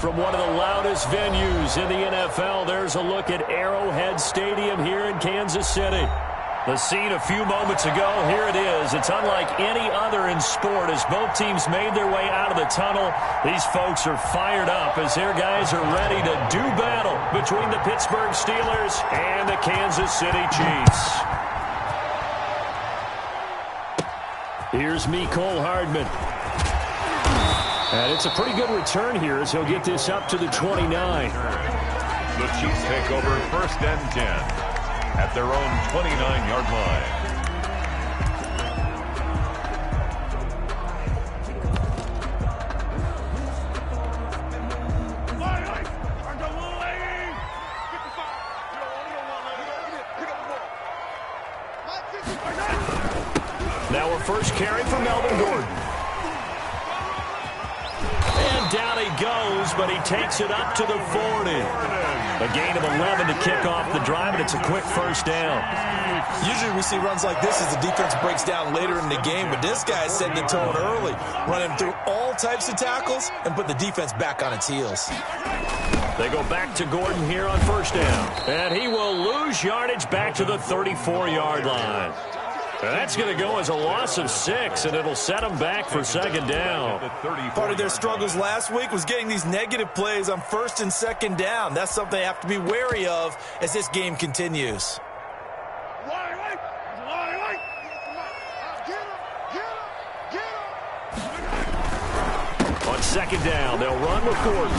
From one of the loudest venues in the NFL, there's a look at Arrowhead Stadium here in Kansas City. The scene a few moments ago, here it is. It's unlike any other in sport as both teams made their way out of the tunnel. These folks are fired up as their guys are ready to do battle between the Pittsburgh Steelers and the Kansas City Chiefs. Here's Mecole Hardman. And it's a pretty good return here as he'll get this up to the 29. The Chiefs take over 1st and 10 at their own 29-yard line. Now a first carry for Melvin Gordon. Down he goes, but he takes it up to the 40. A gain of 11 to kick off the drive, and it's a quick first down. Usually we see runs like this as the defense breaks down later in the game, but this guy set the tone early, running through all types of tackles and put the defense back on its heels. They go back to Gordon here on first down, and he will lose yardage back to the 34-yard line. That's going to go as a loss of 6, and it'll set them back for second down. Part of their struggles last week was getting these negative plays on 1st and 2nd down. That's something they have to be wary of as this game continues. On second down, they'll run with Gordon.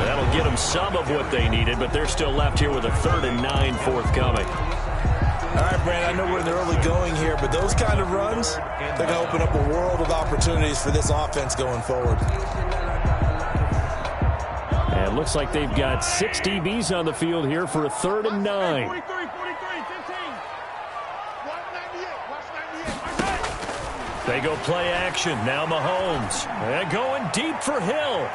That'll get them some of what they needed, but they're still left here with a 3rd and 9 forthcoming. All right, Brandon, I know we're in the early going here, but those kind of runs, they're going to open up a world of opportunities for this offense going forward. And it looks like they've got 6 DBs on the field here for a 3rd and 9. They go play action. Now Mahomes. They're going deep for Hill.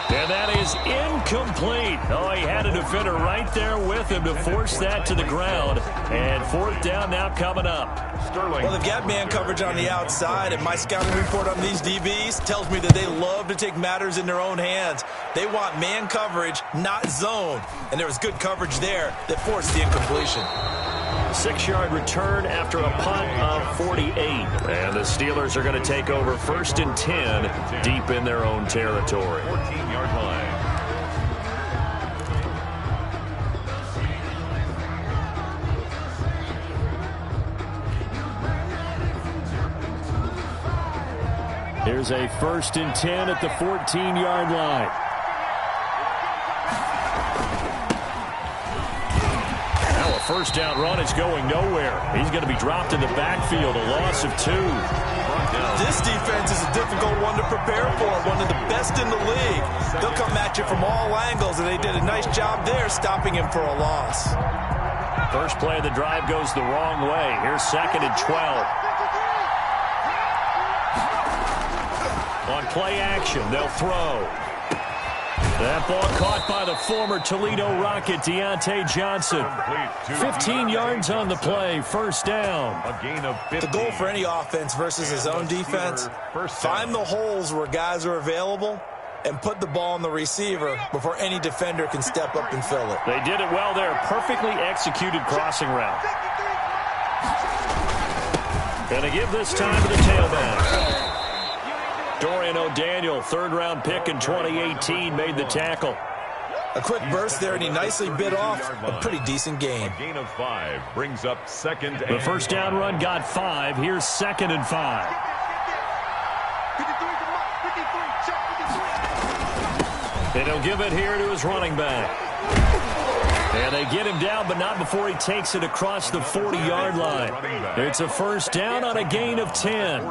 And that is incomplete. Oh, he had a defender right there with him to force that to the ground. And 4th down now coming up. Well, they've got man coverage on the outside, and my scouting report on these DBs tells me that they love to take matters in their own hands. They want man coverage, not zone. And there was good coverage there that forced the incompletion. 6-yard return after a punt of 48. And the Steelers are going to take over 1st and 10 deep in their own territory. 14-yard line. Here's a 1st and 10 at the 14-yard line. First down run is going nowhere. He's going to be dropped in the backfield, a loss of 2. This defense is a difficult one to prepare for, one of the best in the league. They'll come at you from all angles, and they did a nice job there stopping him for a loss. First play of the drive goes the wrong way. Here's 2nd and 12. On play action, they'll throw. That ball caught by the former Toledo Rocket, Deontay Johnson. 15 yards on the play, first down. A gain of 15. The goal for any offense versus his own defense, find the holes where guys are available and put the ball on the receiver before any defender can step up and fill it. They did it well there. Perfectly executed crossing route. Gonna give this time to the tailback. Dorian O'Daniel, 3rd-round pick in 2018, made the tackle. A quick burst there, and he nicely bit off a pretty decent gain. A gain of 5 brings up 2nd and The first down run got 5. Here's 2nd and 5. And he'll give it here to his running back. And they get him down, but not before he takes it across the 40-yard line. It's a first down on a gain of 10.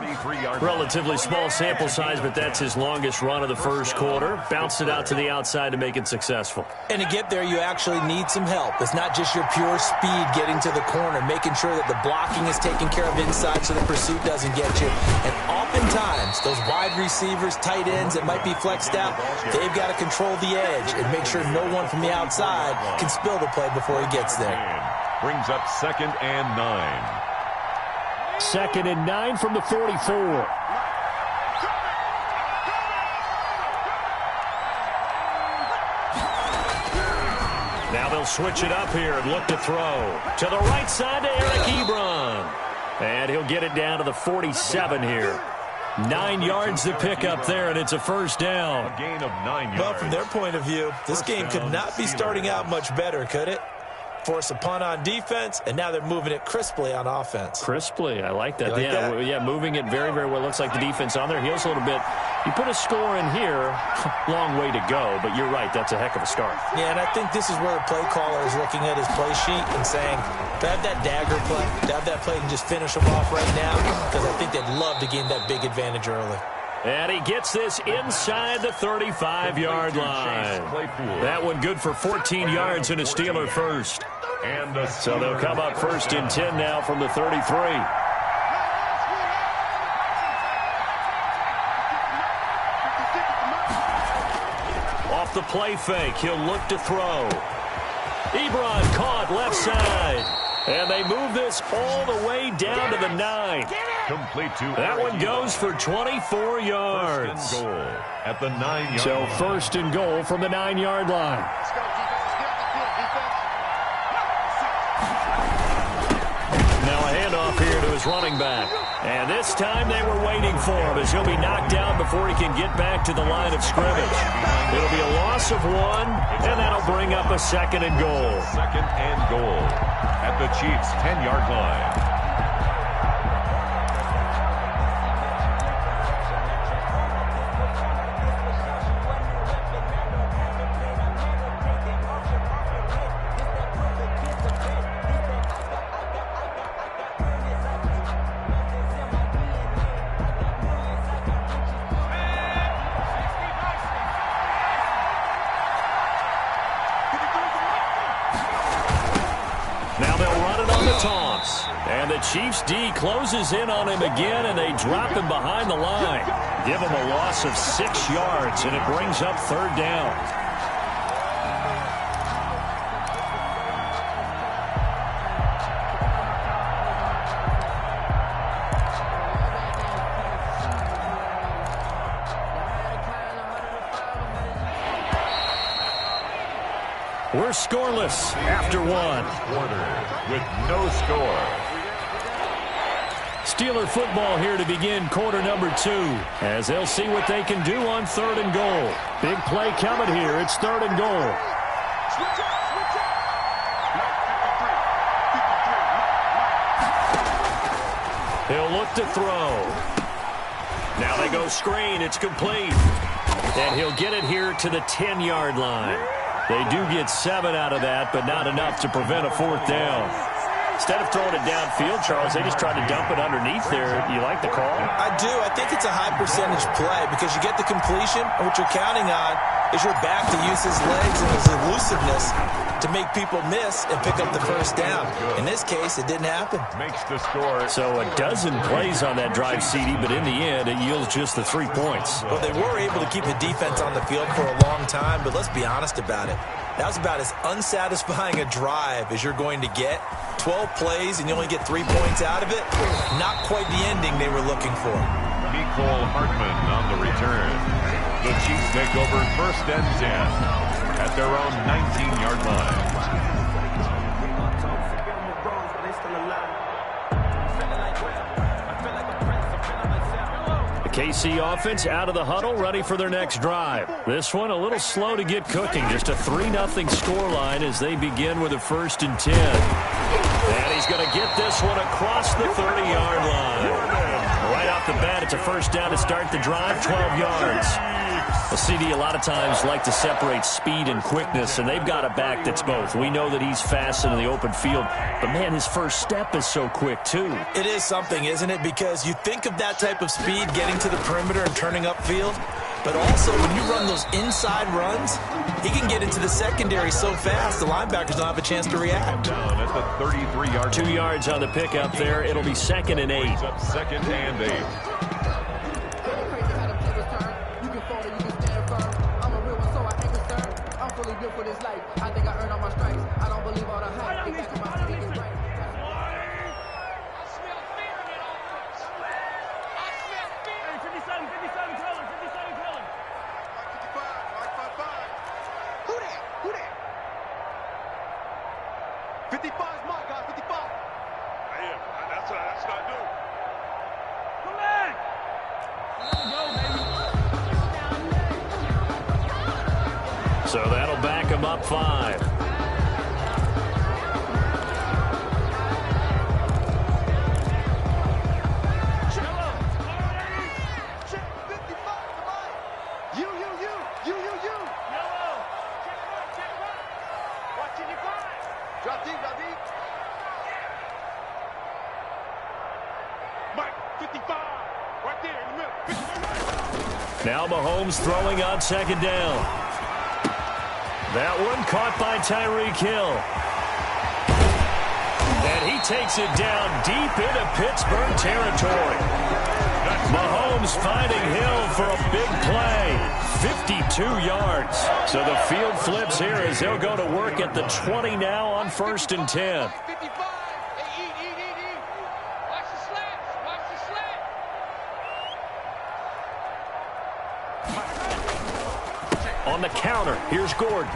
Relatively small sample size, but that's his longest run of the first quarter. Bounced it out to the outside to make it successful. And to get there, you actually need some help. It's not just your pure speed getting to the corner, making sure that the blocking is taken care of inside so the pursuit doesn't get you. And oftentimes, those wide receivers, tight ends that might be flexed out, they've got to control the edge and make sure no one from the outside can spill the play before he gets there. Brings up 2nd and 9. 2nd and 9 from the 44. He'll switch it up here and look to throw. To the right side to Eric Ebron. And he'll get it down to the 47 here. 9 yards to pick up there, and it's a first down. A gain of 9 yards. Well, from their point of view, this game could not be starting out much better, could it? Force a punt on defense, and now they're moving it crisply on offense. Crisply, I like that. Like that? Yeah, moving it very, very well. Looks like the defense on their heels a little bit. You put a score in here, long way to go, but you're right, that's a heck of a start. Yeah, and I think this is where the play caller is looking at his play sheet and saying, to have that dagger play, to have that play and just finish them off right now, because I think they'd love to gain that big advantage early. And he gets this inside the 35-yard line. That one good for 14 yards and a Steeler first. So they'll come up first and 10 now from the 33. Off the play fake, he'll look to throw. Ebron caught left side. And they move this all the way down to the 9. Complete to that one goes for 24 yards. First and goal at the 9-yard so line. First and goal from the 9-yard line. Now a handoff here to his running back. And this time they were waiting for him as he'll be knocked down before he can get back to the line of scrimmage. It'll be a loss of 1, and that'll bring up a second and goal. Second and goal at the Chiefs' 10-yard line. And the Chiefs D closes in on him again, and they drop him behind the line. Give him a loss of 6 yards, and it brings up third down. We're scoreless after 1. Quarter with no score. Steeler football here to begin quarter number 2 as they'll see what they can do on 3rd and goal. Big play coming here. It's 3rd and goal. He'll look to throw. Now they go screen. It's complete. And he'll get it here to the 10-yard line. They do get 7 out of that, but not enough to prevent a 4th down. Instead of throwing it downfield, Charles, they just tried to dump it underneath there. You like the call? I do. I think it's a high-percentage play because you get the completion, and what you're counting on is your back to use his legs and his elusiveness to make people miss and pick up the first down. In this case, it didn't happen. Makes the score. So a dozen plays on that drive, CD, but in the end, it yields just the 3 points. Well, they were able to keep the defense on the field for a long time, but let's be honest about it. That was about as unsatisfying a drive as you're going to get. 12 plays and you only get 3 points out of it. Not quite the ending they were looking for. Nicole Hartman on the return. The Chiefs take over 1st and 10 at their own 19-yard line. KC offense out of the huddle, ready for their next drive. This one a little slow to get cooking. Just a 3-0 scoreline as they begin with a 1st and 10. And he's going to get this one across the 30-yard line. Right off the bat, it's a 1st down to start the drive, 12 yards. The CD a lot of times like to separate speed and quickness, and they've got a back that's both. We know that he's fast in the open field, but, man, his first step is so quick, too. It is something, isn't it? Because you think of that type of speed getting to the perimeter and turning upfield, but also when you run those inside runs, he can get into the secondary so fast the linebackers don't have a chance to react. Down at the 33-yard 2 yards on the pickup there. It'll be 2nd and 8. Up 2nd and 8. So that'll back him up 5. Now Mahomes throwing on 2nd down. That one caught by Tyreek Hill. And he takes it down deep into Pittsburgh territory. Mahomes finding Hill for a big play. 52 yards. So the field flips here as they'll go to work at the 20 now on 1st and 10. On the counter, here's Gordon.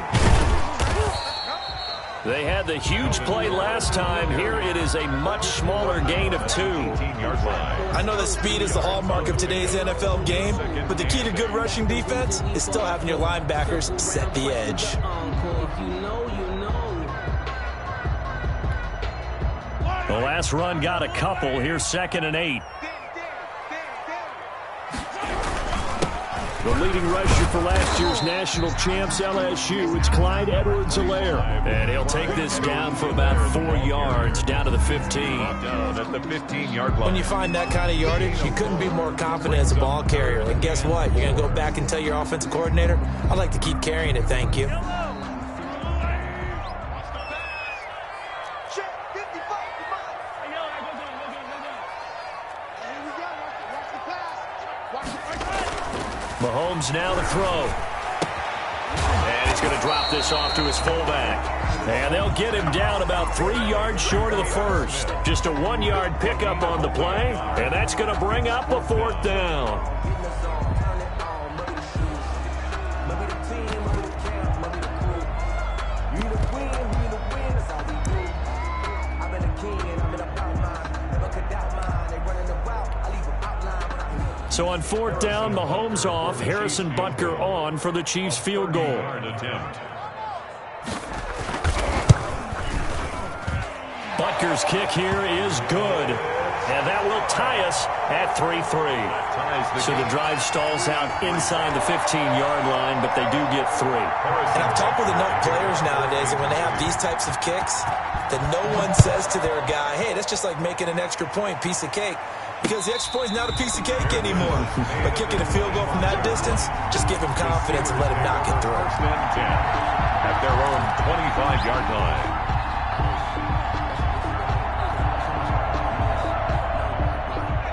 They had the huge play last time. Here it is a much smaller gain of 2. I know that speed is the hallmark of today's NFL game, but the key to good rushing defense is still having your linebackers set the edge. The last run got a couple. Here's 2nd and 8. The leading rusher for last year's national champs, LSU, it's Clyde Edwards-Helaire. And he'll take this down for about 4 yards, down to the 15. Down at the 15-yard line. When you find that kind of yardage, you couldn't be more confident as a ball carrier. And guess what? You're going to go back and tell your offensive coordinator, I'd like to keep carrying it, thank you. Mahomes now to throw. And he's going to drop this off to his fullback. And they'll get him down about 3 yards short of the first. Just a 1-yard pickup on the play. And that's going to bring up a 4th down. So on 4th down, Mahomes off, Harrison Butker on for the Chiefs field goal. Butker's kick here is good. And that will tie us at 3-3. So the drive stalls out inside the 15-yard line, but they do get 3. And I've talked with enough players nowadays that when they have these types of kicks, that no one says to their guy, hey, that's just like making an extra point, piece of cake. Because the extra point is not a piece of cake anymore. But kicking a field goal from that distance, just give him confidence and let him knock it through. 1st and 10 at their own 25-yard line.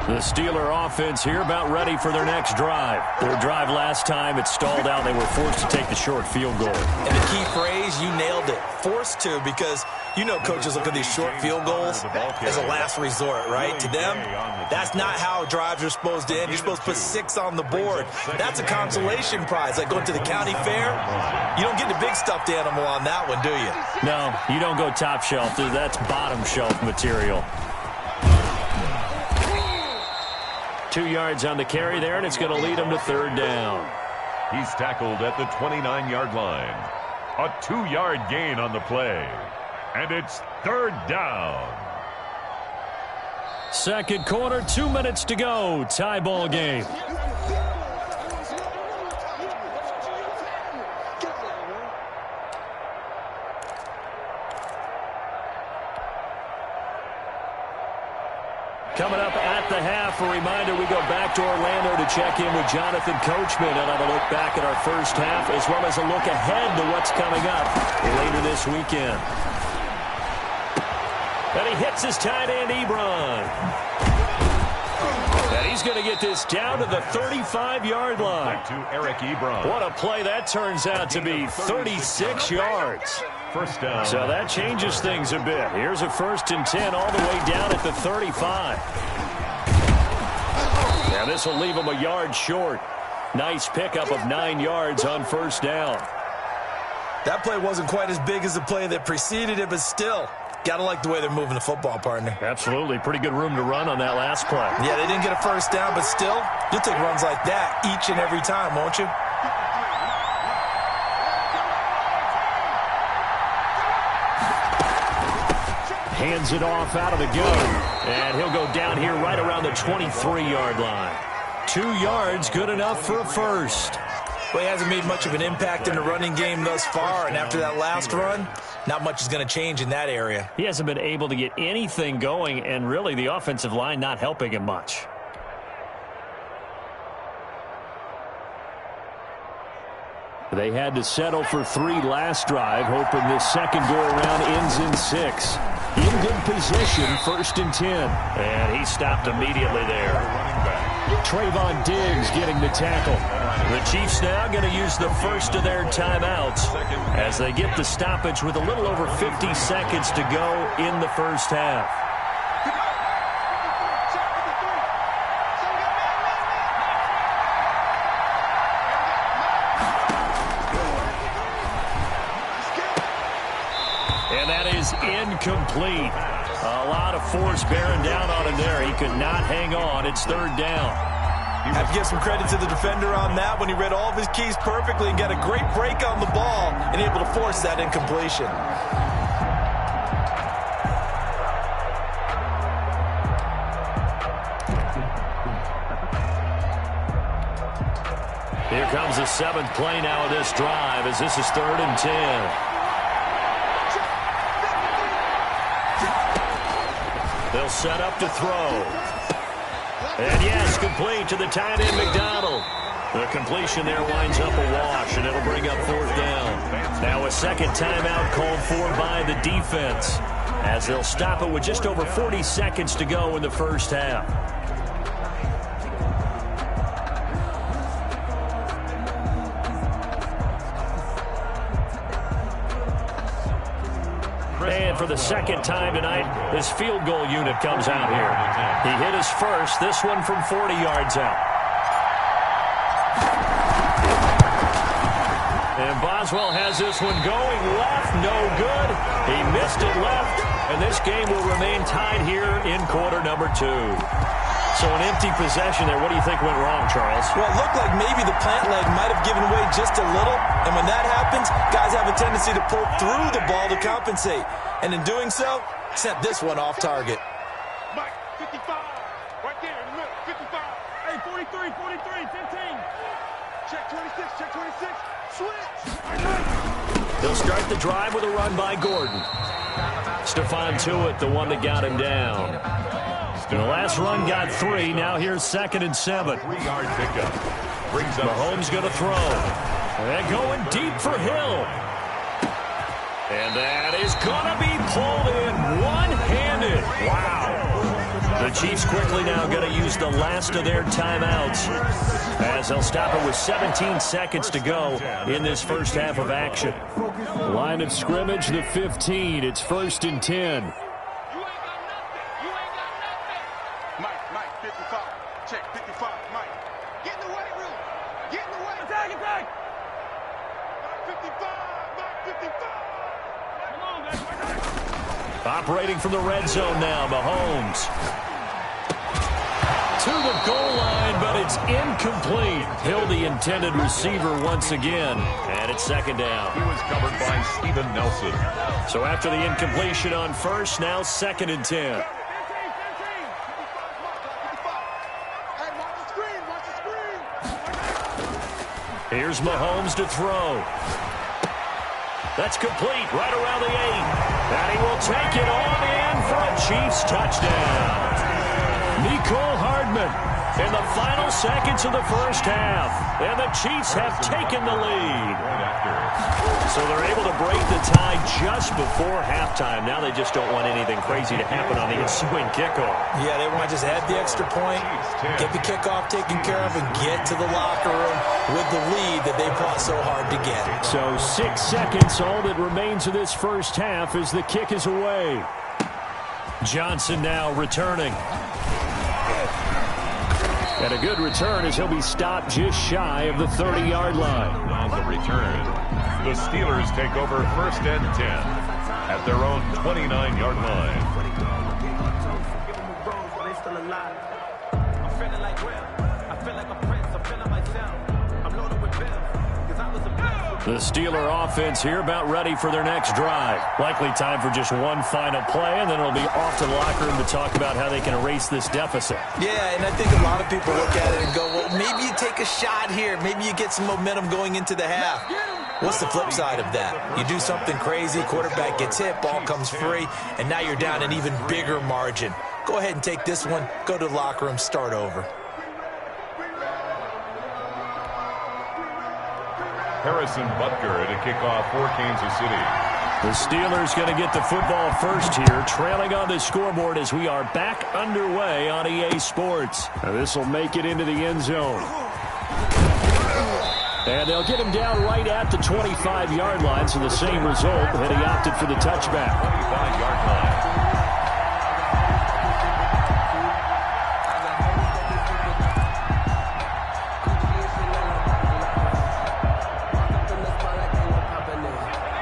The Steeler offense here about ready for their next drive. Their drive last time, it stalled out. They were forced to take the short field goal. And the key phrase, you nailed it. Forced to, because you know coaches look at these short field goals as a last resort, right? To them, that's not how drives are supposed to end. You're supposed to put 6 on the board. That's a consolation prize, like going to the county fair. You don't get the big stuffed animal on that one, do you? No, you don't go top shelf. That's bottom shelf material. 2 yards on the carry there, and it's going to lead him to 3rd down. He's tackled at the 29-yard line. A 2-yard gain on the play. And it's 3rd down. 2nd quarter, 2 minutes to go. Tie ball game. Coming up at the half, a reminder, we go back to Orlando to check in with Jonathan Coachman and have a look back at our first half, as well as a look ahead to what's coming up later this weekend. And he hits his tight end, Ebron. And he's going to get this down to the 35-yard line. Back to Eric Ebron. What a play that turns out to be, 36 yards. 1st down. So that changes things a bit. Here's a 1st and 10 all the way down at the 35. Now this will leave him a yard short. Nice pickup of 9 yards on 1st down. That play wasn't quite as big as the play that preceded it, but still, got to like the way they're moving the football, partner. Absolutely. Pretty good room to run on that last play. Yeah, they didn't get a 1st down, but still, you'll take runs like that each and every time, won't you? hands it off out of the gun. And he'll go down here right around the 23-yard line. 2 yards, good enough for a first. Well, he hasn't made much of an impact in the running game thus far, and after that last run, not much is going to change in that area. He hasn't been able to get anything going, and really the offensive line not helping him much. They had to settle for 3 last drive, hoping this second go-around ends in 6. In good position, 1st and 10. And he stopped immediately there. Trayvon Diggs getting the tackle. The Chiefs now going to use the first of their timeouts as they get the stoppage with a little over 50 seconds to go in the first half. And that is incomplete. A lot of force bearing down on him there. He could not hang on. It's 3rd down. I have to give some credit to the defender on that when he read all of his keys perfectly and got a great break on the ball and able to force that incompletion. Here comes the 7th play now of this drive as this is 3rd and 10. They'll set up to throw. And yes, complete to the tight end, McDonald. The completion there winds up a wash, and it'll bring up 4th down. Now a second timeout called for by the defense as they'll stop it with just over 40 seconds to go in the first half. And for the second time tonight, this field goal unit comes out here. He hit his first, this one from 40 yards out. And Boswell has this one going left, no good. He missed it left, and this game will remain tied here in quarter number 2. So an empty possession there. What do you think went wrong, Charles? Well, it looked like maybe the plant leg might have given way just a little. And when that happens, guys have a tendency to pull through the ball to compensate. And in doing so, sent this one off target. Mike, 55. Right there in the middle, 55. Hey, 43, 43, 15. Check 26, check 26. Switch. They'll start the drive with a run by Gordon. Stephon Tuitt, the one that got him down. The last run got 3. Now here's 2nd and 7. 3-yard pickup. Brings up Mahomes going to throw. And going deep for Hill. And that is going to be pulled in one-handed. Wow. The Chiefs quickly now going to use the last of their timeouts as they'll stop it with 17 seconds to go in this first half of action. Line of scrimmage, the 15. It's 1st and 10. Operating from the red zone now, Mahomes. To the goal line, but it's incomplete. Hill, the intended receiver once again. And it's 2nd down. He was covered by Steven Nelson. So after the incompletion on first, now 2nd and 10. Here's Mahomes to throw. That's complete right around the 8. And he will take it on in for a Chiefs touchdown. Mecole Hardman in the final seconds of the first half. And the Chiefs have taken the lead. So they're able to break the tie just before halftime. Now they just don't want anything crazy to happen on the ensuing kickoff. Yeah, they want to just add the extra point, get the kickoff taken care of, and get to the locker room with the lead that they fought so hard to get. So 6 seconds, all that remains of this first half as the kick is away. Johnson now returning. And a good return as he'll be stopped just shy of the 30-yard line. On the return, the Steelers take over 1st and 10 at their own 29-yard line. I'm feeling like Will. I feel like a prince. I'm feeling myself. I'm loaded with bills because I was a blessed. The Steeler offense here about ready for their next drive. Likely time for just one final play, and then it'll be off to the locker room to talk about how they can erase this deficit. Yeah, and I think a lot of people look at it and go, well, maybe you take a shot here. Maybe you get some momentum going into the half. What's the flip side of that? You do something crazy, quarterback gets hit, ball comes free, and now you're down an even bigger margin. Go ahead and take this one, go to the locker room, start over. Harrison Butker to kick off for Kansas City. The Steelers going to get the football first here, trailing on the scoreboard as we are back underway on EA Sports. This will make it into the end zone. And they'll get him down right at the 25-yard line, so the same result, but he opted for the touchback. 25-yard line.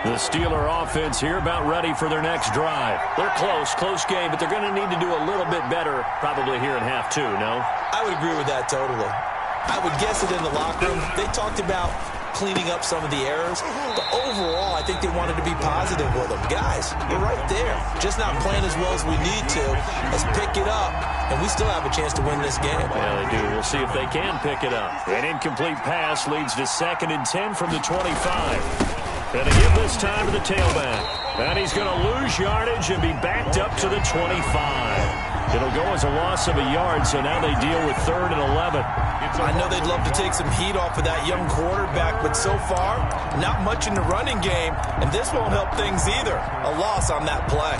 The Steeler offense here about ready for their next drive. They're close game, but they're going to need to do a little bit better probably here in half two, no? I would agree with that totally. I would guess it in the locker room. They talked about cleaning up some of the errors, but overall, I think they wanted to be positive with them. Guys, we're right there. Just not playing as well as we need to. Let's pick it up, and we still have a chance to win this game. Yeah, they do. We'll see if they can pick it up. An incomplete pass leads to 2nd and 10 from the 25. Going to give this time to the tailback. And he's going to lose yardage and be backed up to the 25. It'll go as a loss of a yard, so now they deal with 3rd and 11. I know they'd love to take some heat off of that young quarterback, but so far, not much in the running game, and this won't help things either. A loss on that play.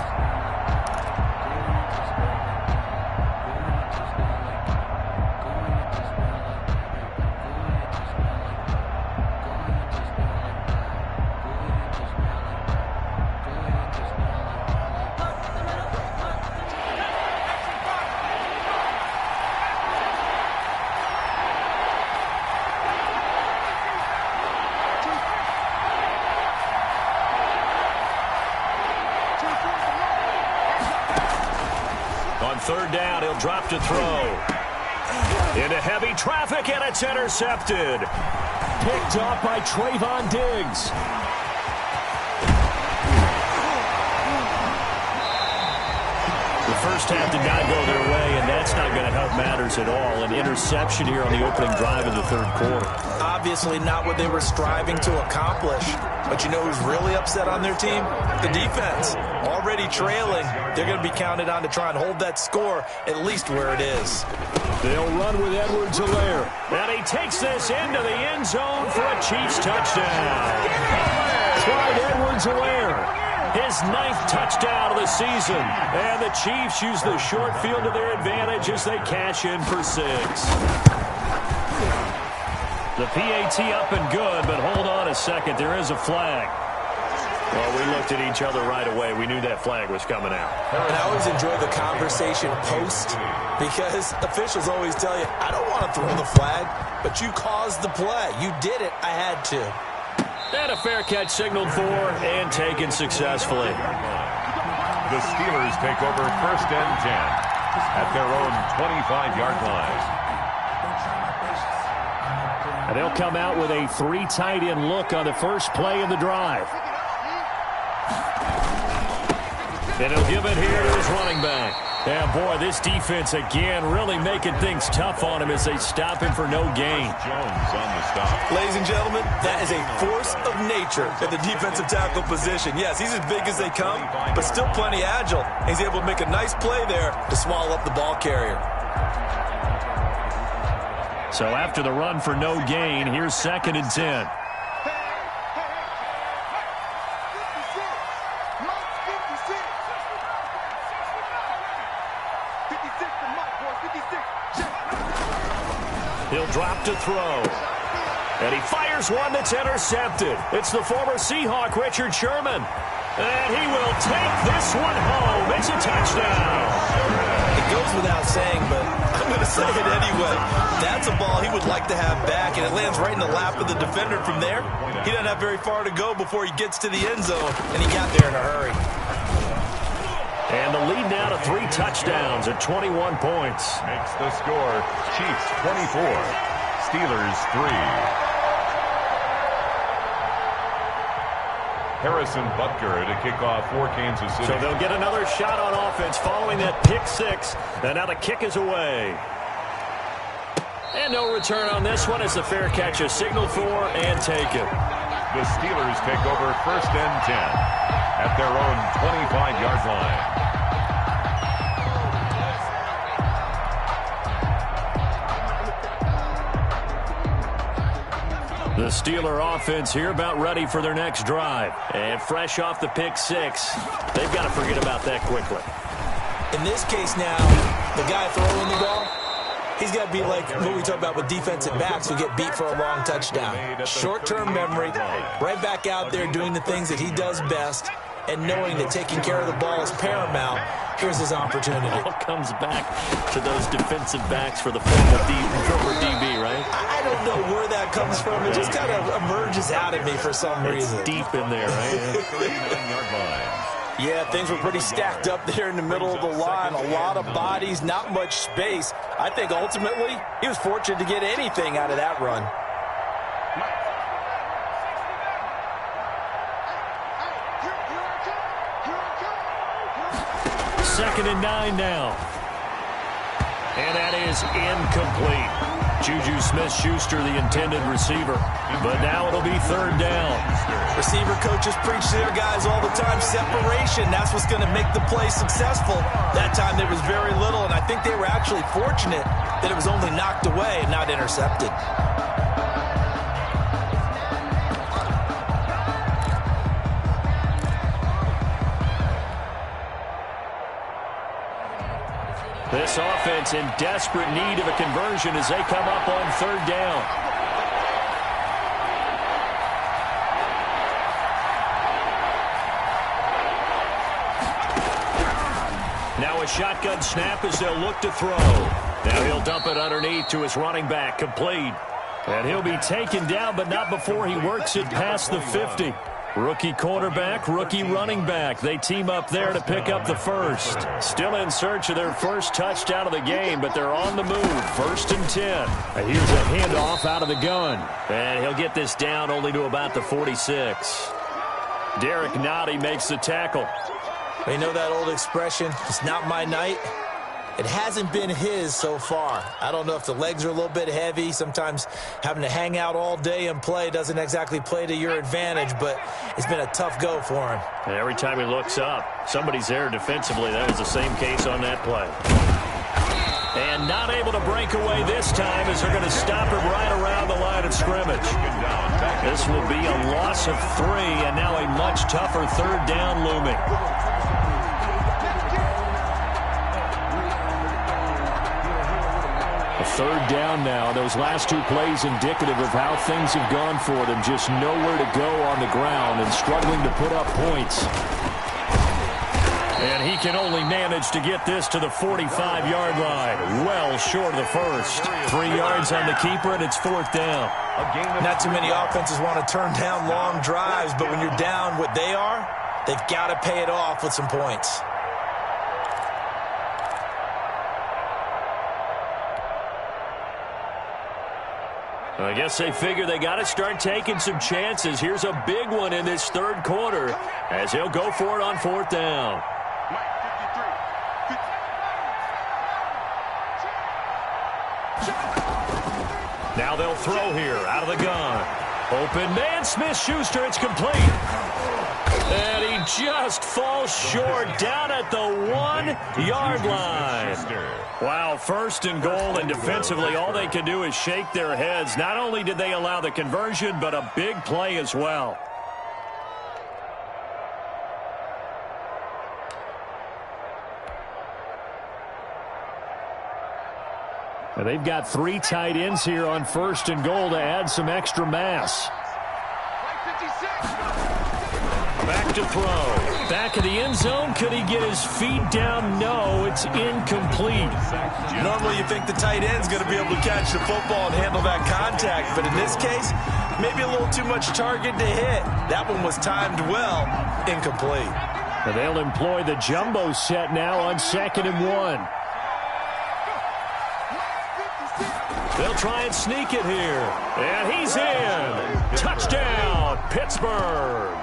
On 3rd down, he'll drop to throw. Into heavy traffic, and it's intercepted. Picked off by Trayvon Diggs. The first half did not go their way, and that's not going to help matters at all. An interception here on the opening drive of the 3rd quarter. Obviously not what they were striving to accomplish. But you know who's really upset on their team? The defense. Already trailing. They're going to be counted on to try and hold that score at least where it is. They'll run with Edwards-Helaire. And he takes this into the end zone for a Chiefs touchdown. Clyde Edwards-Helaire. His 9th touchdown of the season. And the Chiefs use the short field to their advantage as they cash in for 6. The PAT up and good, but hold on a second. There is a flag. Well, we looked at each other right away. We knew that flag was coming out. And I always enjoy the conversation post because officials always tell you, I don't want to throw the flag, but you caused the play. You did it. I had to. And a fair catch signaled for and taken successfully. The Steelers take over 1st and 10 at their own 25-yard line. And they'll come out with a 3 tight end look on the first play of the drive. And he'll give it here to his running back. And boy, this defense again really making things tough on him as they stop him for no gain. Jones on the stop. Ladies and gentlemen, that is a force of nature at the defensive tackle position. Yes, he's as big as they come, but still plenty agile. He's able to make a nice play there to swallow up the ball carrier. So after the run for no gain, here's 2nd and 10. He'll drop to throw. And he fires one that's intercepted. It's the former Seahawk, Richard Sherman. And he will take this one home. It's a touchdown. It goes without saying, but I'm going to say it anyway. That's a ball he would like to have back, and it lands right in the lap of the defender from there. He doesn't have very far to go before he gets to the end zone, and he got there in a hurry. And the lead now to 3 touchdowns at 21 points. Makes the score Chiefs 24, Steelers 3. Harrison Butker to kick off for Kansas City. So they'll get another shot on offense following that pick six. And now the kick is away. And no return on this one as the fair catch is signaled for and taken. The Steelers take over 1st and 10 at their own 25-yard line. The Steeler offense here about ready for their next drive. And fresh off the pick six, they've got to forget about that quickly. In this case now, the guy throwing the ball, he's got to be like what we talk about with defensive backs who get beat for a long touchdown. Short-term memory, right back out there doing the things that he does best, and knowing that taking care of the ball is paramount. Here's his opportunity. It all comes back to those defensive backs for the former DB, right? I don't know where that comes from. It just kind of emerges out of me for some reason. It's deep in there, right? 39-yard line. Yeah, things were pretty stacked up there in the middle of the line. A lot of bodies, not much space. I think ultimately he was fortunate to get anything out of that run. 2nd and 9 now. And that is incomplete. Juju Smith-Schuster, the intended receiver. But now it'll be 3rd down. Receiver coaches preach to their guys all the time. Separation, that's what's going to make the play successful. That time there was very little, and I think they were actually fortunate that it was only knocked away and not intercepted. This offense in desperate need of a conversion as they come up on 3rd down. Now a shotgun snap as they'll look to throw. Now he'll dump it underneath to his running back, complete. And he'll be taken down, but not before he works it past the 50. Rookie quarterback, rookie running back. They team up there to pick up the first. Still in search of their first touchdown of the game, but they're on the move. 1st and 10. And here's a handoff out of the gun. And he'll get this down only to about the 46. Derek Nottie makes the tackle. You know that old expression, it's not my night? It hasn't been his so far. I don't know if the legs are a little bit heavy. Sometimes having to hang out all day and play doesn't exactly play to your advantage, but it's been a tough go for him. And every time he looks up, somebody's there defensively. That was the same case on that play. And not able to break away this time as they're going to stop him right around the line of scrimmage. This will be a loss of 3, and now a much tougher 3rd down looming. A 3rd down now. Those last 2 plays indicative of how things have gone for them. Just nowhere to go on the ground and struggling to put up points. And he can only manage to get this to the 45-yard line. Well short of the first. 3 yards on the keeper, and it's 4th down. Not too many offenses want to turn down long drives, but when you're down what they are, they've got to pay it off with some points. I guess they figure they got to start taking some chances. Here's a big one in this 3rd quarter as he'll go for it on 4th down. Now they'll throw here out of the gun. Open man, Smith-Schuster, it's complete. And he just falls short down at the 1-yard line. Wow, 1st and goal, and defensively all they can do is shake their heads. Not only did they allow the conversion, but a big play as well. And they've got 3 tight ends here on 1st and goal to add some extra mass. Back to throw. Back of the end zone. Could he get his feet down? No, it's incomplete. Normally you think the tight end's going to be able to catch the football and handle that contact, but in this case, maybe a little too much target to hit. That one was timed well. Incomplete. And they'll employ the jumbo set now on 2nd and 1. They'll try and sneak it here. And he's in. Touchdown, Pittsburgh.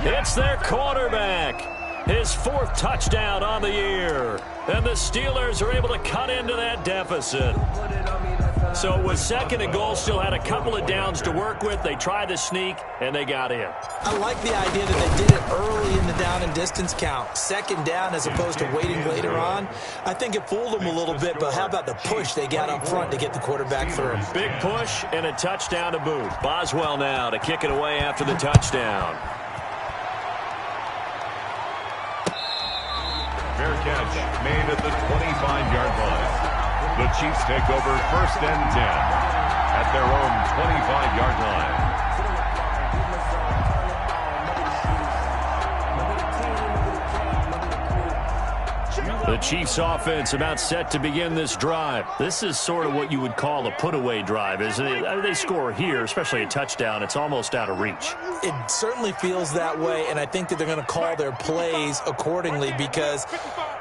It's their quarterback. His 4th touchdown on the year. And the Steelers are able to cut into that deficit. So it was 2nd and goal, still had a couple of downs to work with. They tried to sneak, and they got in. I like the idea that they did it early in the down and distance count. 2nd down as opposed to waiting later on. I think it fooled them a little bit, but how about the push they got up front to get the quarterback through? Big push and a touchdown to boot. Boswell now to kick it away after the touchdown. Fair catch made at the 25-yard line. The Chiefs take over 1st and 10 at their own 25-yard line. The Chiefs offense about set to begin this drive. This is sort of what you would call a put-away drive, isn't it? They score here, especially a touchdown. It's almost out of reach. It certainly feels that way, and I think that they're going to call their plays accordingly because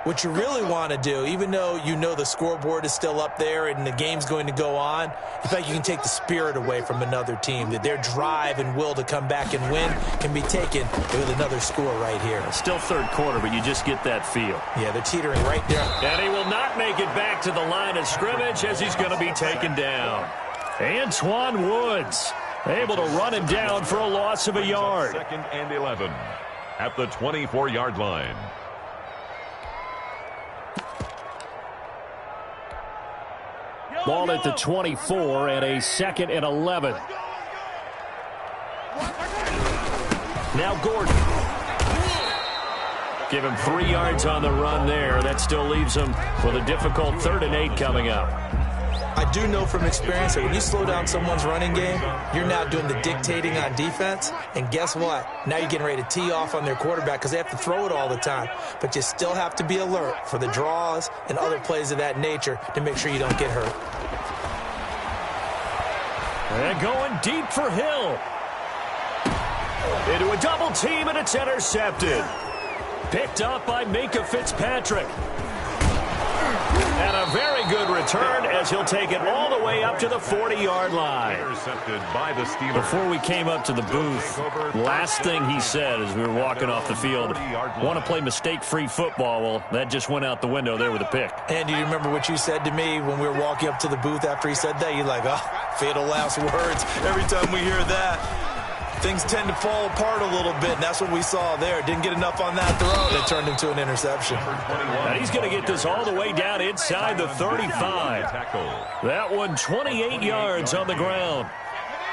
what you really want to do, even though you know the scoreboard is still up there and the game's going to go on, in fact, you can take the spirit away from another team, that their drive and will to come back and win can be taken with another score right here. Still 3rd quarter, but you just get that feel. Yeah, they're teetering right there. And he will not make it back to the line of scrimmage as he's going to be taken down. Antoine Woods able to run him down for a loss of a yard. 2nd and 11 at the 24-yard line. Ball at the 24 and a 2nd and 11. Now Gordon. Give him 3 yards on the run there. That still leaves him with a difficult 3rd and 8 coming up. I do know from experience that when you slow down someone's running game, you're now doing the dictating on defense. And guess what? Now you're getting ready to tee off on their quarterback because they have to throw it all the time. But you still have to be alert for the draws and other plays of that nature to make sure you don't get hurt. And going deep for Hill. Into a double team, and it's intercepted. Picked up by Minka Fitzpatrick. And a very good return as he'll take it all the way up to the 40-yard line. Intercepted by the Steelers. Before we came up to the booth, last thing he said as we were walking off the field, want to play mistake-free football. Well, that just went out the window there with a pick. And do you remember what you said to me when we were walking up to the booth after he said that? You're like, oh, fatal last words. Every time we hear that, things tend to fall apart a little bit, and that's what we saw there. Didn't get enough on that throw that turned into an interception. And he's going to get this all the way down inside the 35. That one 28 yards on the ground.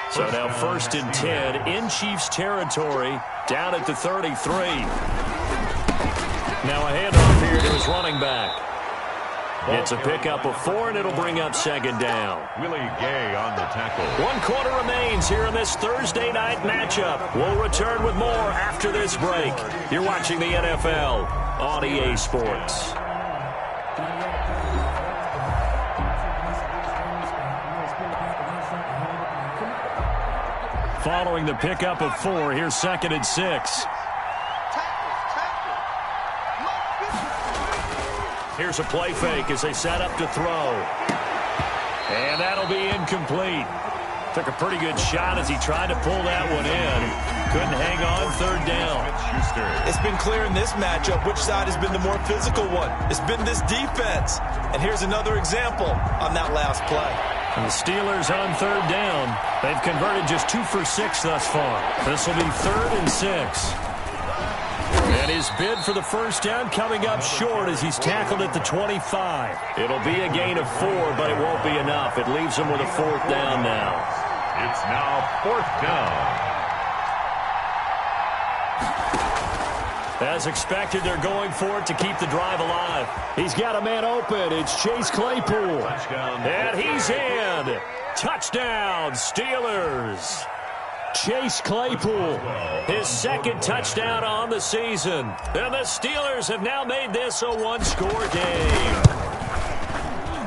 So now 1st and 10 in Chiefs territory, down at the 33. Now a handoff here to his running back. It's a pickup of 4, and it'll bring up 2nd down. Willie Gay on the tackle. 1 quarter remains here in this Thursday night matchup. We'll return with more after this break. You're watching the NFL on EA Sports. Following the pickup of 4, here's 2nd and 6. Here's a play fake as they set up to throw. And that'll be incomplete. Took a pretty good shot as he tried to pull that one in. Couldn't hang on, 3rd down. It's been clear in this matchup which side has been the more physical one. It's been this defense. And here's another example on that last play. And the Steelers on 3rd down. They've converted just 2 for 6 thus far. This will be 3rd and 6. And his bid for the 1st down coming up short as he's tackled at the 25. It'll be a gain of 4, but it won't be enough. It leaves him with a 4th down now. It's now 4th down. As expected, they're going for it to keep the drive alive. He's got a man open. It's Chase Claypool. Touchdown. And he's in. Touchdown, Steelers. Chase Claypool, his 2nd touchdown on the season. And the Steelers have now made this a 1-score game.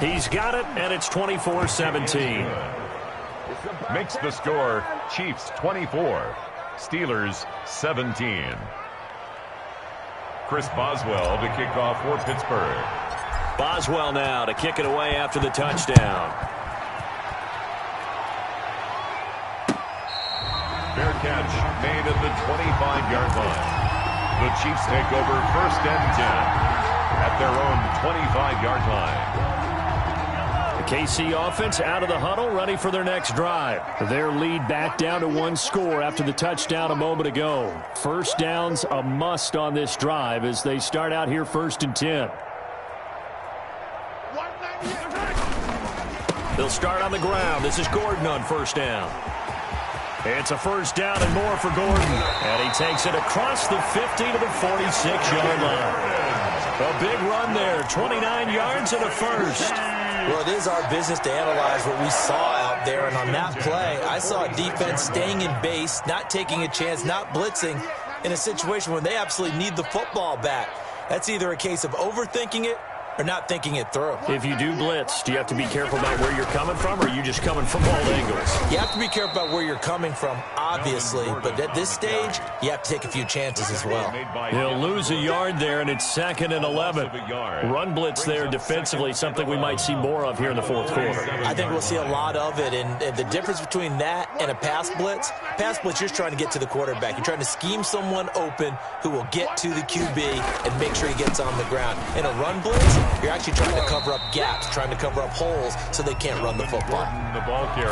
He's got it, and it's 24-17. Makes the score Chiefs 24, Steelers 17. Chris Boswell to kick off for Pittsburgh. Boswell now to kick it away after the touchdown. Fair catch made at the 25-yard line. The Chiefs take over 1st and 10 at their own 25-yard line. The KC offense out of the huddle, ready for their next drive. Their lead back down to 1 score after the touchdown a moment ago. First down's a must on this drive as they start out here 1st and 10. They'll start on the ground. This is Gordon on 1st down. It's a 1st down and more for Gordon. And he takes it across the 50 to the 46-yard line. A big run there, 29 yards and a first. Well, it is our business to analyze what we saw out there. And on that play, I saw a defense staying in base, not taking a chance, not blitzing in a situation where they absolutely need the football back. That's either a case of overthinking it or not thinking it through. If you do blitz, do you have to be careful about where you're coming from, or are you just coming from all angles? You have to be careful about where you're coming from, obviously, but at this stage, you have to take a few chances as well. He'll lose a yard there, and it's 2nd and 11. Run blitz there defensively, something we might see more of here in the 4th quarter. I think we'll see a lot of it, and the difference between that and a pass blitz, you're just trying to get to the quarterback. You're trying to scheme someone open who will get to the QB and make sure he gets on the ground. In a run blitz, you're actually trying to cover up gaps, trying to cover up holes so they can't run the football.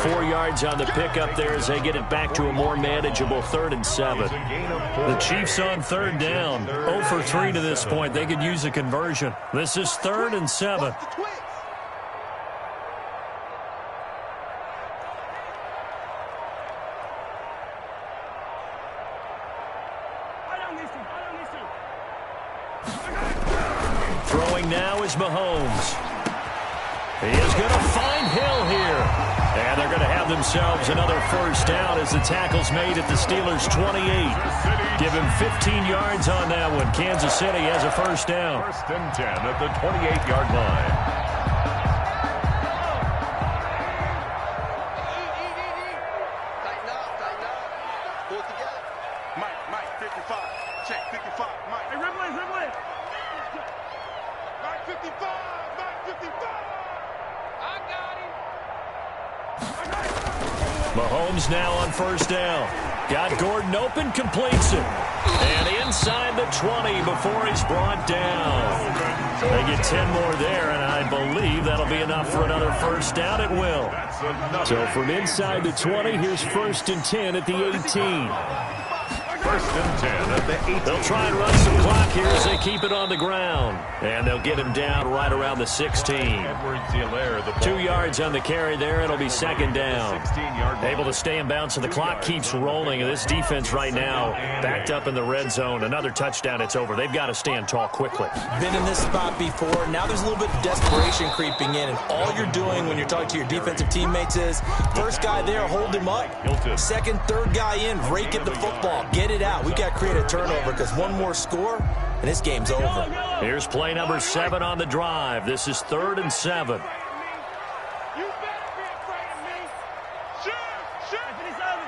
4 yards on the pickup there as they get it back to a more manageable 3rd and 7. The Chiefs on 3rd down. 0 for 3 to this point. They could use a conversion. This is 3rd and 7. Throwing now is Mahomes. He is going to find Hill here. And they're going to have themselves another 1st down as the tackle's made at the Steelers' 28. Give him 15 yards on that one. Kansas City has a 1st down. 1st and 10 at the 28-yard line. Mahomes now on 1st down. Got Gordon open, completes it. And inside the 20 before he's brought down. They get 10 more there, and I believe that'll be enough for another 1st down. It will. So from inside the 20, here's 1st and 10 at the 18. 1st and 10 at the 18. They'll try and run some clock here as they keep it on the ground. And they'll get him down right around the 16. 2 yards on the carry there. It'll be 2nd down. Able to stay in bounds, so the clock keeps rolling. And this defense right now backed up in the red zone. Another touchdown, it's over. They've got to stand tall quickly. Been in this spot before. Now there's a little bit of desperation creeping in. And all you're doing when you're talking to your defensive teammates is, first guy there, hold him up. 2nd, 3rd guy in, rake at the football. Get it out. We've got to create a turnover because one more score, and this game's over. Here's play number 7 on the drive. This is 3rd and 7. You better be afraid of me. Shoot! 57.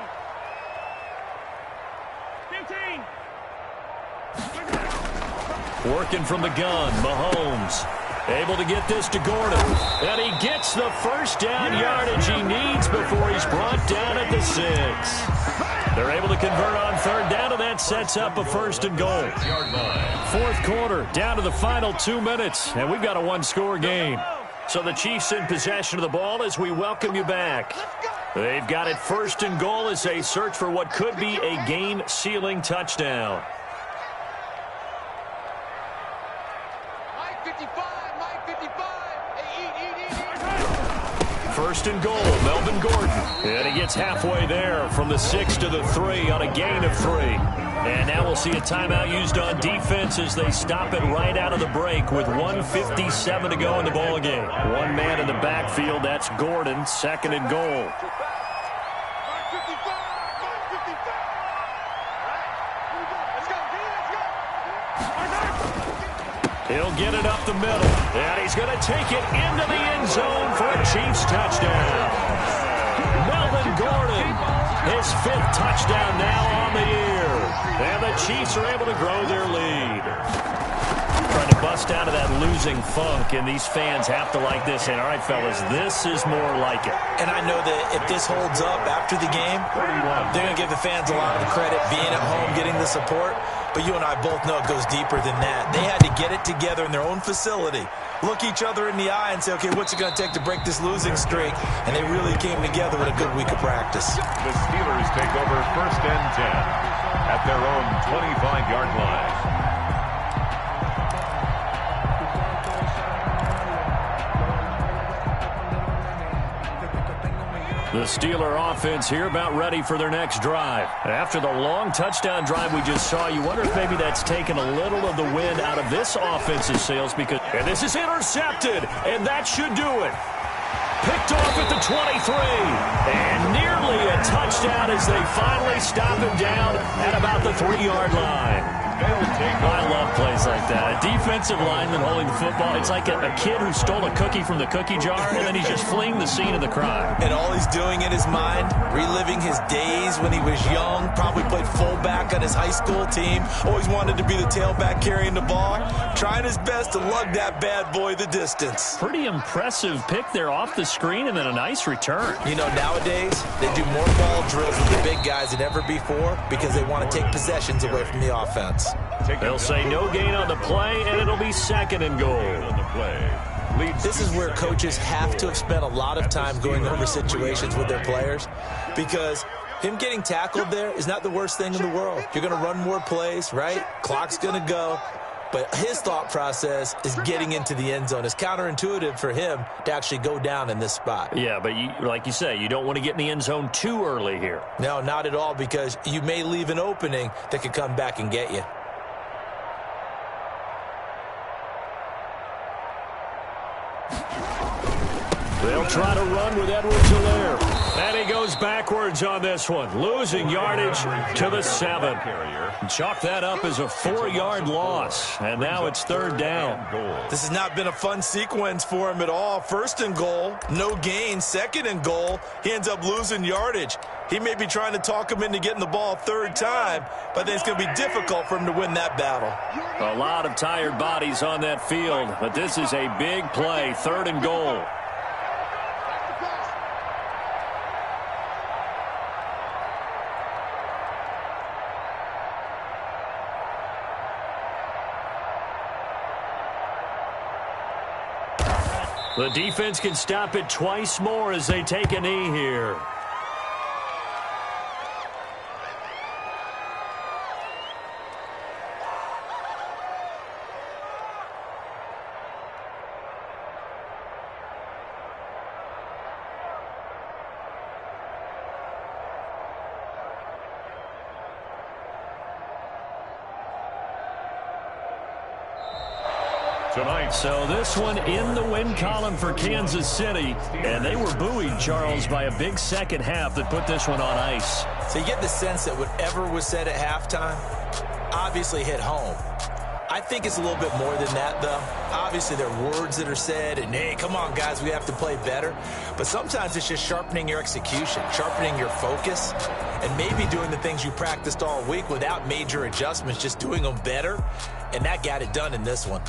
15. Working from the gun, Mahomes. Able to get this to Gordon. And he gets the 1st down yardage he needs before he's brought down at the 6. They're able to convert on 3rd down, and that sets up a 1st and goal. 4th quarter, down to the final 2 minutes, and we've got a 1-score game. So the Chiefs in possession of the ball as we welcome you back. They've got it 1st and goal as they search for what could be a game-sealing touchdown. Mike 55. 1st and goal, Melvin Gordon. And he gets halfway there from the 6 to the 3 on a gain of 3. And now we'll see a timeout used on defense as they stop it right out of the break with 1:57 to go in the ballgame. One man in the backfield, that's Gordon, 2nd and goal. He'll get it up the middle, and he's going to take it into the end zone for a Chiefs touchdown. Melvin Gordon, his 5th touchdown now on the year. And the Chiefs are able to grow their lead. trying to bust out of that losing funk, and these fans have to like this. And all right, fellas, this is more like it. And I know that if this holds up after the game, they're going to give the fans a lot of the credit being at home, getting the support. But you and I both know it goes deeper than that. They had to get it together in their own facility, look each other in the eye and say, okay, what's it going to take to break this losing streak? And they really came together with a good week of practice. The Steelers take over 1st and 10 at their own 25-yard line. The Steeler offense here about ready for their next drive. After the long touchdown drive we just saw, you wonder if maybe that's taken a little of the wind out of this offense's sails because... And this is intercepted, and that should do it. Picked off at the 23, and nearly a touchdown as they finally stop him down at about the 3-yard line. I love plays like that. A defensive lineman holding the football. It's like a kid who stole a cookie from the cookie jar, and then he's just fleeing the scene of the crime. And all he's doing in his mind, reliving his days when he was young, probably played fullback on his high school team, always wanted to be the tailback carrying the ball, trying his best to lug that bad boy the distance. Pretty impressive pick there off the screen, and then a nice return. You know, nowadays, they do more ball drills with the big guys than ever before because they want to take possessions away from the offense. They'll say no gain on the play, and it'll be 2nd and goal. This is where coaches have to have spent a lot of time going over situations with their players because him getting tackled there is not the worst thing in the world. You're going to run more plays, right? Clock's going to go. But his thought process is getting into the end zone. It's counterintuitive for him to actually go down in this spot. Yeah, but like you say, you don't want to get in the end zone too early here. No, not at all, because you may leave an opening that could come back and get you. They'll try to run with Edwards-Helaire. And he goes backwards on this one, losing yardage to the 7. Chalk that up as a 4-yard loss, and now it's 3rd down. This has not been a fun sequence for him at all. 1st and goal, no gain. 2nd and goal, he ends up losing yardage. He may be trying to talk him into getting the ball 3rd time, but I think it's going to be difficult for him to win that battle. A lot of tired bodies on that field, but this is a big play, 3rd and goal. The defense can stop it twice more as they take a knee here. Tonight. So this one in the win column for Kansas City, and they were buoyed, Charles, by a big second half that put this one on ice. So you get the sense that whatever was said at halftime obviously hit home. I think it's a little bit more than that, though. Obviously, there are words that are said, and, hey, come on, guys, we have to play better. But sometimes it's just sharpening your execution, sharpening your focus, and maybe doing the things you practiced all week without major adjustments, just doing them better, and that got it done in this one.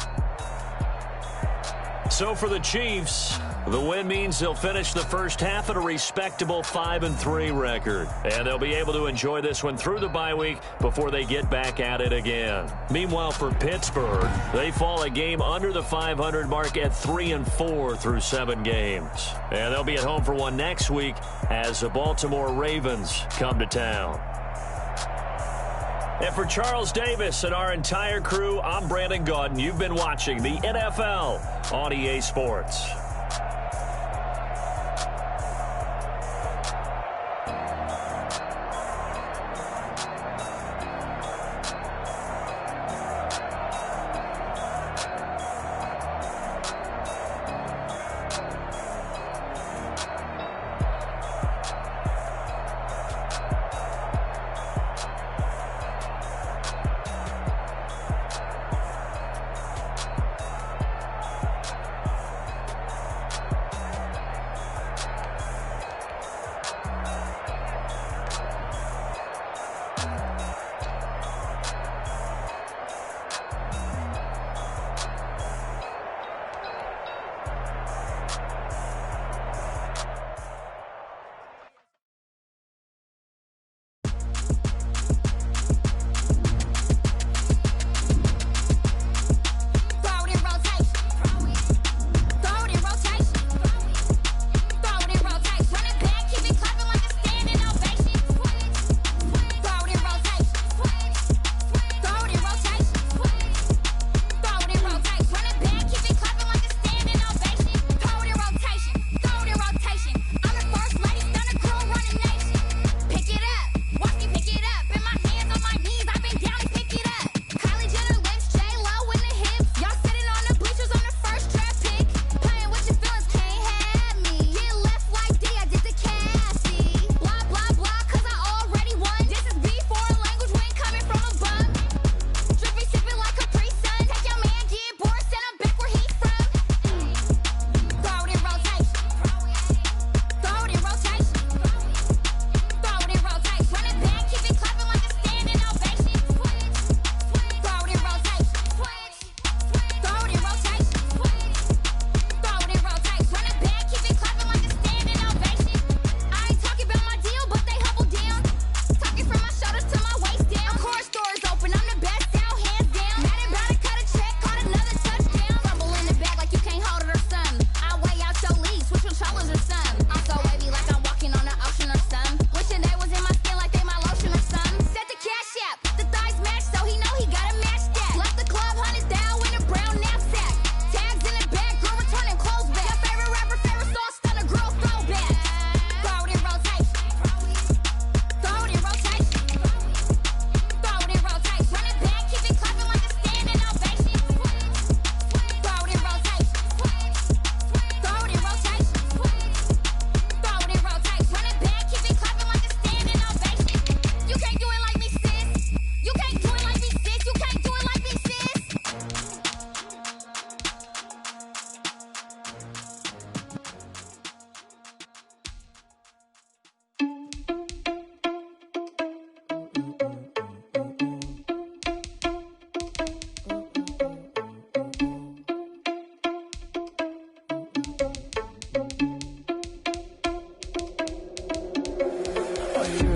So for the Chiefs, the win means they'll finish the first half at a respectable 5-3 record. And they'll be able to enjoy this one through the bye week before they get back at it again. Meanwhile, for Pittsburgh, they fall a game under the 500 mark at 3-4 through 7 games. And they'll be at home for one next week as the Baltimore Ravens come to town. And for Charles Davis and our entire crew, I'm Brandon Gaudin. You've been watching the NFL on EA Sports.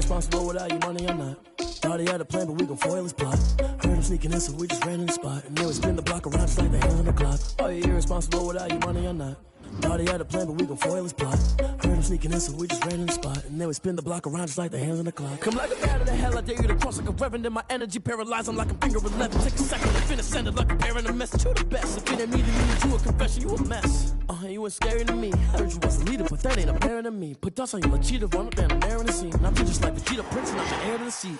irresponsible without your money, I'm not. Thought he had a plan, but we gon' foil his plot. Heard him sneaking in, so we just ran in the spot. And then we spin the block around just like the hands on the clock. Oh, you irresponsible without your money, I'm not. Thought he had a plan, but we gon' foil his plot. Heard him sneaking in, so we just ran in the spot. And then we spin the block around just like the hands on the clock. Come like a bat of the hell, I dare you to cross like a reverend. In my energy paralyzed, I'm like a finger 11. Take a second to finish, send it like a parent a message to the best. If it ain't me, then you do a confession, you a mess. You ain't scary to me. Heard you was a leader, but that ain't apparent to me. Put dust on you like cheetah, run up down the air in the scene. I'm just like the cheetah prince, and I'm the heir to the seat.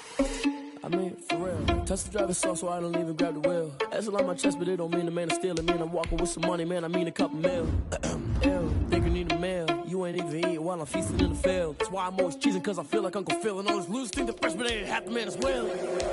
I mean, for real. Touch the driver's soft, so I don't even grab the wheel. That's on my chest, but it don't mean the man is stealing. Man, I'm walking with some money, man, I mean a couple mil. Ew, think you need a meal. You ain't even eating while I'm feasting in the field. That's why I'm always cheesing, cause I feel like Uncle Phil. And all those losers think the freshman ain't half the man as well.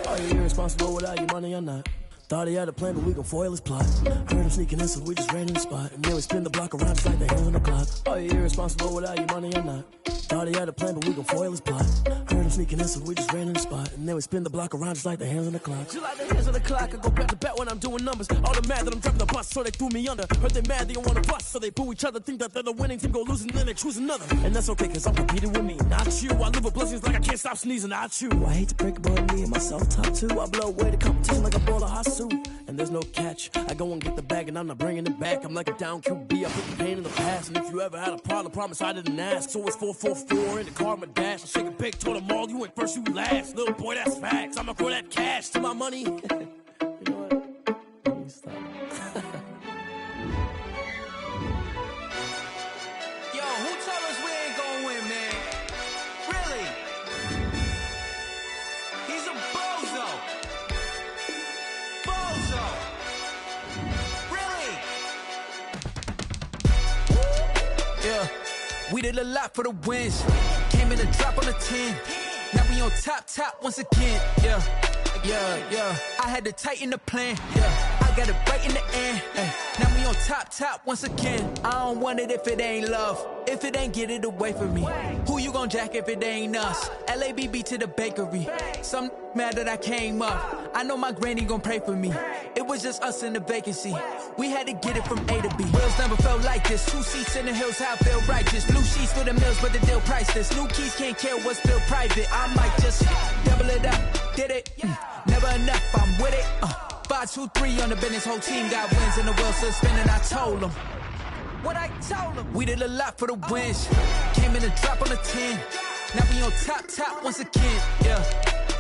Oh, you irresponsible without your money, I'm not. Thought he had a plan, but we gon' foil his plot. Heard him sneaking in, so we just ran in the spot. And then we spin the block around just like the hands on the clock. Oh, you irresponsible without your money, I'm not. Thought he had a plan, but we gon' foil his plot. Heard him sneaking in, so we just ran in the spot. And then we spin the block around just like the hands on the clock. Just like the hands on the clock, I go back to back when I'm doing numbers. All the mad that I'm driving the bus, so they threw me under. Heard they mad, they don't wanna bust, so they boo each other. Think that they're the winning team, go losing, then they choose another. And that's okay, cause I'm competing with me, not you. I live with blessings like I can't stop sneezing, not you. I hate to break it, but me and myself top two. I blow away the competition like a bowl of hot soup. And there's no catch. I go and get the bag and I'm not bringing it back. I'm like a down QB, I put the pain in the past. And if you ever had a problem, promise I didn't ask. So it's 444 in the car, my dash. I shake a big, told them all, you ain't first, you last. Little boy, that's facts. I'ma throw that cash to my money. You know what? Let me stop. Yo, who told us we ain't gonna win, man? Really? He's a bozo. Bozo. Really? Yeah, we did a lot for the wins. Came in a drop on the 10. Now we on top once again. Yeah. I had to tighten the plan. Yeah, I got it right in the end. Now we on top once again. I don't want it if it ain't love. If it ain't, get it away from me. Who you gon' jack if it ain't us? LABB to the bakery. Some mad that I came up. I know my granny gon' pray for me. It was just us in the vacancy. We had to get it from A to B. Wheels never felt like this. 2 seats in the hills, how I feel righteous. Blue sheets for the mills, but the deal priceless. New keys can't care what's still private. I might just double it up. Did it? Never enough, I'm with it. 5, 2, 3 on the business. Whole team got wins and the wheels still spinning. I told them what I told them. We did a lot for the wins. Came in a drop on the 10. Now we on top once again. Yeah.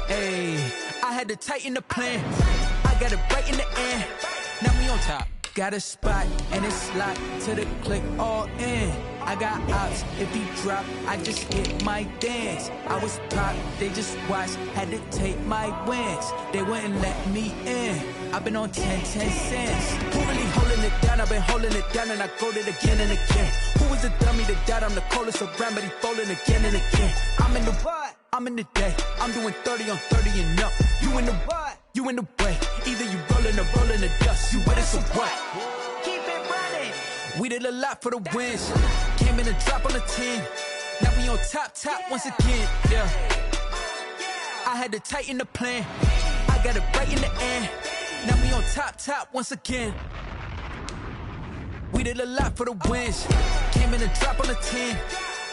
Hey, I had to tighten the plan. I got it right in the end. Now we on top. Got a spot and it's locked to the click all in. I got ops, if he drop, I just hit my dance. I was pop, they just watched, had to take my wins. They wouldn't let me in. I've been on 10 cents. Who really holding it down? I've been holding it down and I go it again and again. Who was the dummy that doubt I'm the coldest around, but he folding again and again. I'm in the what? I'm in the day. I'm doing 30 on 30 and up. You in the what? You in the way. Either you rolling or rolling the dust. You with it, so what? Keep it running. We did a lot for the wins. Came in a drop on the 10. Now we on top once again. Yeah. I had to tighten the plan. I got it right in the end. Now we on top once again. We did a lot for the wins. Came in a drop on the 10.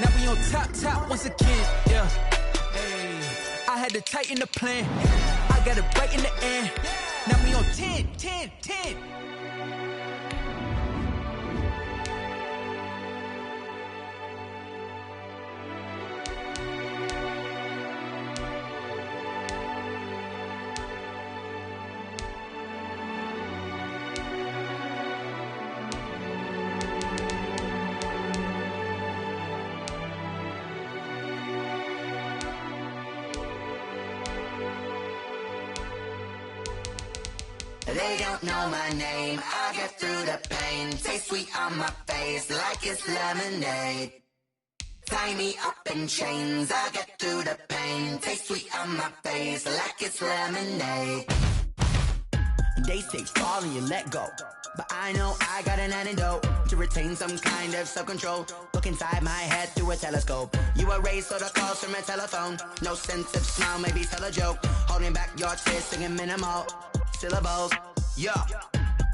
Now we on top once again. Yeah. Hey, I had to tighten the plan. I got it right in the end. Now we on 10. They don't know my name, I get through the pain. Taste sweet on my face like it's lemonade. Tie me up in chains, I get through the pain. Taste sweet on my face like it's lemonade. They say fall and you let go, but I know I got an antidote to retain some kind of self-control. Look inside my head through a telescope. You erase all the calls from a telephone. No sense of smile, maybe tell a joke. Holding back your tears, singing minimal syllables. Yeah,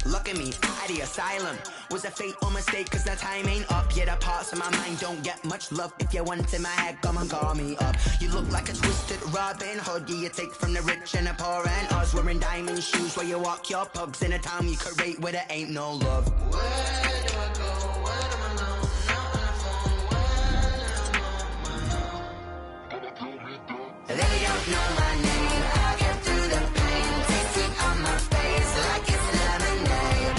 Look at me, out of the asylum. Was a fate or mistake, cause the time ain't up. Yet the parts of my mind don't get much love. If you want in my head, come and call me up. You look like a twisted Robin Hood. Yeah, you take from the rich and the poor and us. Wearing diamond shoes where you walk your pugs. In a town you create where there ain't no love. Where do I go? Where do I know? Not on the phone. Where am I now? They don't know my name. I get through the pain. Taste sweet on my face like it's lemonade.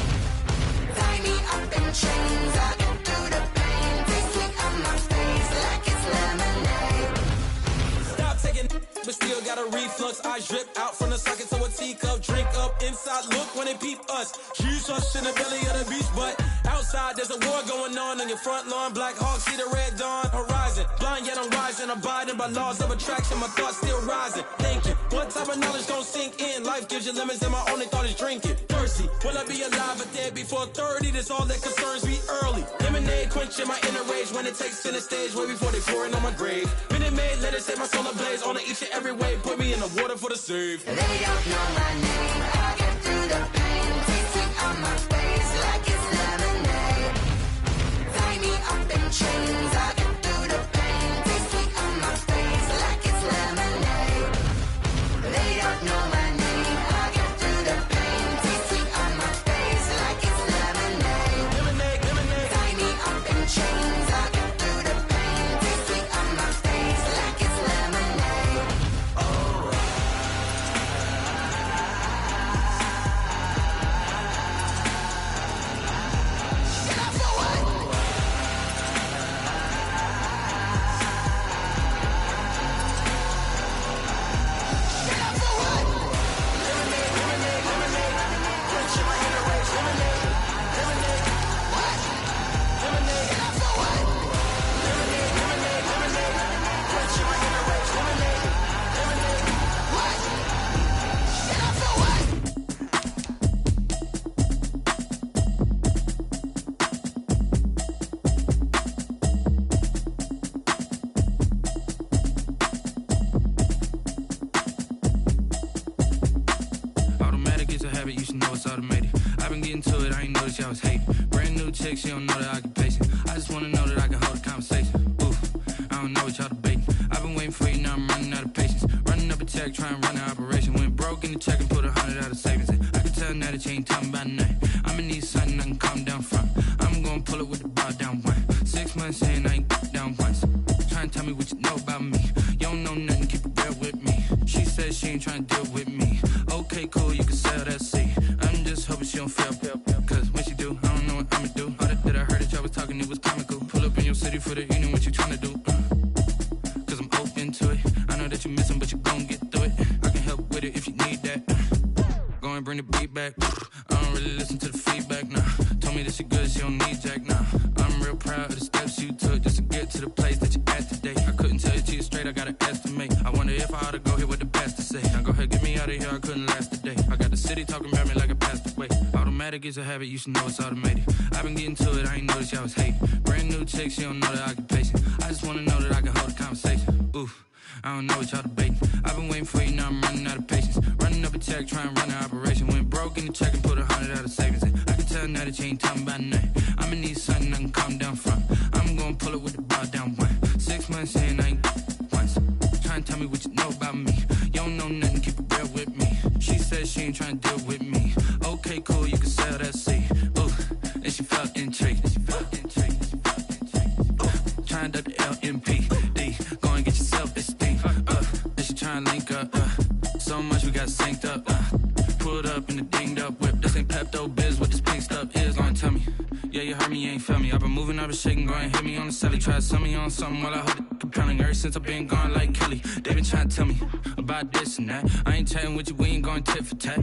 Tie me up in chains. I get through the pain. Taste sweet on my face like it's lemonade. Stop taking, but still got a reflux. Eyes drip out from the socket to a teacup. Drink up inside, look when they peep us. Huge us in the belly of the beach, but outside there's a war going on your front lawn. Black Hawk, see the red dawn horizon. Blind yet I'm rising, abiding by laws of attraction. My thoughts still rising. Thinking, what type of knowledge gon' sink in? Life gives you lemons and my only thought is drinking. Thirsty, will I be alive or dead before 30? That's all that concerns me early. Lemonade quenching my inner rage when it takes center stage way before they pour it on my grave. Minute Maid, let it set my soul ablaze on each and every way. Put me in the water for the save. They don't know my name. I get through the pain. Taste sweet on my face like it's lemonade. Tie me up in chains. I get through the pain. Taste sweet on my face like it's lemonade. They don't know my name. I get through the pain. Taste sweet on my face like it's lemonade. Lemonade, lemonade. Tie me up in chains. I get through the pain. Taste sweet on my face like it's lemonade. Oh. Automatic is a habit, you should know it's automated. I've been getting to it, I ain't noticed y'all was hating. Brand new chick, she don't know the occupation. I just wanna know that I can hold a conversation. Oof, I don't know what y'all debating. I've been waiting for you, now I'm running out of patience. Running up a check, trying to run an operation. Went broke in the check and put 100 out of savings in. I can tell now that you ain't talking about nothing. I'ma need something I can calm down from. I'm gonna pull it with the bar down one. 6 months saying I ain't down once. Trying to tell me what you know about me. You don't know nothing, keep it real with me. She said she ain't trying to deal with me. Okay, cool, you can sell that seat. I'm just hoping she don't fail. Cause when she do, I don't know what I'ma do. All that I heard that y'all was talking, it was comical. Pull up in your city for the evening, what you tryna do? Cause I'm open to it. I know that you missing, but you gon' get through it. I can help with it if you need that. Go and bring the beat back. I don't really listen to the feedback, nah. Told me that she good, she don't need jack, nah. I'm real proud of the steps you took just to get to the place that you're at today. I couldn't tell you to you straight, I gotta estimate. I wonder if I ought to go here with the best to say. Now go ahead, get me out of here, I couldn't last today. I got the city talking about me like I passed away. Automatic is a habit, you should know it's automated. I've been getting to it, I ain't noticed y'all was hating. Brand new chick, she don't know the occupation. I just wanna know that I can hold a conversation. Oof, I don't know what y'all debating. I've been waiting for you, now I'm running out of patience. Running up a check, trying to run an operation. Went broke in the check and put 100 out of savings in. I can tell now that you ain't talking about nothing. I'ma need something I can calm down from. I'm gonna pull it with the bar down one. 6 months saying I ain't once. Trying to tell me what you know about me. You don't know nothing, keep it real with me. She said she ain't trying to deal with me. Okay, cool, you can sell that seat. Ooh, and she felt intrigued. Trying to the LMPD. Go and get your self-esteem. And she trying to link up. So much we got synced up. Pulled up in the dinged up whip. This ain't Pepto-Biz, what this pink stuff is. Long tell me. Yeah, you heard me, you ain't felt me. I've been moving, I've been shaking, go and hit me on the celly. Try to sell me on something while I hold it compelling. Ever since I've been gone like Kelly, they been trying to tell me about this and that. I ain't chatting with you, we ain't going tit for tat.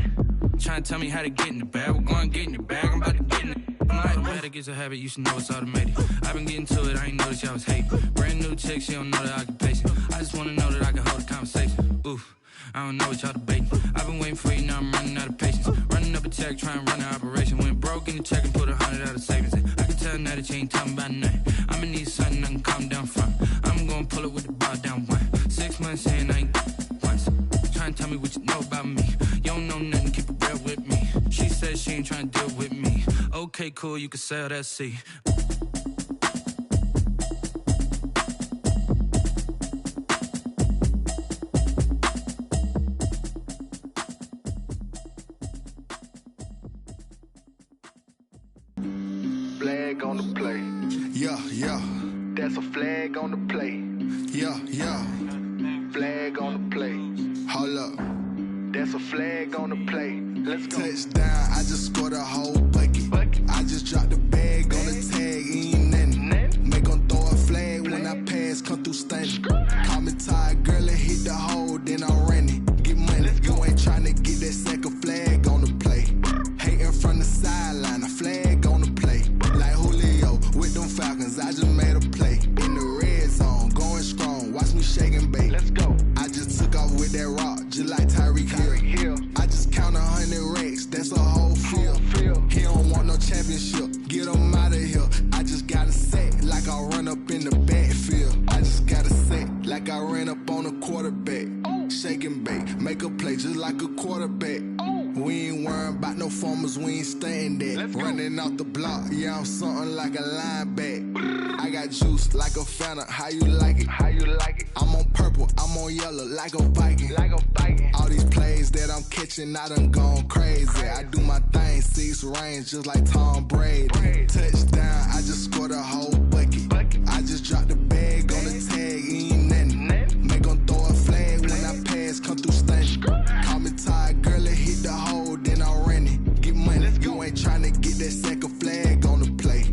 Trying to tell me how to get in the bag. We're going to get in the bag, I'm about to get in it. Automatic is a habit, you should know it's automated. I've been getting to it, I ain't noticed y'all was hating. Brand new chick, she don't know the occupation. I just wanna know that I can hold a conversation. Oof, I don't know what y'all debating. I've been waiting for you, now I'm running out of patience. Running up a check, trying to run an operation. Went broke in the check and put 100 out of savings in. I can tell now that you ain't talking about nothing. I'ma need something I can calm down from. I'm gonna pull it with the bar down one. 6 months saying I ain't once. Trying to tell me what you know about me. You don't know nothing, keep it real with me. She said she ain't trying to deal with me. Okay, cool, you can sail that sea. Flag on the play. Yeah, yeah. That's a flag on the play. Yeah, yeah. Flag on the play. Hold up. That's a flag on the play. Let's go. Touchdown, I just scored a whole bucket. I just dropped the bag on the tag, ain't nothing. Make 'em throw a flag when I pass, come through stunning. Call me tired, girl, and hit the hole, then I'm running. Get money, you ain't tryna get that second flag on the play. Hating from the sideline, a flag on the play. Like Julio with them Falcons, I just made a play. In the red zone, going strong, watch me shake and bake. Let's go. I just took off with that rock, just like Tyreek Hill. I just count 100 racks, that's a whole field. He don't want no championship, get him out of here. I just got a set, like I run up in the backfield. I just got a set, like I ran up on a quarterback. Shake and bake, make a play just like a quarterback. We ain't worrying about no formers, we ain't staying there. Running off the block, yeah, I'm something like a linebacker. I got juice like a Fanta, how you like it? How you like it? I'm on purple, I'm on yellow, like a Viking. Like a Viking. All these plays that I'm catching, I done gone crazy. I do my thing, 6 range, just like Tom Brady. Touchdown, I just scored a whole bucket. I just dropped the bag on the tag, ain't nothing. Make 'em throw a flag when I pass, come through stunning. Call me tired, girl, and hit the hole, then I'm running. Get money, you ain't tryna get that second flag on the play.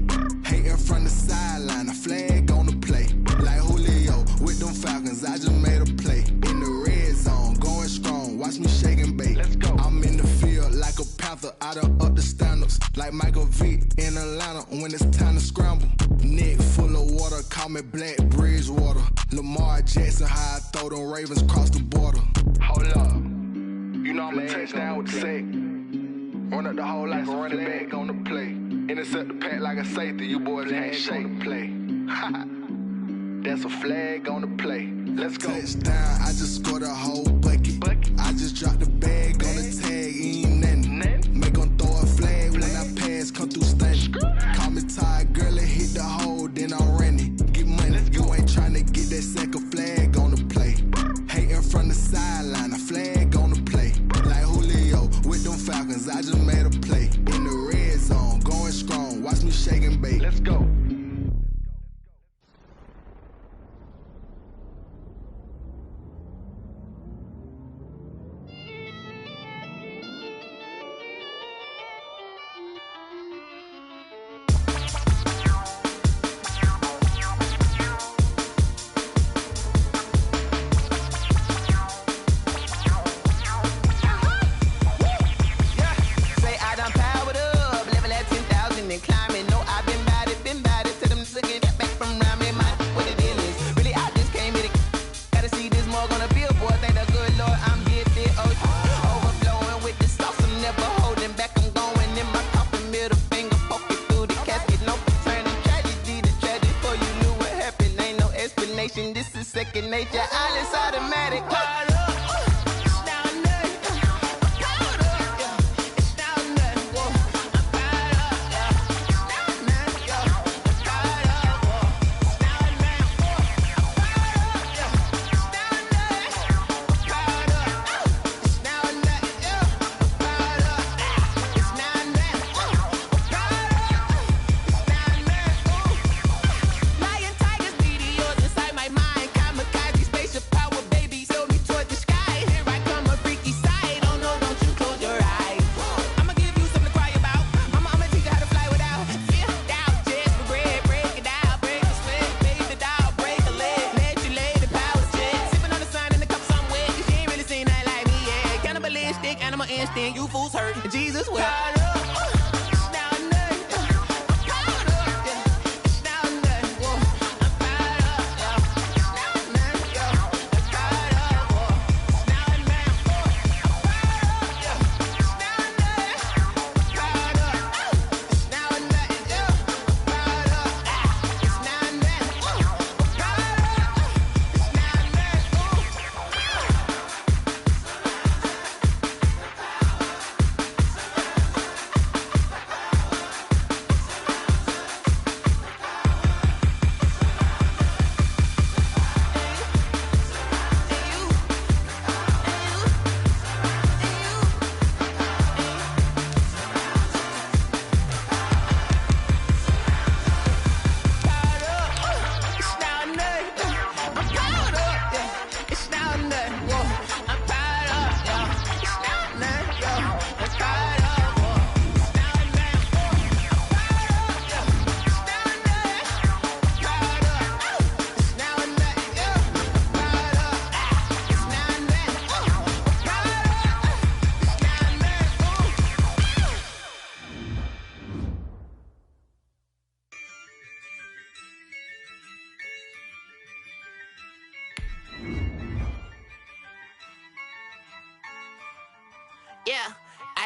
Hating from the sideline, a flag on the play. Like Julio with them Falcons, I just made a play. In the red zone, going strong, watch me shake and bake. Let's go. I'm in the field like a Panther, I done up the standards. Like Michael Vick in Atlanta when it's time to scramble. Neck full of water, call me Black Bridgewater. Lamar Jackson, how I throw them Ravens cross the border. Hold up. You know I'm a touchdown with the sack. Run up the hole like a running back on the play. Intercept the pack like a safety. You boys ain't shake the play. That's a flag on the play. Let's go. Touchdown, I just scored a whole bucket. I just dropped the bag on the tag, ain't nothing. Make 'em throw a flag when I pass, come through stunning. Call me tired, girl, and hit the hole, then I'm running. Get money, you ain't tryna get that second flag on the play. Hating from the sideline, a flag on the play. Like Julio with them Falcons, I just made a play. In the red zone, going strong, watch me shake and bake. Let's go. This is second nature. All is automatic. Lion, tigers, meteors inside my mind. Kamikaze, spaceship power, baby. Show me towards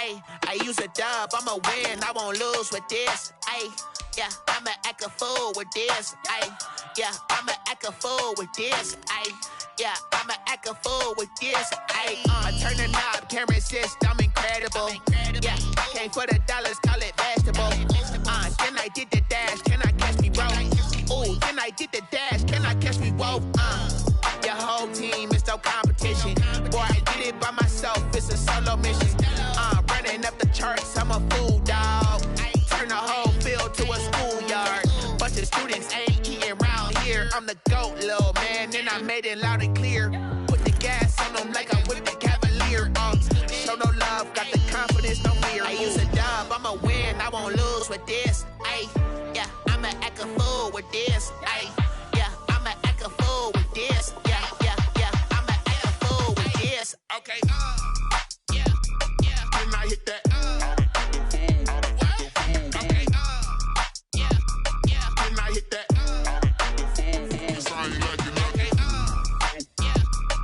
Ayy, I use a dub, I'ma win, I won't lose with this. Ayy, yeah, I'ma act a fool with this. Ayy, yeah, I'ma act a fool with this. Ayy, yeah, I'ma act a fool with this. Ayy, I turn the knob, camera assist, I'm incredible. Yeah, I came for the dollars, call it vegetable. Then I did the dash, can I catch me, bro? Ooh, then I did the dash, can I catch me, whoa? Your whole team is no competition. Boy, I did it by myself, it's a solo mission. Running up the charts, I'm a fool, dog. Turn the whole field to a schoolyard. Bunch of students ain't eating round here. I'm the GOAT, little man, and I made it loud and clear. Put the gas on them like I whipped the Cavalier. Show no love, got the confidence, no fear. I use a dub, I'ma win, I won't lose with this. Ayy, yeah, I'ma act a fool with this. Ayy, yeah, I'ma act a fool with this. Yeah, yeah, yeah, I'ma act a fool with this. Okay, yeah, yeah, when I hit that. Okay, yeah, yeah, when I hit that. Cause I ain't like it. Okay, yeah,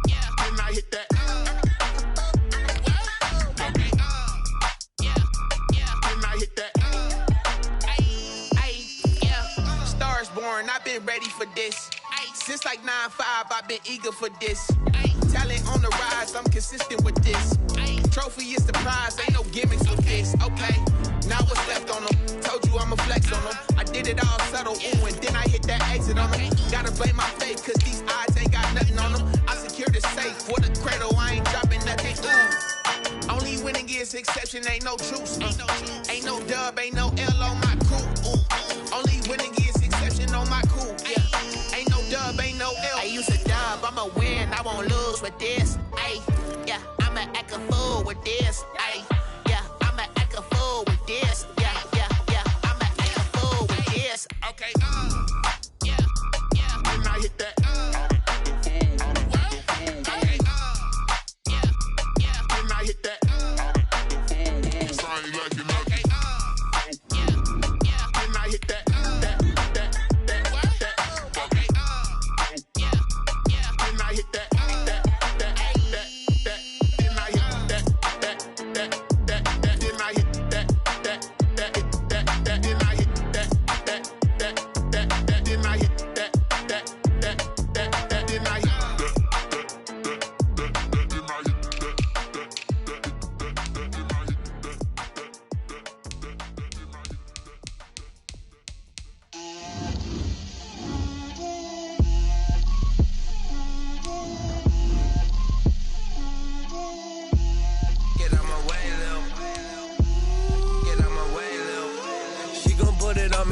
yeah, when I hit that. Okay, yeah, yeah, when I hit that. Yeah, stars born, I've been ready for this. Since like 9-5, I've been eager for this. Talent on the rise, I'm consistent with this. Trophy is the prize, ain't no gimmicks with this. Okay, now what's left on them? Told you I'ma flex on them. I did it all subtle, ooh, and then I hit that exit on them. Gotta blame my faith, cause these odds ain't got nothing on them. I secured the safe for the cradle, I ain't dropping nothing. Ooh. Only winning is exception, ain't no truce. Ain't no dub, ain't no L on my crew. Ooh. Only winning is exception on my crew. Yeah, ain't no dub, ain't no L. I use a dub, I'ma win, I won't lose with this. Ayy, yeah, I'ma act a fool with this. Ayy, yeah, I'ma act a fool with this. Yeah, yeah, yeah, I'ma act a fool with this. Okay, yeah, yeah, when I hit that. Okay, yeah, yeah, when I hit that. Cause I ain't like it. Okay, yeah, yeah, when I hit that.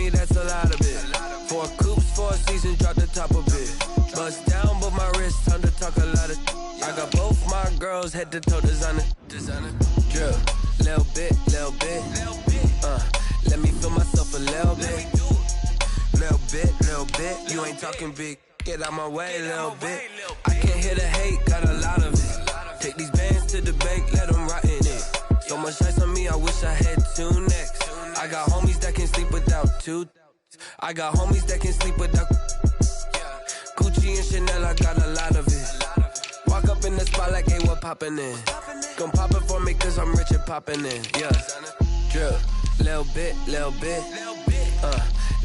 That's a lot of it. 4 coops, 4 seasons, drop the top of it. Bust down, but my wrist, time to talk a lot of. I got both my girls head to toe designer. Drill, little bit, little bit. Let me feel myself a little bit. Little bit. You ain't talking big. Get out my way, little bit. I can't hear the hate, got a lot of it. Take these bands to the bank, let them rot in it. So much ice on me, I wish I had 2 necks. I got homies that can sleep without 2. I got homies that can sleep without Gucci and Chanel, I got a lot of it. Walk up in the spot like, hey, what poppin' in? Gon' pop it for me cause I'm rich and poppin' in. Yeah, drill, little bit.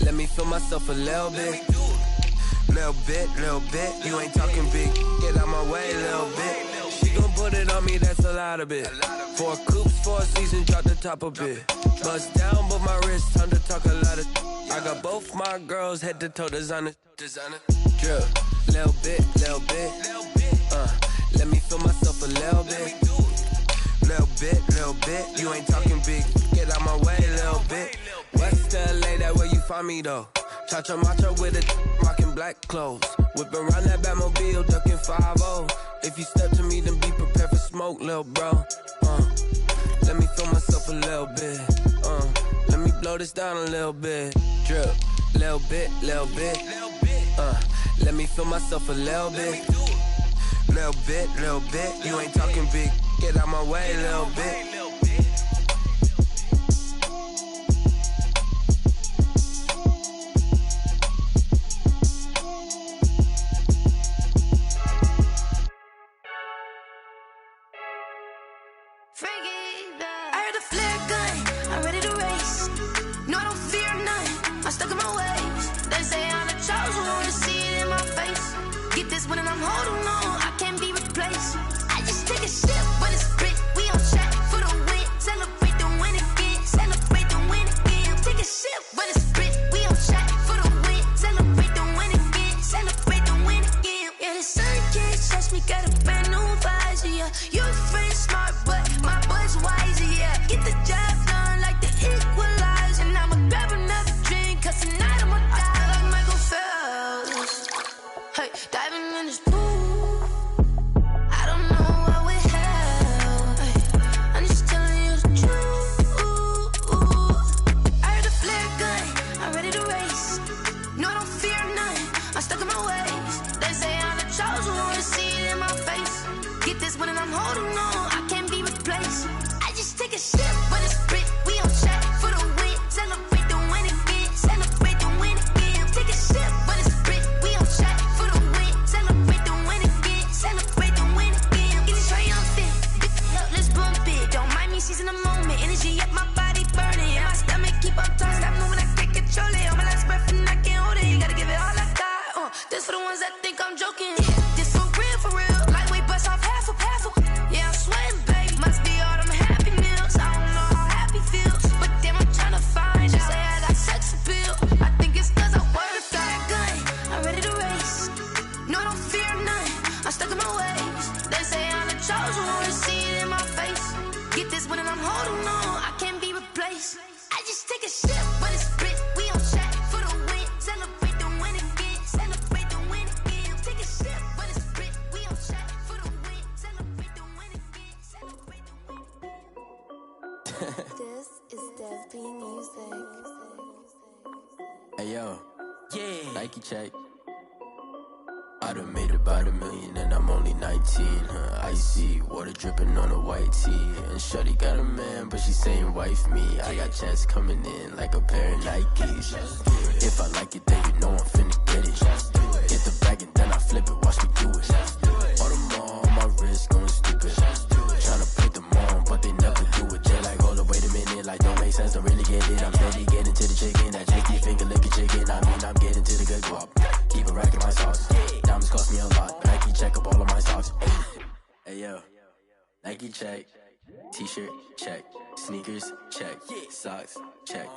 Let me feel myself a little bit. Little bit. You ain't talking big. Get out my way, little bit. She gon' put it on me, that's a lot of it. 4 coops, 4 seasons, drop the top of it. Bust down, but my wrist, time to talk a lot of. I got both my girls head to toe designer. Drill, little bit. Let me feel myself a little bit. Little bit. You ain't talking big. Get out my way, little bit. West LA, that where you find me though. Cha-cha macho with a rockin' black clothes. Whip around that Batmobile, ducking 5-0. If you step to me, then be prepared for smoke, little bro. Let me feel myself a little bit. Let me blow this down a little bit. Drip, little bit. Let me feel myself a little bit. Little bit. You ain't talking big. Get out my way, little bit. I heard the one and I'm holding on. I can't be replaced. I just take a sip, but it's split. We on track for the win. Celebrate the win again. Celebrate the win again. Take a sip, but it's split. We on track for the win. Celebrate the win again. Celebrate the win again. Yeah, the sun can't touch me. Got a brand new visor. Yeah, your friend's smart, but my boy's wiser. Yeah, get the job done like the equalizer. And I'ma grab another drink, cause tonight I'ma die like Michael Phelps. Hey, diving in this pool. I don't know what we have. Hey, I'm just telling you the truth. I heard the flare gun. I'm ready to race. No, I don't fear none. I'm stuck in my ways. They say I'm the chosen one. To see it in my face. Get this one and I'm holding on. I can't be replaced. I just take a sip, but it's split. We on track for the win. Celebrate the win again. Celebrate the win again. Take a sip, but it's split. We on track for the win. Celebrate the win again. Celebrate the win again. Get it triumphant. Let's bump it. Don't mind me seizing the moment. Energy up my body burning. My stomach keep up tight. Stop moving, I can't control it. On my last breath and I can't hold it. You gotta give it all I got. This for the ones that think I'm joking. This for real, for real. Lightweight bust off half a. Yeah, I'm sweating, babe. Must be all them happy meals. I don't know how happy feels, but damn, I'm tryna find out. Say I got sex appeal. I think it's cause I work. Got a gun. I'm ready to race. No, I don't fear none. I'm stuck in my ways. They say I'm the chosen one. To see it in my face. Get this one and I'm holding on. I can't be replaced. I just take a sip, but it's split. We on track for the win. Celebrate the win again. Celebrate the win again. Take a sip, but it's split. We on track for the win. Celebrate the win again. Celebrate the win. This is Dev B Music. Hey yo, yeah, Nike check. I done made about $1 million and I'm only 19. Icy water dripping on a white tee. And shorty got a man, but she saying wife me. I got checks coming in like a pair of Nikes. If I like it, then you know I'm finna get it. Get the bag and then I flip it, watch me do it. All them on my wrist going stupid. Tryna put them on, but they never do it. They like, hold up, wait a minute, like don't make sense, don't really get it. I'm steady getting to the chicken, that chicky finger licking chicken. I mean, I'm getting to the good guap. Keep a rack in my sauce. Diamonds cost me a lot. Nike check up all of my socks. Hey yo, Nike check. T-shirt check. Sneakers check. Socks check.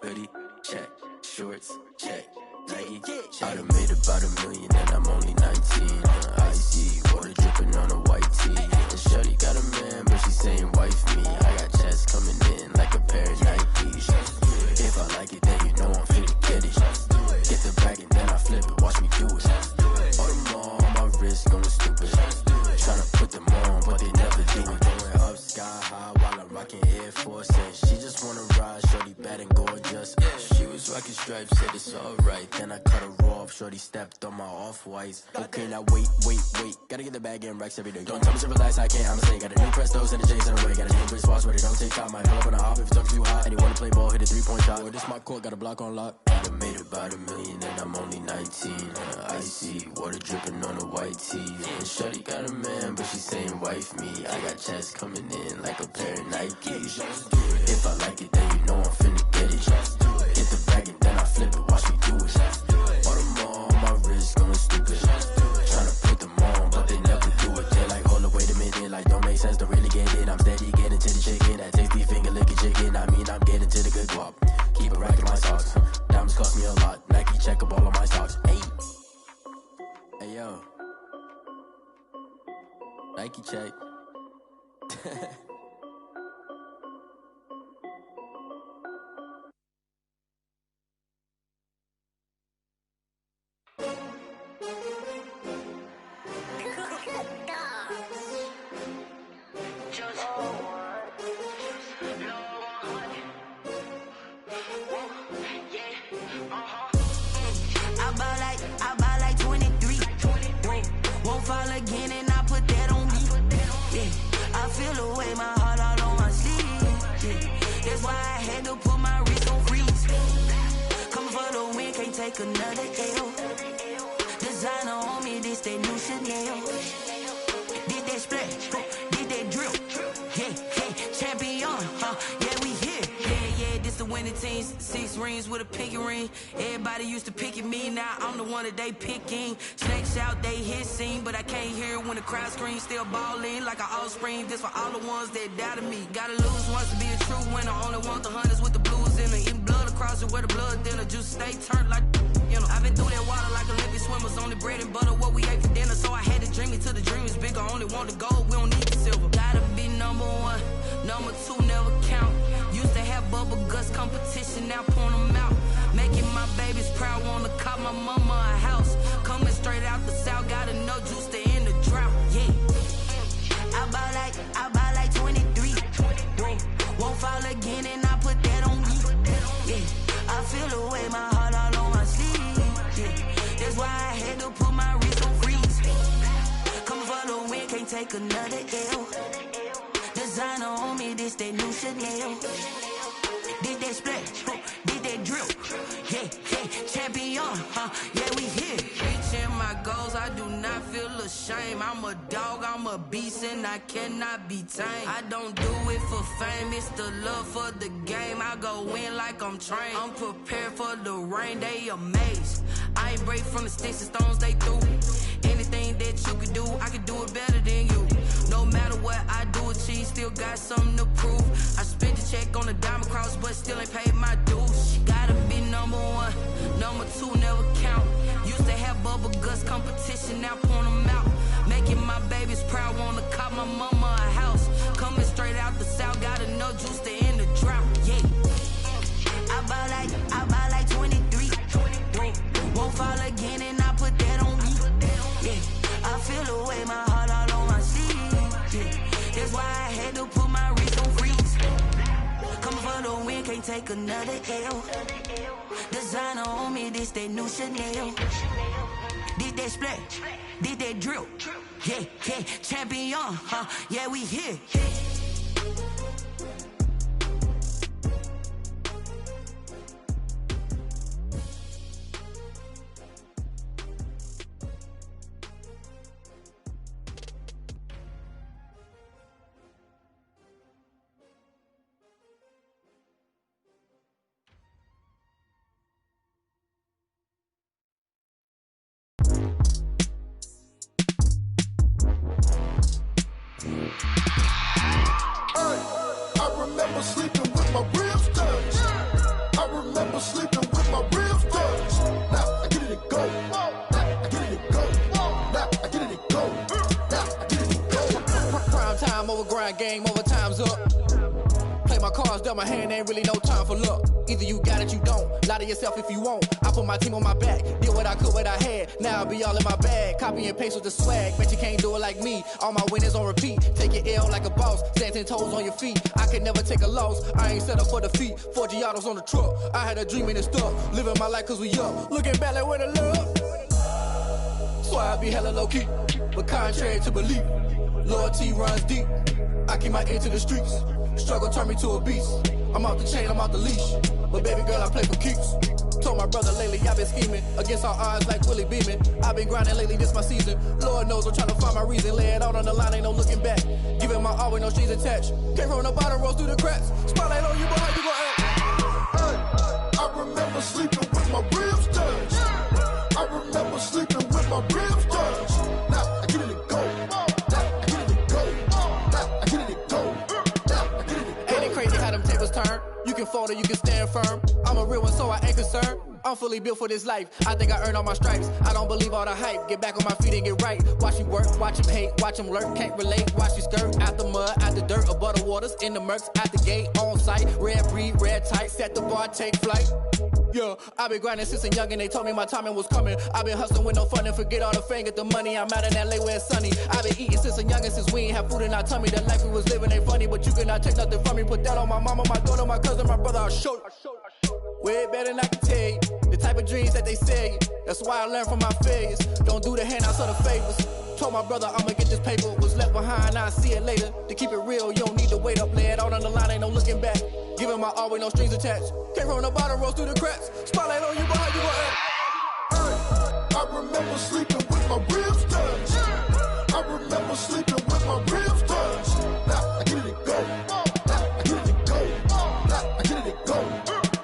Hoodie check. Shorts check. Nike I done made about $1 million and I'm only 19. Icy water dripping on a white tee. And shorty got a man, but she saying wife me. I got checks coming in like a pair of Nikes. If I like it, then you know I'm finna get it. Get the bag and then I flip it, watch me do it. All them on my wrist going stupid. Tryna put them on, but they never do it. Going up sky high while I'm rocking Air Force. And she just wanna ride, shorty bad and gorgeous. She was rocking stripes, said it's alright. Then I cut her off, shorty stepped on my off-whites. Okay, now wait. Gotta get the bag and racks every day. Don't tell me to relax, I can't, I'ma say. Got a new Prestos and a J's in the way. Got a new British watch, but it don't take time. Might pull up on a hop if it's up too hot. And you wanna play ball, hit a 3-point shot. Or this my court, got a block on lock. I done made about $1 million and I'm only 19. Icy water dripping on a white tee. And shorty got a man, but she saying wife me. I got checks coming in like a pair of Nikes. If I like it, then you know I'm finna get it. Get the bag and then I flip it, watch me do it. All them on my wrist going stupid. Tryna put them on, but they never do it. They like, hold up, wait a minute, like don't make sense, don't really get it. I'm steady getting to the chicken, that tasty finger licking chicken. I mean, I'm getting to the good guap. Keep a rack in my socks. Diamonds cost me a lot. Nike check up all of my stocks. Hey yo, Nike check. I buy like 23. Won't fall again and I put that on me. Yeah, I feel the way, my heart all on my sleeve. Yeah, that's why I had to put my wrist on freeze. Coming for the win, can't take another L. Designer on me, this that new Chanel. Did that splash, did that drill. Yeah, champion, yeah, we here. Yeah, this the win winning teams, 6 rings with a pinky ring. Everybody used to pick at me, now I'm the one that they picking. Snakes out, they hit scene, but I can't hear when the crowd screams. Still balling like an offspring. This for all the ones that doubted me. Gotta lose once to be a true winner. Only want the hunters with the blues in it. Eating blood across it where the blood thinner. Juice stay turned like, you know. I've been through that water like Olympic swimmers. Only bread and butter, what we ate for dinner. So I had to dream it till the dream is bigger. Only want the gold, we don't need the silver. Gotta be number 1, number 2 never count. Used to have bubble guts competition, now point them out. Making my babies proud, wanna cop my mama a house. Coming straight out the south, got enough juice to end the drought, yeah. I buy like 23. Won't fall again and I put that on me, yeah. I feel the way, my heart all on my sleeve, yeah. That's why I had to put my wrist on freeze. Coming for the win, can't take another L. Designer on me, this that new Chanel. Did that splash, did that drill, yeah, champion, yeah, we here. Reaching my goals, I do not feel ashamed. I'm a dog, I'm a beast, and I cannot be tamed. I don't do it for fame, it's the love for the game. I go in like I'm trained. I'm prepared for the rain, they amazed. I ain't break from the sticks and stones they threw. Anything that you could do, I could do it better than you. No matter what I do, achieve, still got something to prove. I spent the check on the diamond cross, but still ain't paid my dues. Gotta be number 1, number 2 never count. Used to have bubble guts competition, now point them out. Making my babies proud, wanna cop my mama a house. Coming straight out the south, got enough juice to end the drought, yeah. I buy like 23. Won't fall again and I put that on me, yeah. I feel the way, my heart all on my sleeve, yeah. That's why I had to put my wrist on freeze. Coming for the win, can't take another L. Designer on me, this that new Chanel. Did that splash, did that drill, yeah, champion, yeah, we here. Game over, time's up. Play my cards dealt my hand, ain't really no time for luck. Either you got it, you don't. Lie to yourself if you won't. I put my team on my back, did what I could, what I had. Now I'll be all in my bag. Copy and paste with the swag. Bet you can't do it like me. All my winners on repeat. Take your L like a boss. Stand 10 toes on your feet. I can never take a loss. I ain't set up for defeat. 4 Giottos on the truck. I had a dream and it's stuck. Living my life cause we up. Looking back like where the love. So I be hella low key. But contrary to belief, loyalty runs deep. I keep my ear to the streets. Struggle turned me to a beast. I'm out the chain, I'm out the leash. But baby girl, I play for keeps. Told my brother lately, I've been scheming. Against all odds like Willie Beeman. I've been grinding lately, this my season. Lord knows I'm trying to find my reason. Lay it out on the line, ain't no looking back. Giving my all with no strings attached. Came from the bottom, rose through the cracks. Spotlight on you, boy, how you gon' act? I remember sleeping with my ribs touched. I remember sleeping with my ribs touched. Now I get it and go. You can fold or you can stand firm. I'm a real one, so I ain't concerned. I'm fully built for this life. I think I earned all my stripes. I don't believe all the hype. Get back on my feet and get right. Watch you work, watch him hate, watch him lurk. Can't relate, watch you skirt. Out the mud, out the dirt, above the waters, in the murks, out the gate, on site. Red breed, red tight, set the bar, take flight. Yeah, I've been grinding since a young and they told me my timing was coming. I've been hustling with no fun and forget all the fame, get the money. I'm out in LA where it's sunny. I've been eating since a young and since we ain't have food in our tummy. The life we was living ain't funny, but you cannot take nothing from me. Put that on my mama, my daughter, my cousin, my brother, I'll show you. Way better than I can tell you. The type of dreams that they sell you. That's why I learned from my failures. Don't do the handouts or the favors. Told my brother I'ma get this paper. Was left behind, I'll see it later. To keep it real, you don't need to wait up. Lay it out on the line, ain't no looking back. Giving my all with no strings attached. Came from the bottom, rose through the cracks. Spotlight on you, boy, how you gon' act? I remember sleeping with my ribs touched. I remember sleeping with my ribs touched. Now I get it and go. Now I get it and go. Now I get it and go.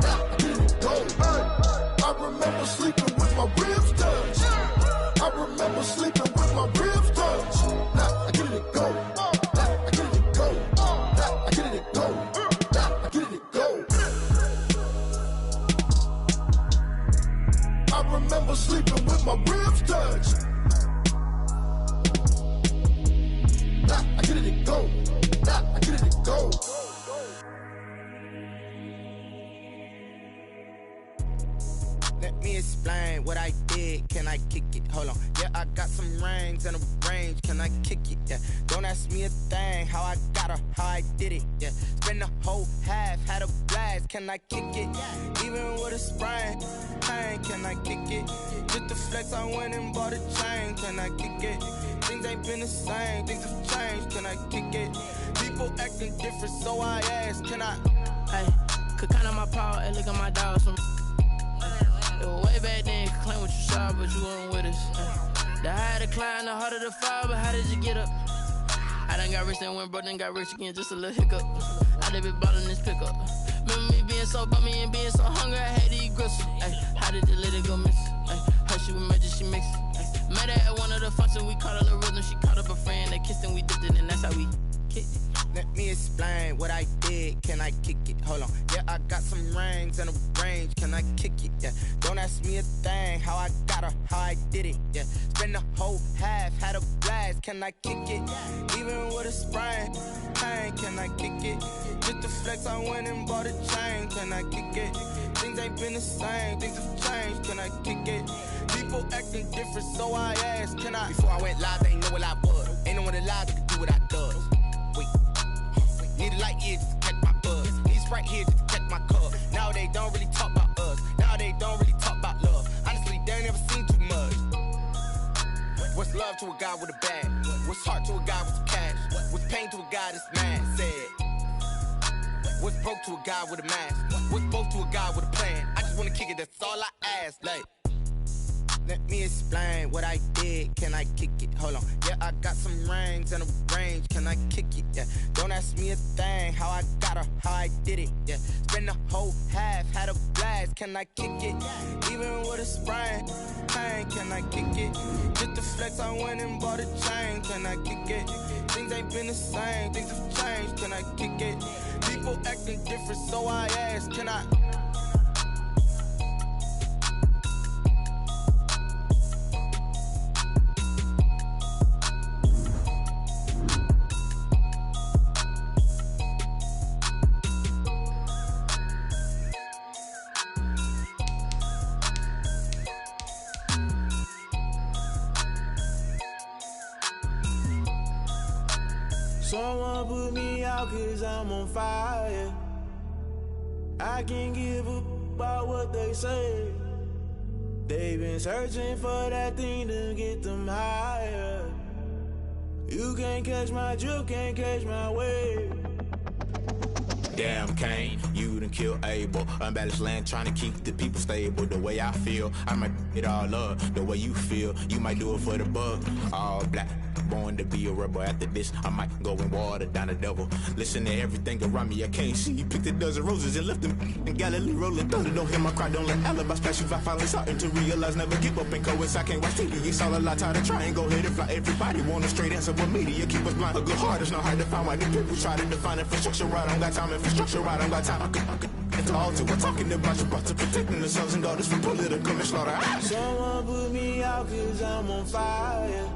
my ribs touch. I get it to go. I get it to go. Let me explain what I did. Can I kick it? Hold on. Yeah, I got some rings and a range. Can I kick it? Yeah. Don't ask me a thing. How I got her, how I did it. Yeah. Spend the whole half, had a blast. Can I kick it? Even with a sprain. Pain, can I kick it? Just the flex, I went and bought a chain. Can I kick it? Things ain't been the same. Things have changed. Can I kick it? People acting different, so I ask. Can I? Hey, could count on my power and look at my dogs from. It was way back then, could claim what you saw, but you weren't with us. The higher the climb, the harder the fall, but how did you get up? I done got rich, then went broke, then got rich again, just a little hiccup. I done been bottling this pickup. Remember me being so bummy and being so hungry, I had to eat gristle. Ay, how did the little go miss? Her she was magic, she mixed. Met her at one of the functions, we caught a little rhythm, she caught up a friend, they kissed and we dipped it, and that's how we kicked it. Let me explain what I did. Can I kick it? Hold on. Yeah, I got some rings and a range. Can I kick it? Yeah. Don't ask me a thing. How I got her, how I did it. Yeah. Spend the whole half, had a blast. Can I kick it? Even with a sprain. Pain, can I kick it? Just the flex, I went and bought a chain. Can I kick it? Things ain't been the same. Things have changed. Can I kick it? People acting different, so I asked. Can I? Before I went live, they ain't know what I was. Ain't no one alive that could do what I does. Need a light here just to catch my buzz. Need Sprite here just to catch my cup. Now they don't really talk about us. Now they don't really talk about love. Honestly, they ain't never seen too much. What's love to a guy with a bag? What's heart to a guy with some cash? What's pain to a guy that's mad? Said. What's broke to a guy with a mask? What's both to a guy with a plan? I just wanna kick it, that's all I ask. Like, let me explain what I did. Can I kick it? Hold on. Yeah, I got some rings and a range. Can I kick it? Yeah. Don't ask me a thing. How I got her, how I did it. Yeah. Spend the whole half, had a blast. Can I kick it? Even with a sprain. Pain, can I kick it? Just the flex, I went and bought a chain. Can I kick it? Things ain't been the same. Things have changed. Can I kick it? People acting different, so I ask. Can I? Someone put me out cause I'm on fire. I can't give a about what they say. They've been searching for that thing to get them higher. You can't catch my drift, can't catch my wave. Damn, Kane, you done killed Abel. Unbalanced land, trying to keep the people stable. The way I feel, I might it all up. The way you feel, you might do it for the bug. All black, born to be a rebel. After this, I might go and water down the devil. Listen to everything around me, I can't see. Picked a dozen roses and left them in Galilee rolling thunder. Don't hear my cry, don't let alibis flash. If I finally starting to realize, never give up and coincide. I can't watch TV, it's all a lot. Tired of trying, go ahead and fly. Everybody want a straight answer, but media keep us blind. A good heart is not hard to find. Why the people try to define infrastructure right? I don't got time. Infrastructure right, I don't got time. I could it's all to. We're talking about you, about to protecting the sons and daughters from political and slaughter. Someone put me out cause I'm on fire.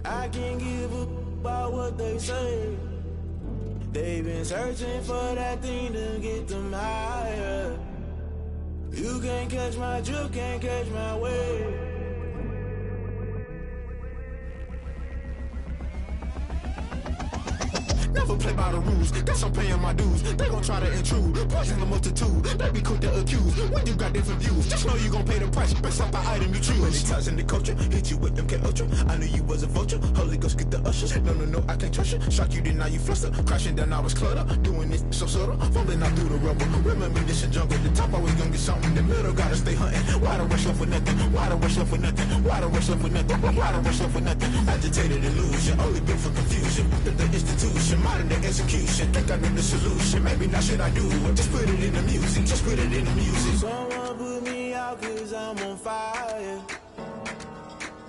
I can't give a about what they say. They've been searching for that thing to get them higher. You can't catch my drift, can't catch my wave. Never play by the rules, guess I'm paying my dues. They gon' try to intrude, poison the multitude. They be quick to accuse, when you got different views. Just know you gon' pay the price, based off the item you choose. Many times in the culture, hit you with MK Ultra. I knew you was a vulture, Holy Ghost get the ushers. No, I can't trust you. Shock you, then now you fluster. Crashing down, I was cluttered. Doing this so subtle, falling out through the rubble. Remember this in jungle, the top always gonna get something. The middle gotta stay hunting. Why the rush left with nothing? Why the rush left with nothing? Why the rush left with nothing? Why the rush left with nothing? Agitated illusion, only built for confusion. The institution, modern day execution. Think I know the solution. Maybe not should I do it? Just put it in the music. Just put it in the music. Someone put me out cause I'm on fire.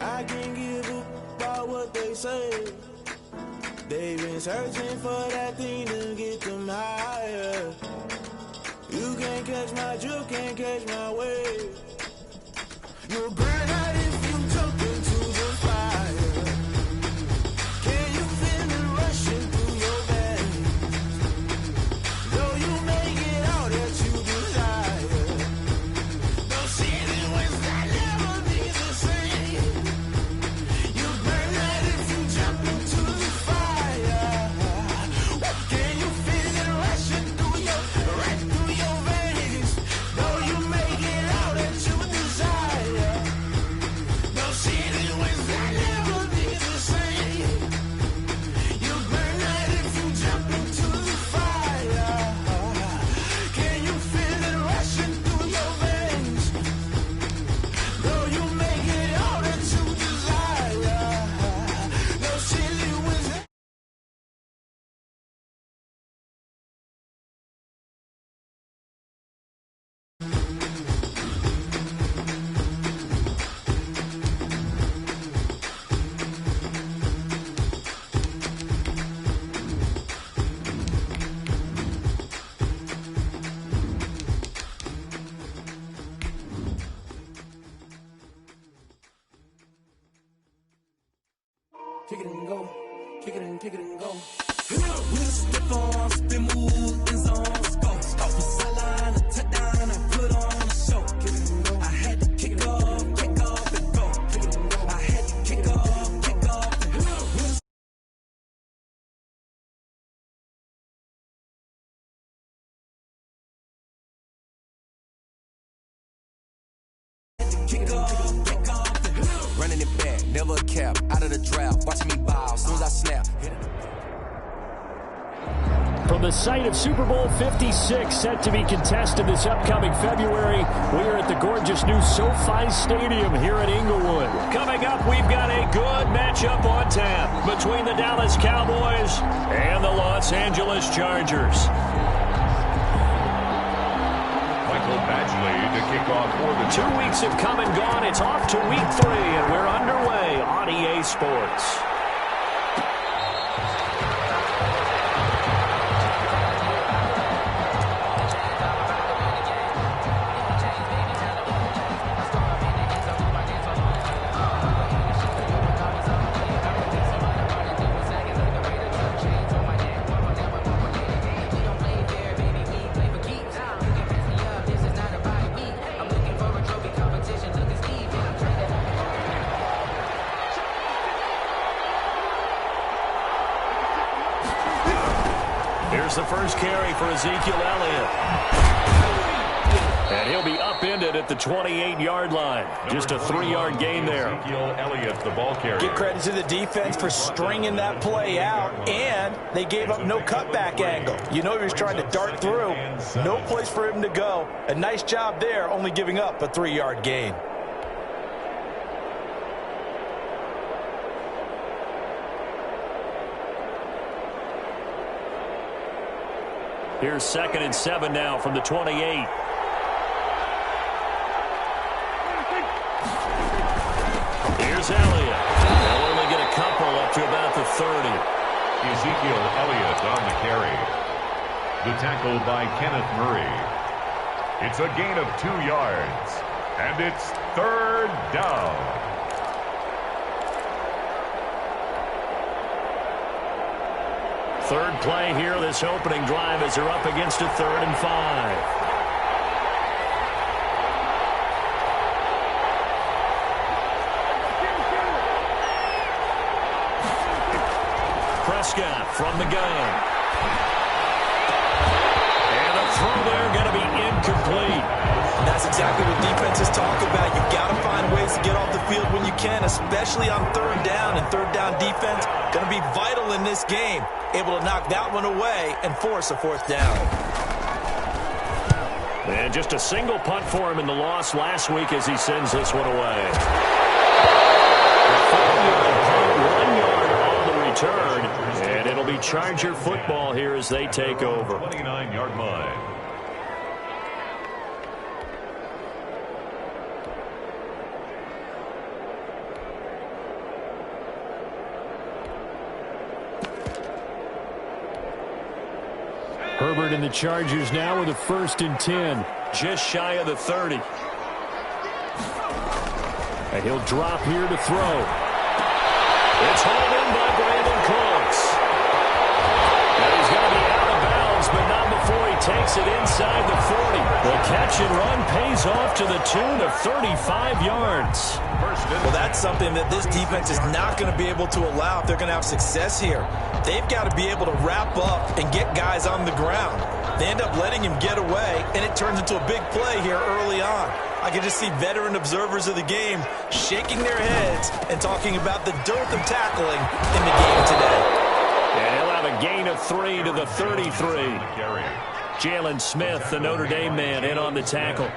I can't give a about what they say. They've been searching for that thing to get them higher. You can't catch my drift, can't catch my wave. You're a grand kick it and go. Kick it and go. With a stiff arm, spin move, in zone, score. Off the sideline, a touchdown, I put on a show. I had to kick off, and go. I had to kick off, and go. Running it back, never a cap, out of the draft, watching me bow, as soon as I snap. From the site of Super Bowl 56, set to be contested this upcoming February, we are at the gorgeous new SoFi Stadium here in Inglewood. Coming up, we've got a good matchup on tap between the Dallas Cowboys and the Los Angeles Chargers. Michael Badgley to kick off for the 2 weeks have come and gone. It's off to week 3, and we're underway on EA Sports. The first carry for Ezekiel Elliott. And he'll be upended at the 28-yard line. Just a 3-yard gain there. Ezekiel Elliott, the ball carrier. Give credit to the defense for stringing that play out, and they gave up no cutback angle. You know he was trying to dart through. No place for him to go. A nice job there, only giving up a 3-yard gain. Here's 2nd and 7 now from the 28. Here's Elliott. They'll only get a couple up to about the 30. Ezekiel Elliott on the carry. The tackle by Kenneth Murray. It's a gain of 2 yards. And it's 3rd down. Third play here, this opening drive as they're up against a 3rd and 5. Prescott from the gun. And the throw there going to be incomplete. That's exactly what defenses talk about. You've got to find ways to get off the field when you can, especially on 3rd down. And 3rd down defense going to be vital in this game. Able to knock that one away and force a 4th down. And just a single punt for him in the loss last week as he sends this one away. A 4-yard punt, 1 yard on the return. And it'll be Charger football here as they take over. 29-yard line. Herbert and the Chargers now with a 1st and 10. Just shy of the 30. And he'll drop here to throw. It's hauled in by Brandon Cooks. And he's going to be out of bounds, but not before he takes it inside the 40. The catch and run pays off to the tune of 35 yards. Well, that's something that this defense is not going to be able to allow if they're going to have success here. They've got to be able to wrap up and get guys on the ground. They end up letting him get away, and it turns into a big play here early on. I can just see veteran observers of the game shaking their heads and talking about the dearth of tackling in the game today. And he'll have a gain of 3 to the 33. Jalen Smith, the Notre Dame man, in on the tackle.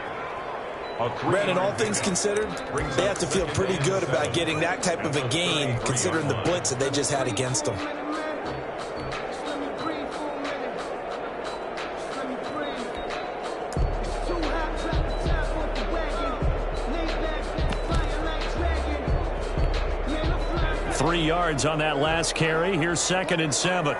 Brandon, all things considered, they have to feel pretty good about getting that type of a gain, considering the blitz that they just had against them. Three yards on that last carry. Here's 2nd and 7.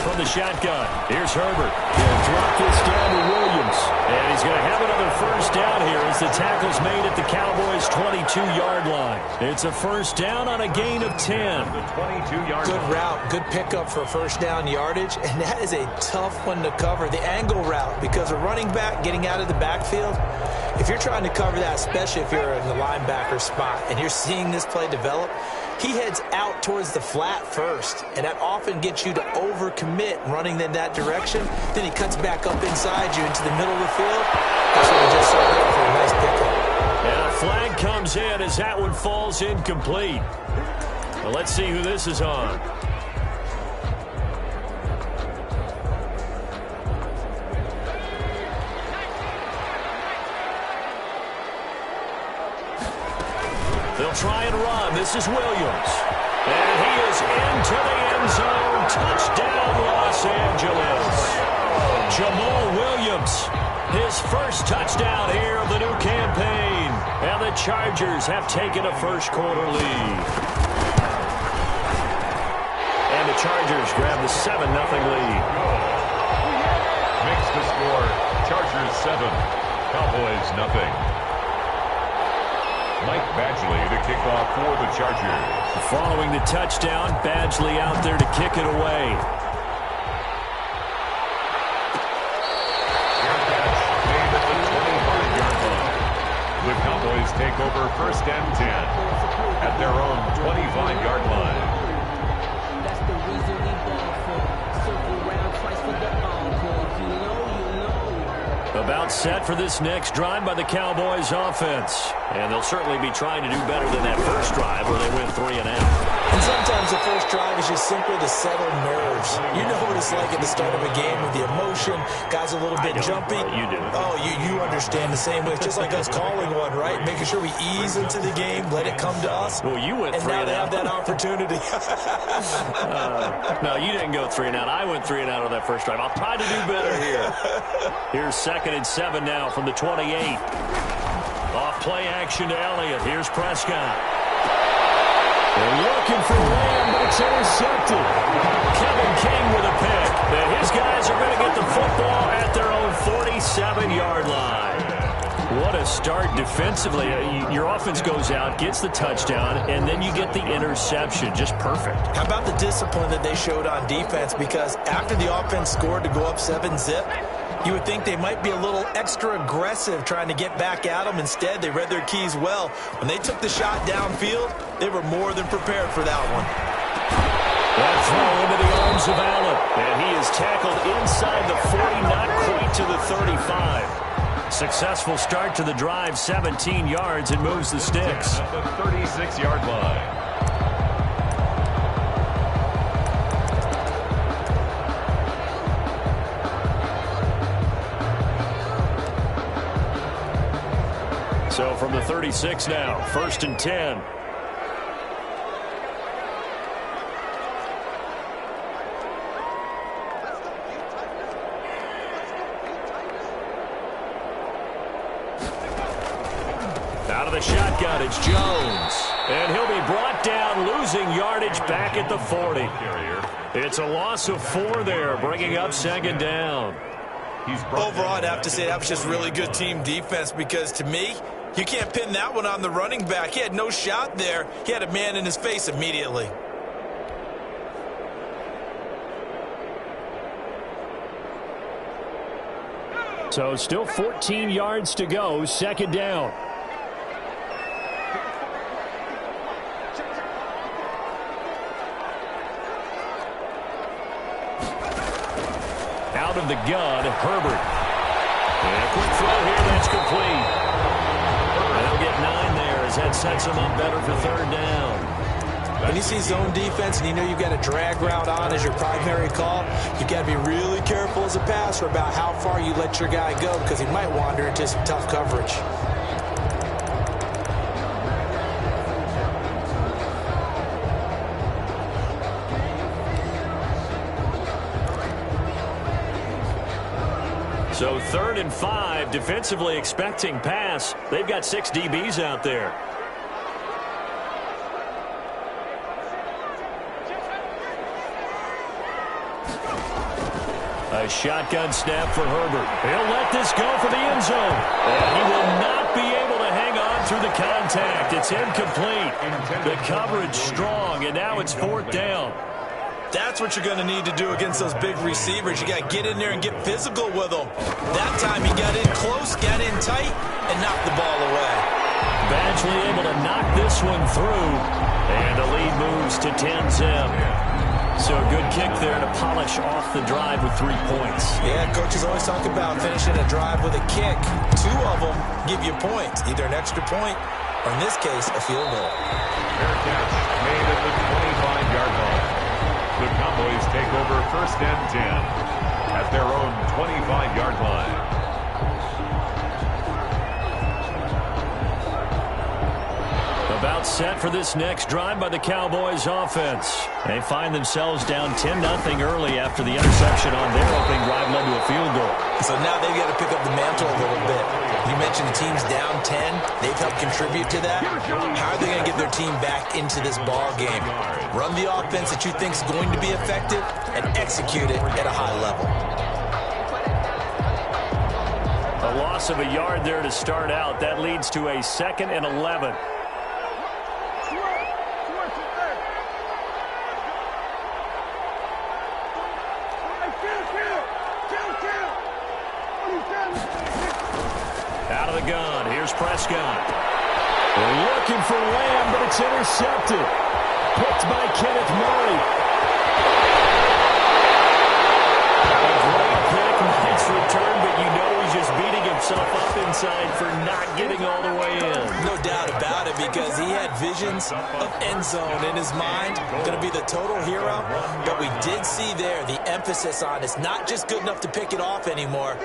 From the shotgun, here's Herbert. He'll drop this down to Williams. And he's going to have another 1st down here as the tackle's made at the Cowboys' 22-yard line. It's a first down on a gain of 10. The 22-yard Good line. route, good pickup for first down yardage, and that is a tough one to cover, the angle route, because a running back getting out of the backfield, if you're trying to cover that, especially if you're in the linebacker spot and you're seeing this play develop, he heads out towards the flat first, and that often gets you to overcommit running in that direction. Then he cuts back up inside you into the middle of the field. That's what we just saw there for a nice pickup. And a flag comes in as that one falls incomplete. Well, let's see who this is on. They'll try and run. This is Williams. And he is into the end zone. Touchdown, Los Angeles. Jamal Williams, his first touchdown here of the new campaign. And the Chargers have taken a first-quarter lead. And the Chargers grab the 7-0 lead. Makes the score Chargers 7, Cowboys nothing. Mike Badgley to kick off for the Chargers. Following the touchdown, Badgley out there to kick it away. Made at the 25-yard line. The Cowboys take over first and 10 at their own 25-yard line. That's the reason we ball for. Circle round twice for the encore. You know. About set for this next drive by the Cowboys offense. And they'll certainly be trying to do better than that first drive where they went 3 and out. And sometimes the first drive is just simply to settle nerves. You know what it's like at the start of a game with the emotion. Guys a little bit jumpy. You do. Oh, you understand the same way. It's just like us calling one, right? Making sure we ease into the game, let it come to us. Well, you went 3 and out. And now they have that opportunity. No, you didn't go 3 and out. I went 3 and out on that first drive. I'll try to do better here. Here's 2nd and 7 now from the 28. Off play action to Elliott. Here's Prescott. They're looking for Lamb, but it's intercepted. Kevin King with a pick. And his guys are going to get the football at their own 47-yard line. What a start defensively. Your offense goes out, gets the touchdown, and then you get the interception. Just perfect. How about the discipline that they showed on defense? Because after the offense scored to go up 7-zip, you would think they might be a little extra aggressive trying to get back at them. Instead, they read their keys well. When they took the shot downfield, they were more than prepared for that one. That throw into the arms of Allen. And he is tackled inside the 40, not quite to the 35. Successful start to the drive, 17 yards, and moves the sticks. At the 36-yard line. So from the 36 now, 1st and 10. Out of the shotgun, it's Jones. And he'll be brought down, losing yardage back at the 40. It's a loss of 4 there, bringing up 2nd down. Overall, I'd have to say that was just really good team defense because, to me, you can't pin that one on the running back. He had no shot there. He had a man in his face immediately. So still 14 yards to go, 2nd down. Out of the gun, Herbert. And a quick throw here, that's complete. And they'll get 9 there as that sets them up better for 3rd down. When you see zone defense and you know you've got a drag route on as your primary call, you've got to be really careful as a passer about how far you let your guy go because he might wander into some tough coverage. So 3rd and 5, defensively expecting pass. They've got 6 DBs out there. A shotgun snap for Herbert. He'll let this go for the end zone. And he will not be able to hang on through the contact. It's incomplete. The coverage strong, and now it's 4th down. That's what you're going to need to do against those big receivers. You got to get in there and get physical with them. That time he got in close, got in tight, and knocked the ball away. Badgley able to knock this one through, and the lead moves to 10-zip. So a good kick there to polish off the drive with 3 points. Yeah, coaches always talk about finishing a drive with a kick. 2 of them give you points, either an extra point or, in this case, a field goal. Fair catch made at the 25-yard line. The Cowboys take over 1st and 10 at their own 25-yard line. About set for this next drive by the Cowboys offense. They find themselves down 10-0 early after the interception on their opening drive led to a field goal. So now they've got to pick up the mantle a little bit. You mentioned the team's down 10. They've helped contribute to that. How are they going to get their team back into this ball game? Run the offense that you think is going to be effective and execute it at a high level. A loss of a yard there to start out. That leads to a 2nd and 11. Out of the gun, here's Prescott. They're looking for Lamb, but it's intercepted. Picked by Kenneth Murray. A great pick, nice return, but you know he's just beating himself up inside for not getting all the way in. No doubt about it, because he had visions of end zone in his mind. Going to be the total hero, but we did see there the emphasis on it's not just good enough to pick it off anymore.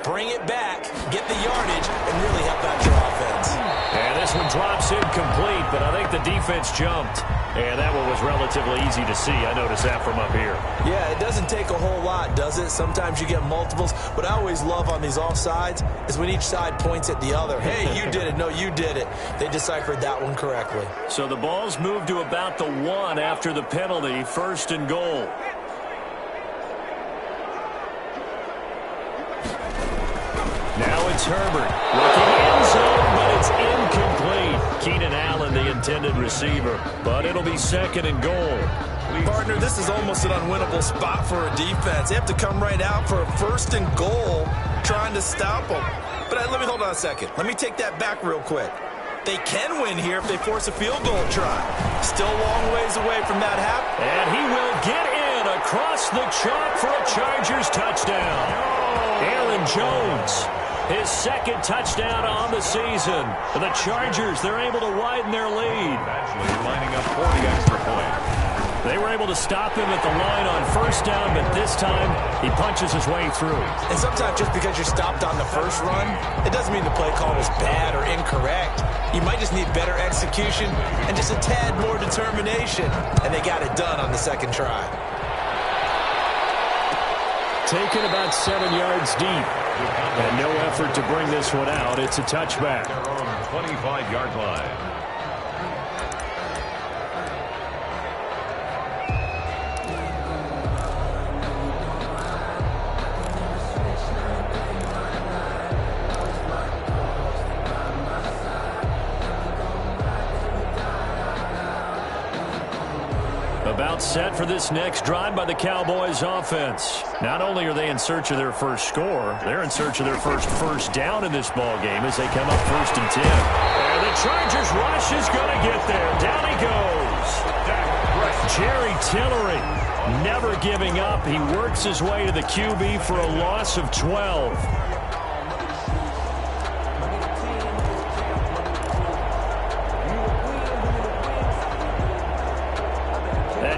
Bring it back, get the yardage, and really help out your offense. And this one drops incomplete, but I think the defense jumped. And that one was relatively easy to see. I noticed that from up here. Yeah, it doesn't take a whole lot, does it? Sometimes you get multiples. What I always love on these offsides is when each side points at the other. Hey, you did it. No, you did it. They deciphered that one correctly. So the ball's moved to about the 1 after the penalty, 1st and goal. Now it's Herbert looking end zone, but it's incomplete. Keenan Allen, the intended receiver, but it'll be 2nd and goal. Partner, this is almost an unwinnable spot for a defense. They have to come right out for a 1st and goal, trying to stop them. But let me hold on a second. Let me take that back real quick. They can win here if they force a field goal try. Still a long ways away from that happening. And he will get in across the chalk for a Chargers touchdown. Aaron Jones. His 2nd touchdown on the season. The Chargers, they're able to widen their lead. Actually lining up for the extra point. They were able to stop him at the line on 1st down, but this time he punches his way through. And sometimes just because you're stopped on the first run, it doesn't mean the play call was bad or incorrect. You might just need better execution and just a tad more determination. And they got it done on the 2nd try. Taken about 7 yards deep. And no effort to bring this one out. It's a touchback. Their own 25-yard line. About set for this next drive by the Cowboys offense. Not only are they in search of their first score, they're in search of their first down in this ball game as they come up 1st and 10. And the Chargers rush is going to get there. Down he goes. Jerry Tillery never giving up. He works his way to the QB for a loss of 12.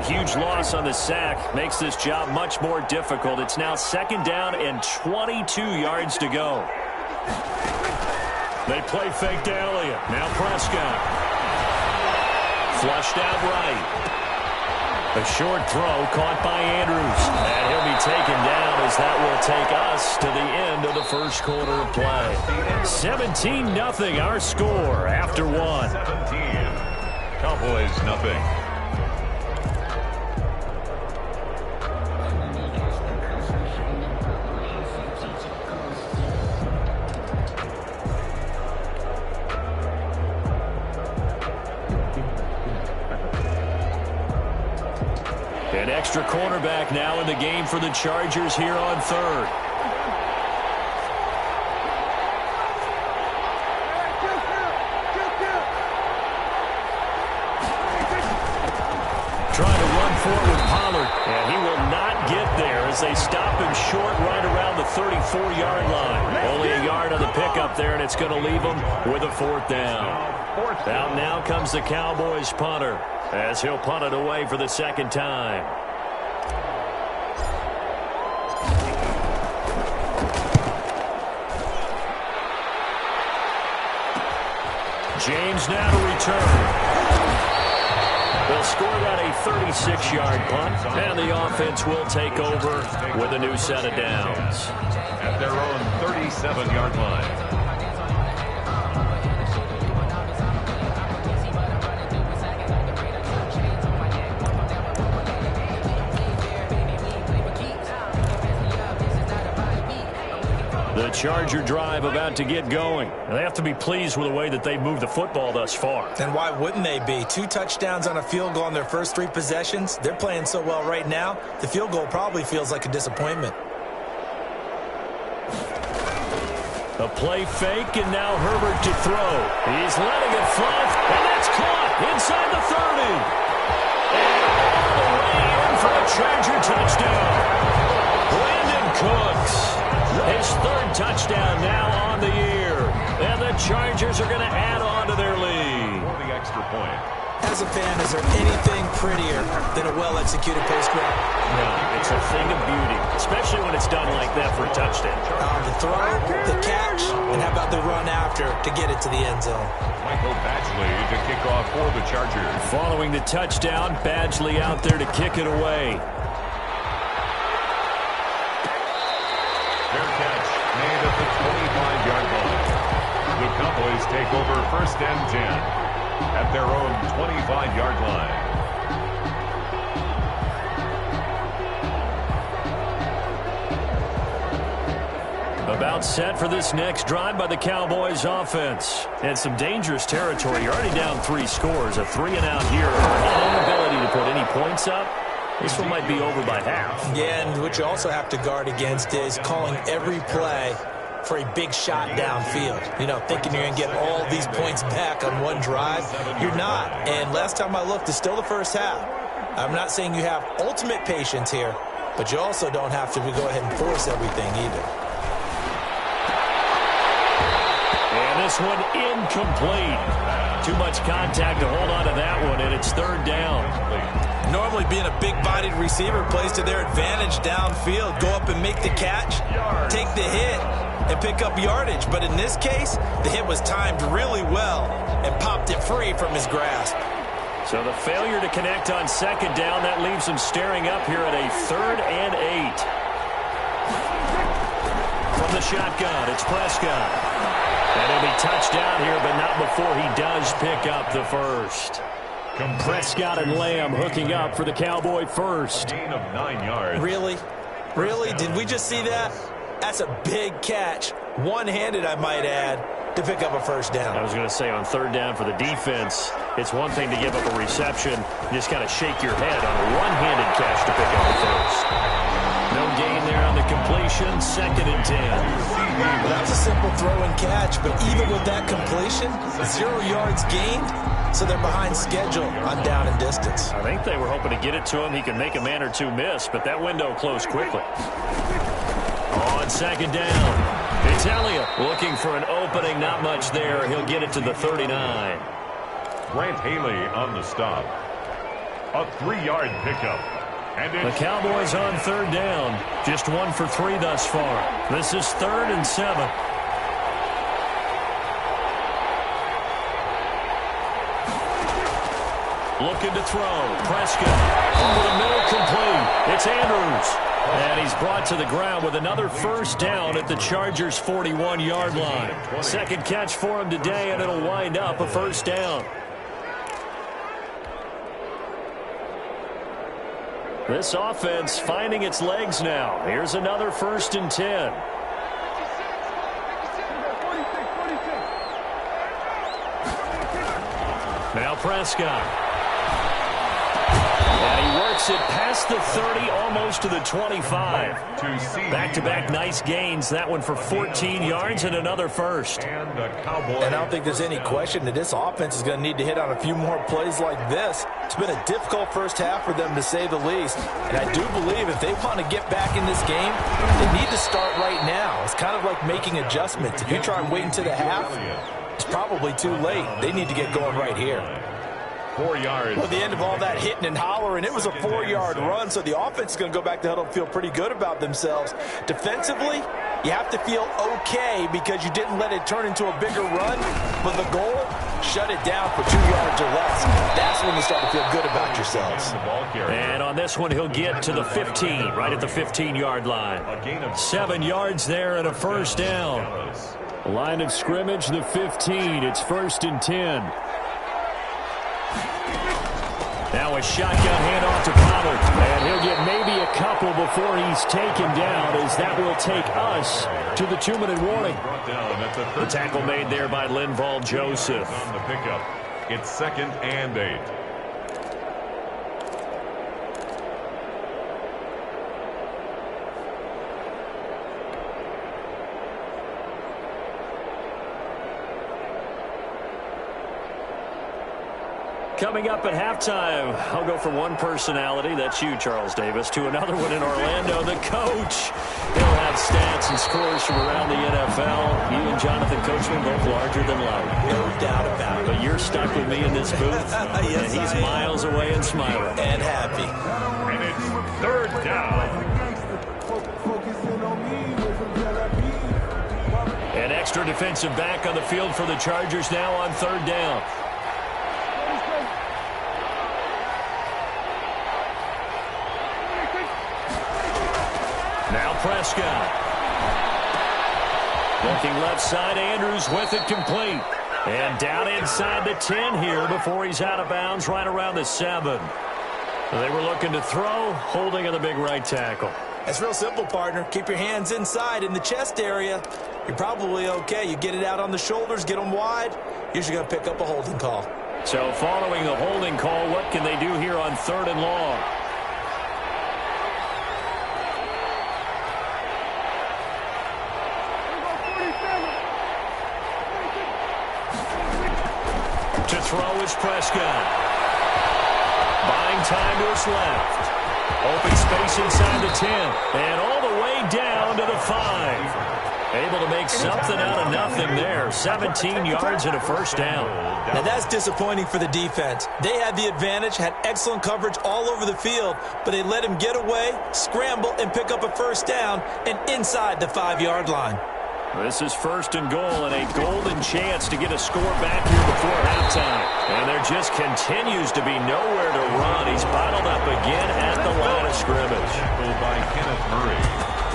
Huge loss on the sack makes this job much more difficult. It's now 2nd down and 22 yards to go. They play fake to Elliott. Now Prescott. Flushed out right. A short throw caught by Andrews. And he'll be taken down as that will take us to the end of the 1st quarter of play. 17-0 our score after 1. 17. Cowboys nothing. An extra cornerback now in the game for the Chargers here on third. Trying to run forward with Pollard, and he will not get there as they stop him short right around the 34-yard line. Only a yard on the pickup there, and it's going to leave him with a fourth down. Out now comes the Cowboys punter as he'll punt it away for the second time. James now to return. They'll score that a 36-yard punt, and the offense will take over with a new set of downs. At their own 37-yard line. The Charger drive about to get going. They have to be pleased with the way that they've moved the football thus far. And why wouldn't they be? 2 touchdowns on a field goal in their first 3 possessions. They're playing so well right now, the field goal probably feels like a disappointment. A play fake, and now Herbert to throw. He's letting it fly, and that's caught inside the 30. And all the way in for a Charger touchdown. Brandon Cooks. His third touchdown now on the year. And the Chargers are going to add on to their lead. For the extra point. As a fan, is there anything prettier than a well-executed post grab? No, it's a thing of beauty, especially when it's done like that for a touchdown. The throw, the catch, and how about the run after to get it to the end zone? Michael Badgley to kick off for the Chargers. Following the touchdown, Badgley out there to kick it away. Fair catch made at the 25-yard line. The Cowboys take over 1st and 10 at their own 25-yard line. About set for this next drive by the Cowboys offense. And some dangerous territory. You're already down 3 scores. A 3-and-out here. An inability to put any points up. This one might be over by half. Yeah, and what you also have to guard against is calling every play for a big shot downfield. You know, thinking you're going to get all these points back on one drive. You're not. And last time I looked, it's still the first half. I'm not saying you have ultimate patience here, but you also don't have to go ahead and force everything either. And this one incomplete. Too much contact to hold on to that one, and it's 3rd down. Normally being a big-bodied receiver plays to their advantage downfield. Go up and make the catch, take the hit, and pick up yardage. But in this case, the hit was timed really well and popped it free from his grasp. So the failure to connect on 2nd down, that leaves him staring up here at a 3rd and 8. From the shotgun, it's Prescott. And he'll be touched down here, but not before he does pick up the first. Prescott and Lamb hooking up for the Cowboy first. Gain of 9 yards. Really? Really? Did we just see that? That's a big catch. One-handed, I might add, to pick up a first down. I was going to say on 3rd down for the defense, it's one thing to give up a reception. You just kind of shake your head on a one-handed catch to pick up the first. No gain there on the completion. 2nd and 10. Well, that was a simple throw and catch, but even with that completion, 0 yards gained, so they're behind schedule on down and distance. I think they were hoping to get it to him. He can make a man or two miss, but that window closed quickly. On 2nd down, Italia looking for an opening. Not much there. He'll get it to the 39. Grant Haley on the stop. A 3-yard pickup. The Cowboys on 3rd down. Just 1 for 3 thus far. This is 3rd and 7. Looking to throw. Prescott over the middle, complete. It's Andrews. And he's brought to the ground with another first down at the Chargers' 41-yard line. 2nd catch for him today, and it'll wind up a first down. This offense finding its legs now. Here's another 1st and 10. Now Prescott. And he works Makes it past the 30, almost to the 25. Back-to-back nice gains. That one for 14 yards and another first. And I don't think there's any question that this offense is going to need to hit on a few more plays like this. It's been a difficult first half for them, to say the least. And I do believe if they want to get back in this game, they need to start right now. It's kind of like making adjustments. If you try and wait until the half, it's probably too late. They need to get going right here. 4 yards. Well, the end of all that hitting and hollering, it was a 4-yard run, so the offense is going to go back to huddle and feel pretty good about themselves. Defensively, you have to feel okay because you didn't let it turn into a bigger run, but the goal, shut it down for 2 yards or less. That's when you start to feel good about yourselves. And on this one, he'll get to the 15, right at the 15-yard line. 7 yards there and a first down. Line of scrimmage, the 15. It's 1st and 10. Now a shotgun handoff to Pollard, and he'll get maybe a couple before he's taken down, as that will take us to the 2-minute warning. The tackle made there by Linval Joseph. On the pickup, it's 2nd and 8. Coming up at halftime, I'll go from one personality, that's you, Charles Davis, to another one in Orlando, the coach. He'll have stats and scores from around the NFL. You and Jonathan Coachman both larger than life. No doubt about it. But you're stuck with me in this booth, yes, and he's miles away and smiling. And happy. And it's 3rd down. An extra defensive back on the field for the Chargers now on 3rd down. Now Prescott. Looking left side, Andrews with it complete. And down inside the 10 here before he's out of bounds right around the 7. They were looking to throw, holding on the big right tackle. It's real simple, partner. Keep your hands inside in the chest area. You're probably okay. You get it out on the shoulders, get them wide. Usually going to pick up a holding call. So following the holding call, what can they do here on 3rd and long? To throw is Prescott. Buying time to his left. Open space inside the 10. And all the way down to the 5. Able to make something out of nothing there. 17 yards and a first down. Now that's disappointing for the defense. They had the advantage, had excellent coverage all over the field, but they let him get away, scramble, and pick up a first down and inside the 5-yard line. This is 1st and goal, and a golden chance to get a score back here before halftime. And there just continues to be nowhere to run. He's bottled up again at the line of scrimmage. By Kenneth Murray.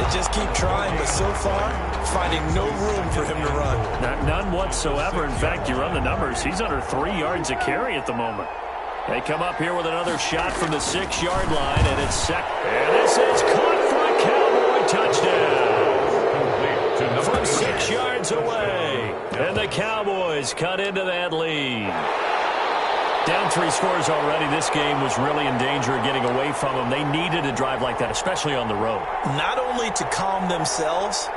They just keep trying, but so far, finding no room for him to run. None whatsoever. In fact, you run the numbers. He's under 3 yards a carry at the moment. They come up here with another shot from the 6-yard line, and it's set. And this is caught for a Cowboy touchdown. From 6 yards away. And the Cowboys cut into that lead. Down 3 scores already. This game was really in danger of getting away from them. They needed a drive like that, especially on the road. Not only to calm themselves,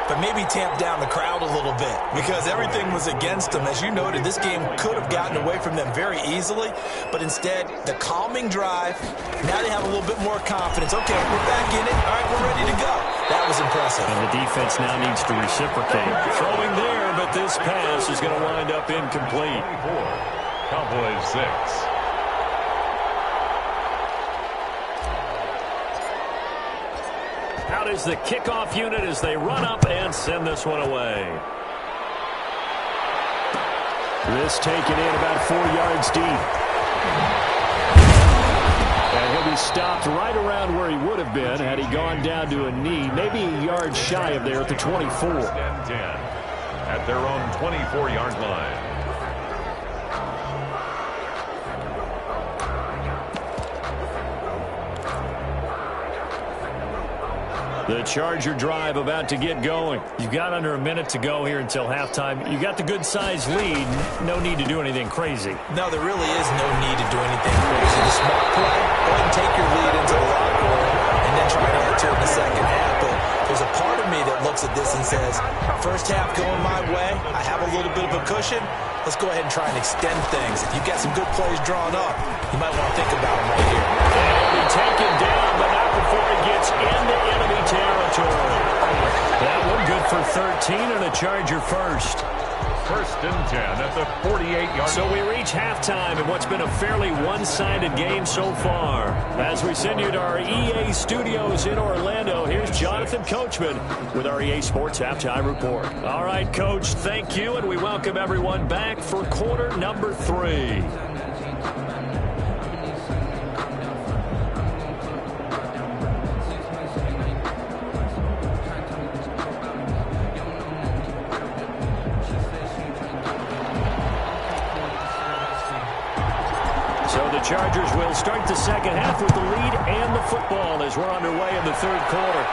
but maybe tamp down the crowd a little bit because everything was against them. As you noted, this game could have gotten away from them very easily, but instead, the calming drive, now they have a little bit more confidence. Okay, we're back in it. All right, we're ready to go. That was impressive. And the defense now needs to reciprocate. Throwing there, but this pass is going to wind up incomplete. Cowboys 6. Out is the kickoff unit as they run up and send this one away. This taken in about 4 yards deep. And he'll be stopped right around where he would have been had he gone down to a knee, maybe a yard shy of there at the 24. And 10 at their own 24-yard line. The Charger drive about to get going. You've got under a minute to go here until halftime. You got the good-sized lead. No need to do anything crazy. No, there really is no need to do anything crazy. The smart play, go ahead and take your lead into the locker room and then try to add to it in the second half. But there's a part of me that looks at this and says, first half going my way, I have a little bit of a cushion. Let's go ahead and try and extend things. If you've got some good plays drawn up, you might want to think about them right here. And he'll be taken down, but not before he gets into enemy territory. That one good for 13 and a Charger first. First and 10 at the 48-yard. So we reach halftime in what's been a fairly one-sided game so far. As we send you to our EA studios in Orlando, here's Jonathan Coachman with our EA Sports Halftime Report. All right, Coach, thank you, and we welcome everyone back for quarter number 3. Chargers will start the second half with the lead and the football as we're underway in the third quarter.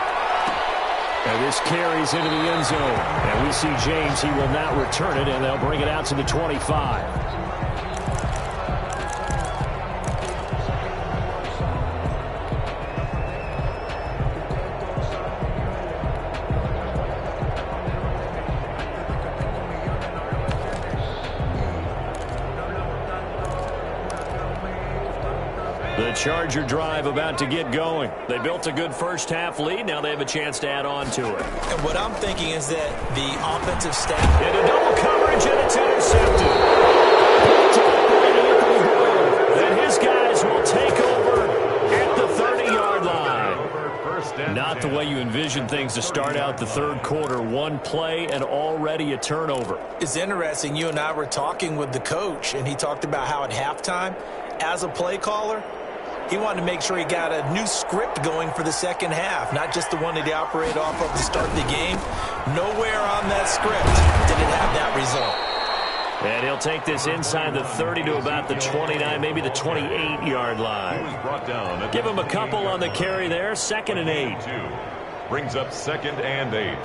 And this carries into the end zone. And we see James, he will not return it, and they'll bring it out to the 25. The Charger drive about to get going. They built a good first half lead. Now they have a chance to add on to it. And what I'm thinking is that the offensive staff... Into double coverage, and it's intercepted. And his guys will take over at the 30-yard line. Not the way you envision things to start out the third quarter. One play and already a turnover. It's interesting. You and I were talking with the coach, and he talked about how at halftime, as a play caller, he wanted to make sure he got a new script going for the second half, not just the one that he operated off of to start the game. Nowhere on that script did it have that result. And he'll take this inside the 30 to about the 29, maybe the 28-yard line. He was brought down. Give him a couple on the carry there, 2nd and 8. Brings up 2nd and 8.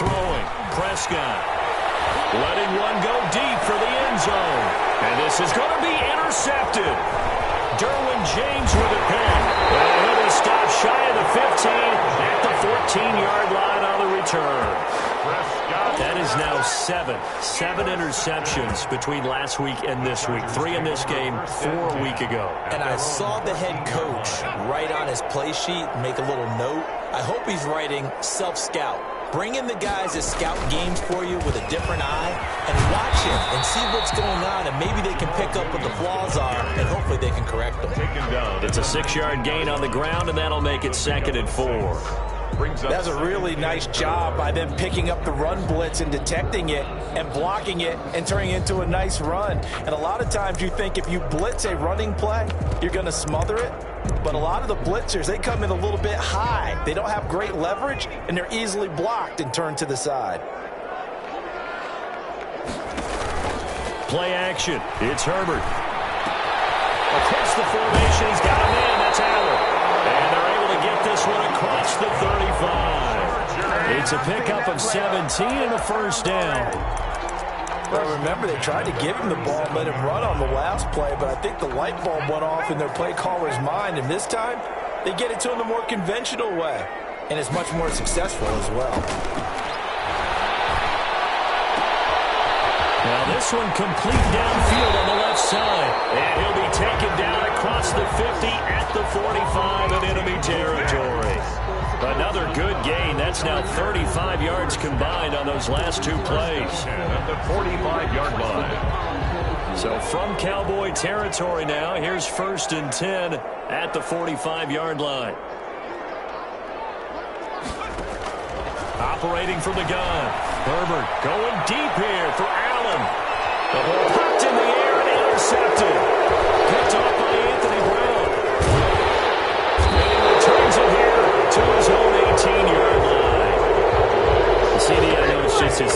Throwing, Prescott, letting one go deep for the end zone. And this is going to be intercepted. Derwin James with a pick. And he'll be stopped shy of the 15 at the 14-yard line on the return. That is now 7 interceptions between last week and this week. 3 in this game, 4 a week ago. And I saw the head coach write on his play sheet, make a little note. I hope he's writing self-scout. Bring in the guys that scout games for you with a different eye and watch him and see what's going on, and maybe they can pick up what the flaws are, and hopefully they can correct them. It's a 6-yard gain on the ground, and that'll make it 2nd and 4. That's a really nice job by them picking up the run blitz and detecting it and blocking it and turning it into a nice run. And a lot of times you think if you blitz a running play, you're going to smother it. But a lot of the blitzers, they come in a little bit high. They don't have great leverage, and they're easily blocked and turned to the side. Play action. It's Herbert. Across the formation, he's got a man. That's Allen. And they're able to get this one across the 35. It's a pickup of 17 and a first down. Well, remember, they tried to give him the ball and let him run on the last play, but I think the light bulb went off in their play caller's mind, and this time they get it to him the more conventional way, and it's much more successful as well. Now this one complete downfield on the left side, and he'll be taken down across the 50 at the 45 in enemy territory. Another good gain. That's now 35 yards combined on those last 2 plays. At the 45-yard line. So from Cowboy territory now, here's 1st and 10 at the 45-yard line. Operating from the gun. Herbert going deep here for Allen. The ball popped in the air and intercepted. Picked off by Anthony Brown. And he returns it here to his own 18-yard line. The CD, I know it's just his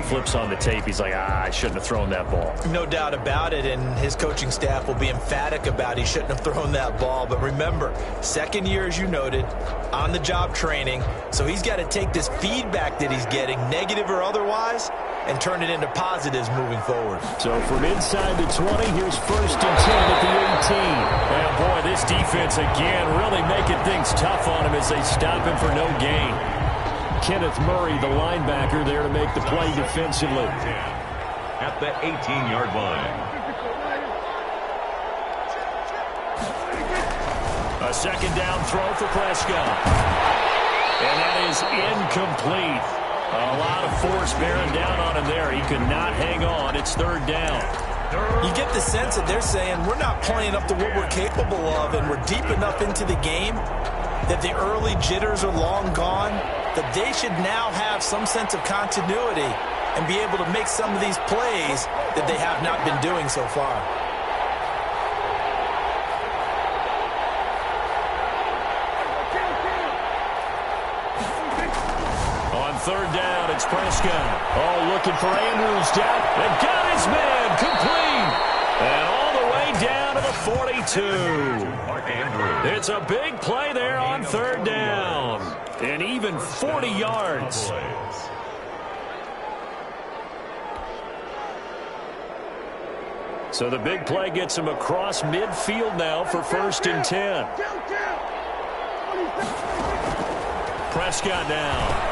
he flips on the tape, he's like, I shouldn't have thrown that ball. No doubt about it, and his coaching staff will be emphatic about he shouldn't have thrown that ball. But remember, second year, as you noted, on-the-job training, so he's got to take this feedback that he's getting, negative or otherwise, and turn it into positives moving forward. So from inside the 20, here's 1st and 10 at the 18. And boy, this defense again really making things tough on him as they stop him for no gain. Kenneth Murray, the linebacker, there to make the play defensively. At the 18-yard line. A second down throw for Prescott. And that is incomplete. A lot of force bearing down on him there. He could not hang on. It's 3rd down. You get the sense that they're saying we're not playing up to what we're capable of, and we're deep enough into the game that the early jitters are long gone, that they should now have some sense of continuity and be able to make some of these plays that they have not been doing so far. On 3rd down, it's Prescott. Oh, looking for Andrews down. And got his man complete. And all the way down to the 42. It's a big play there on 3rd down. And even 40 yards. So the big play gets him across midfield now for 1st and 10. Prescott now.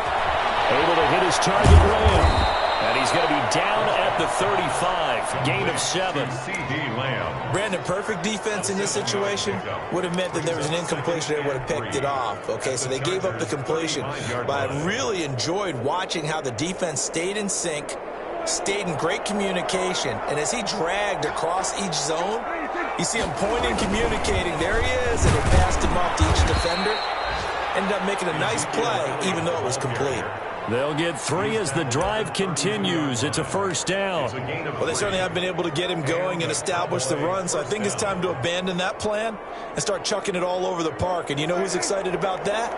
Able to hit his target Lamb. And he's going to be down at the 35. Gain of 7. Brandon, perfect defense in this situation would have meant that there was an incompletion that would have picked it off. Okay, so they gave up the completion. But I really enjoyed watching how the defense stayed in sync, stayed in great communication. And as he dragged across each zone, you see him pointing, communicating. There he is, and he passed him off to each defender. Ended up making a nice play, even though it was complete. They'll get 3 as the drive continues. It's a 1st down. Well, they certainly have been able to get him going and establish the run, so I think it's time to abandon that plan and start chucking it all over the park. And you know who's excited about that?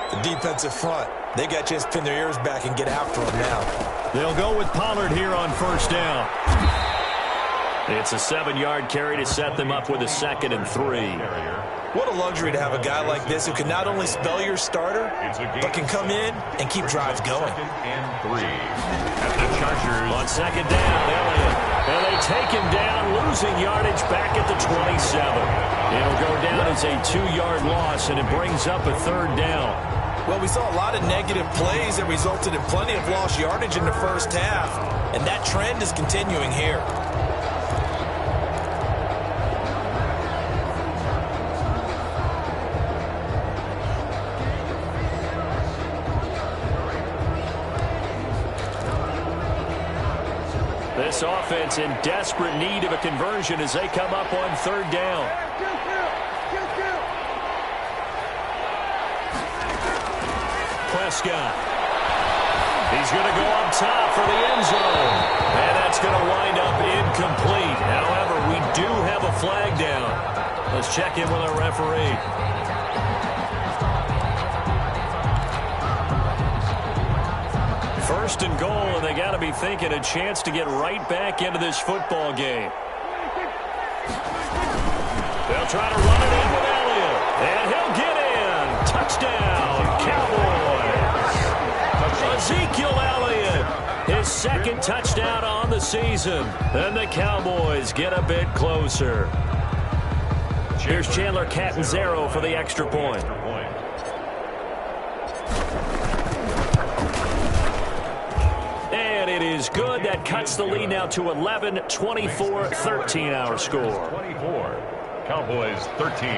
The defensive front. They got a chance to pin their ears back and get after him now. They'll go with Pollard here on 1st down. It's a 7-yard carry to set them up with a 2nd and 3. What a luxury to have a guy like this who can not only spell your starter, but can come in and keep drives going. 2nd and 3. At the Chargers. On 2nd down, Elliott. And they take him down, losing yardage back at the 27. It'll go down as a 2-yard loss, and it brings up a 3rd down. Well, we saw a lot of negative plays that resulted in plenty of lost yardage in the first half, and that trend is continuing here. This offense in desperate need of a conversion as they come up on 3rd down. Prescott. He's going to go up top for the end zone. And that's going to wind up incomplete. However, we do have a flag down. Let's check in with our referee. First and goal, and they got to be thinking a chance to get right back into this football game. They'll try to run it in with Elliott, and he'll get in. Touchdown, Cowboys. Ezekiel Elliott, his 2nd touchdown on the season, and the Cowboys get a bit closer. Here's Chandler Catanzaro for the extra point. And it is good. That cuts the lead now to 11, 24, 13 our score. 24, Cowboys 13.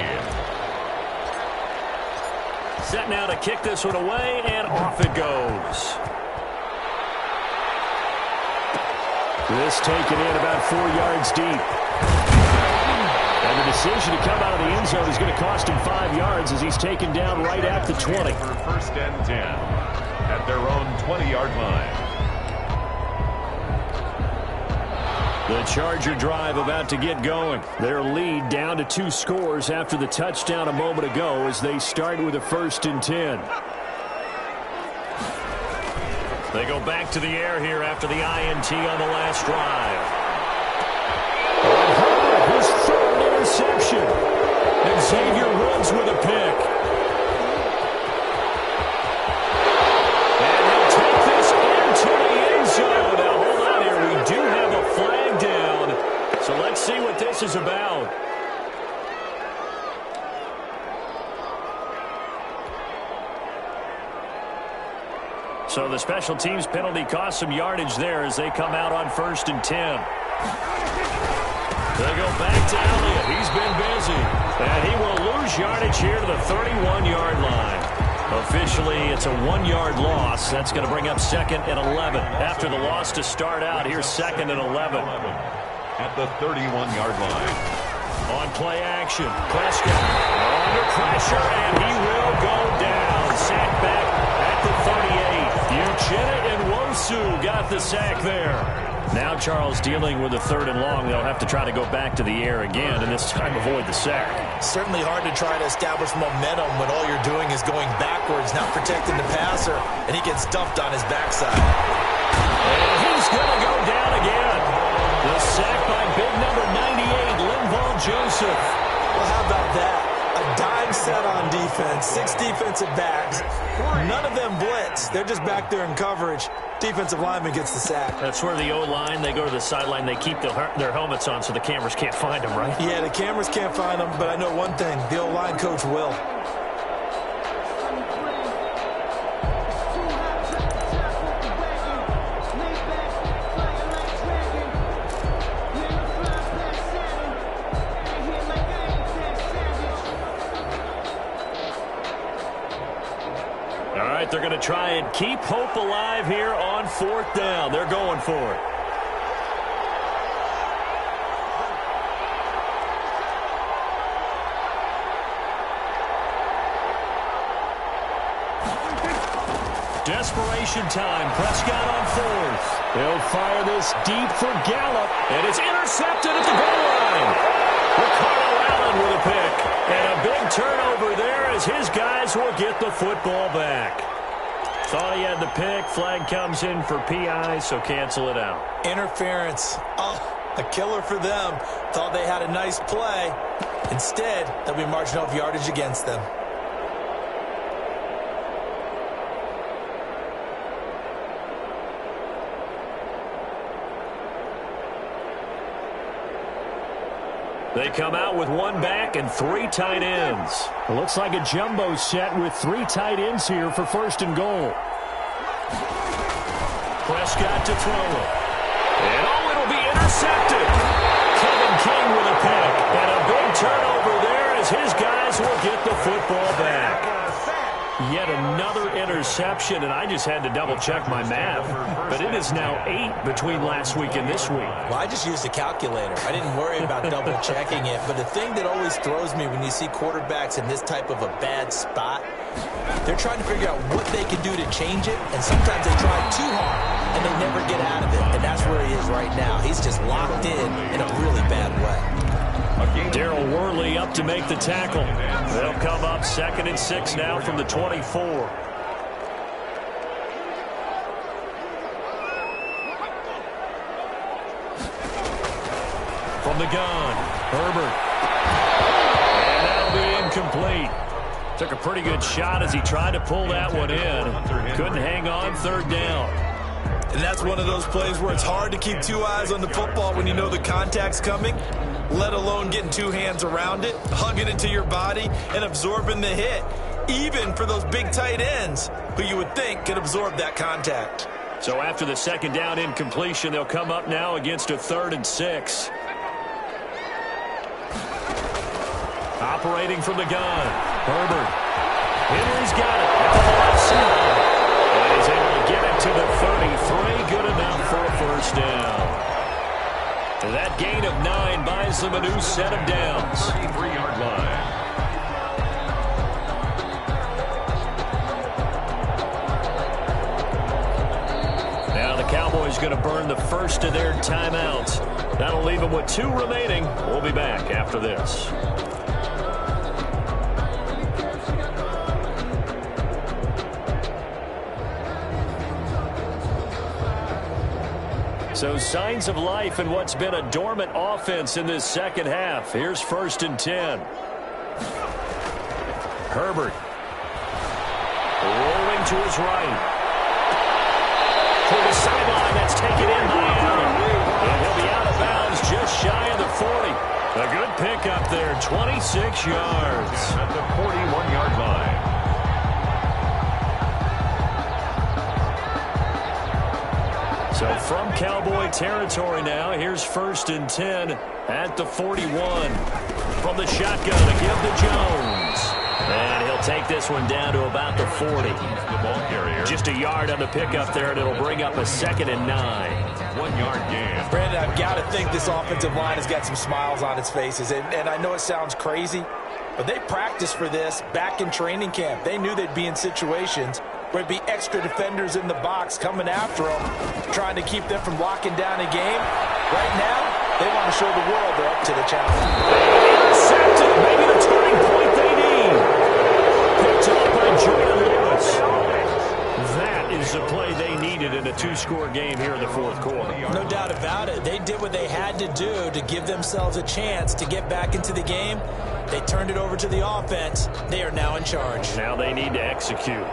Set now to kick this one away, and off it goes. This taken in about 4 yards deep. And the decision to come out of the end zone is going to cost him 5 yards as he's taken down right at the 20. For 1st and 10 at their own 20-yard line. The Charger drive about to get going. Their lead down to 2 scores after the touchdown a moment ago as they start with a 1st and 10. They go back to the air here after the INT on the last drive. His third interception. And Xavier Woods with a pick. And he'll take this into the end zone. Now, hold on here. We do have a flag down. So let's see what this is about. So the special teams penalty cost some yardage there as they come out on 1st and 10. They go back to Elliott. He's been busy. And he will lose yardage here to the 31-yard line. Officially, it's a 1-yard loss. That's going to bring up 2nd and 11. After the loss to start out, here's 2nd and 11. At the 31-yard line. On play action, Prescott under pressure, and he will go down. Sack back at the 38. Uchenna and Wosu got the sack there. Now Charles dealing with a 3rd and long. They'll have to try to go back to the air again, and this time avoid the sack. Certainly hard to try to establish momentum when all you're doing is going backwards, not protecting the passer, and he gets dumped on his backside. And he's going to go down again. The sack by big number 98, Linval Joseph. Well, how about that? A dime set on defense, 6 defensive backs. None of them blitz. They're just back there in coverage. Defensive lineman gets the sack. That's where the O-line, they go to the sideline, they keep their helmets on so the cameras can't find them, right? Yeah, the cameras can't find them, but I know one thing. The O-line coach will. They're going to try and keep hope alive here on 4th down. They're going for it. Desperation time. Prescott on 4th. He'll fire this deep for Gallup, and it's intercepted at the goal line. Ricardo Allen with a pick. And a big turnover there as his guys will get the football back. Thought he had the pick. Flag comes in for PI, so cancel it out. Interference. Oh, a killer for them. Thought they had a nice play. Instead, they'll be marching off yardage against them. They come out with 1 back and 3 tight ends. It looks like a jumbo set with 3 tight ends here for 1st and goal. Prescott to throw it. And it'll be intercepted. Kevin King with a pick. And a big turnover there as his guys will get the football back. Yet another interception, and I just had to double-check my math. But it is now 8 between last week and this week. Well, I just used a calculator. I didn't worry about double-checking it. But the thing that always throws me when you see quarterbacks in this type of a bad spot, they're trying to figure out what they can do to change it, and sometimes they try too hard, and they never get out of it. And that's where he is right now. He's just locked in a really bad way. Darryl Worley up to make the tackle. They'll come up 2nd and 6 now from the 24. From the gun, Herbert. And that'll be incomplete. Took a pretty good shot as he tried to pull that one in. Couldn't hang on 3rd down. And that's one of those plays where it's hard to keep 2 eyes on the football when you know the contact's coming, let alone getting 2 hands around it, hugging it to your body, and absorbing the hit, even for those big tight ends who you would think could absorb that contact. So after the 2nd down incompletion, they'll come up now against a 3rd and 6. Operating from the gun, Herbert. Henry's got it at the left side. And he's able to get it to the 33. Good enough for a 1st down. That gain of 9 buys them a new set of downs. 33-yard line. Now the Cowboys going to burn the first of their timeouts. That'll leave them with 2 remaining. We'll be back after this. So signs of life in what's been a dormant offense in this second half. Here's 1st and 10. Herbert. Rolling to his right. To the sideline. That's taken in by Allen. And he'll be out of bounds just shy of the 40. A good pickup there. 26 yards. At the 41-yard line. So from Cowboy territory now, here's 1st and 10 at the 41. From the shotgun to give to Jones. And he'll take this one down to about the 40. The ball carrier. Just a yard on the pickup there, and it'll bring up a 2nd and 9. 1 yard gain. Brandon, I've got to think this offensive line has got some smiles on its faces. And I know it sounds crazy, but they practiced for this back in training camp. They knew they'd be in situations where it'd be extra defenders in the box coming after them, trying to keep them from locking down a game. Right now, they want to show the world they're up to the challenge. Intercepted, maybe the turning point they need. Picked up by Jordan Lewis. That is the play they needed in a 2-score game here in the 4th quarter. No doubt about it. They did what they had to do to give themselves a chance to get back into the game. They turned it over to the offense. They are now in charge. Now they need to execute.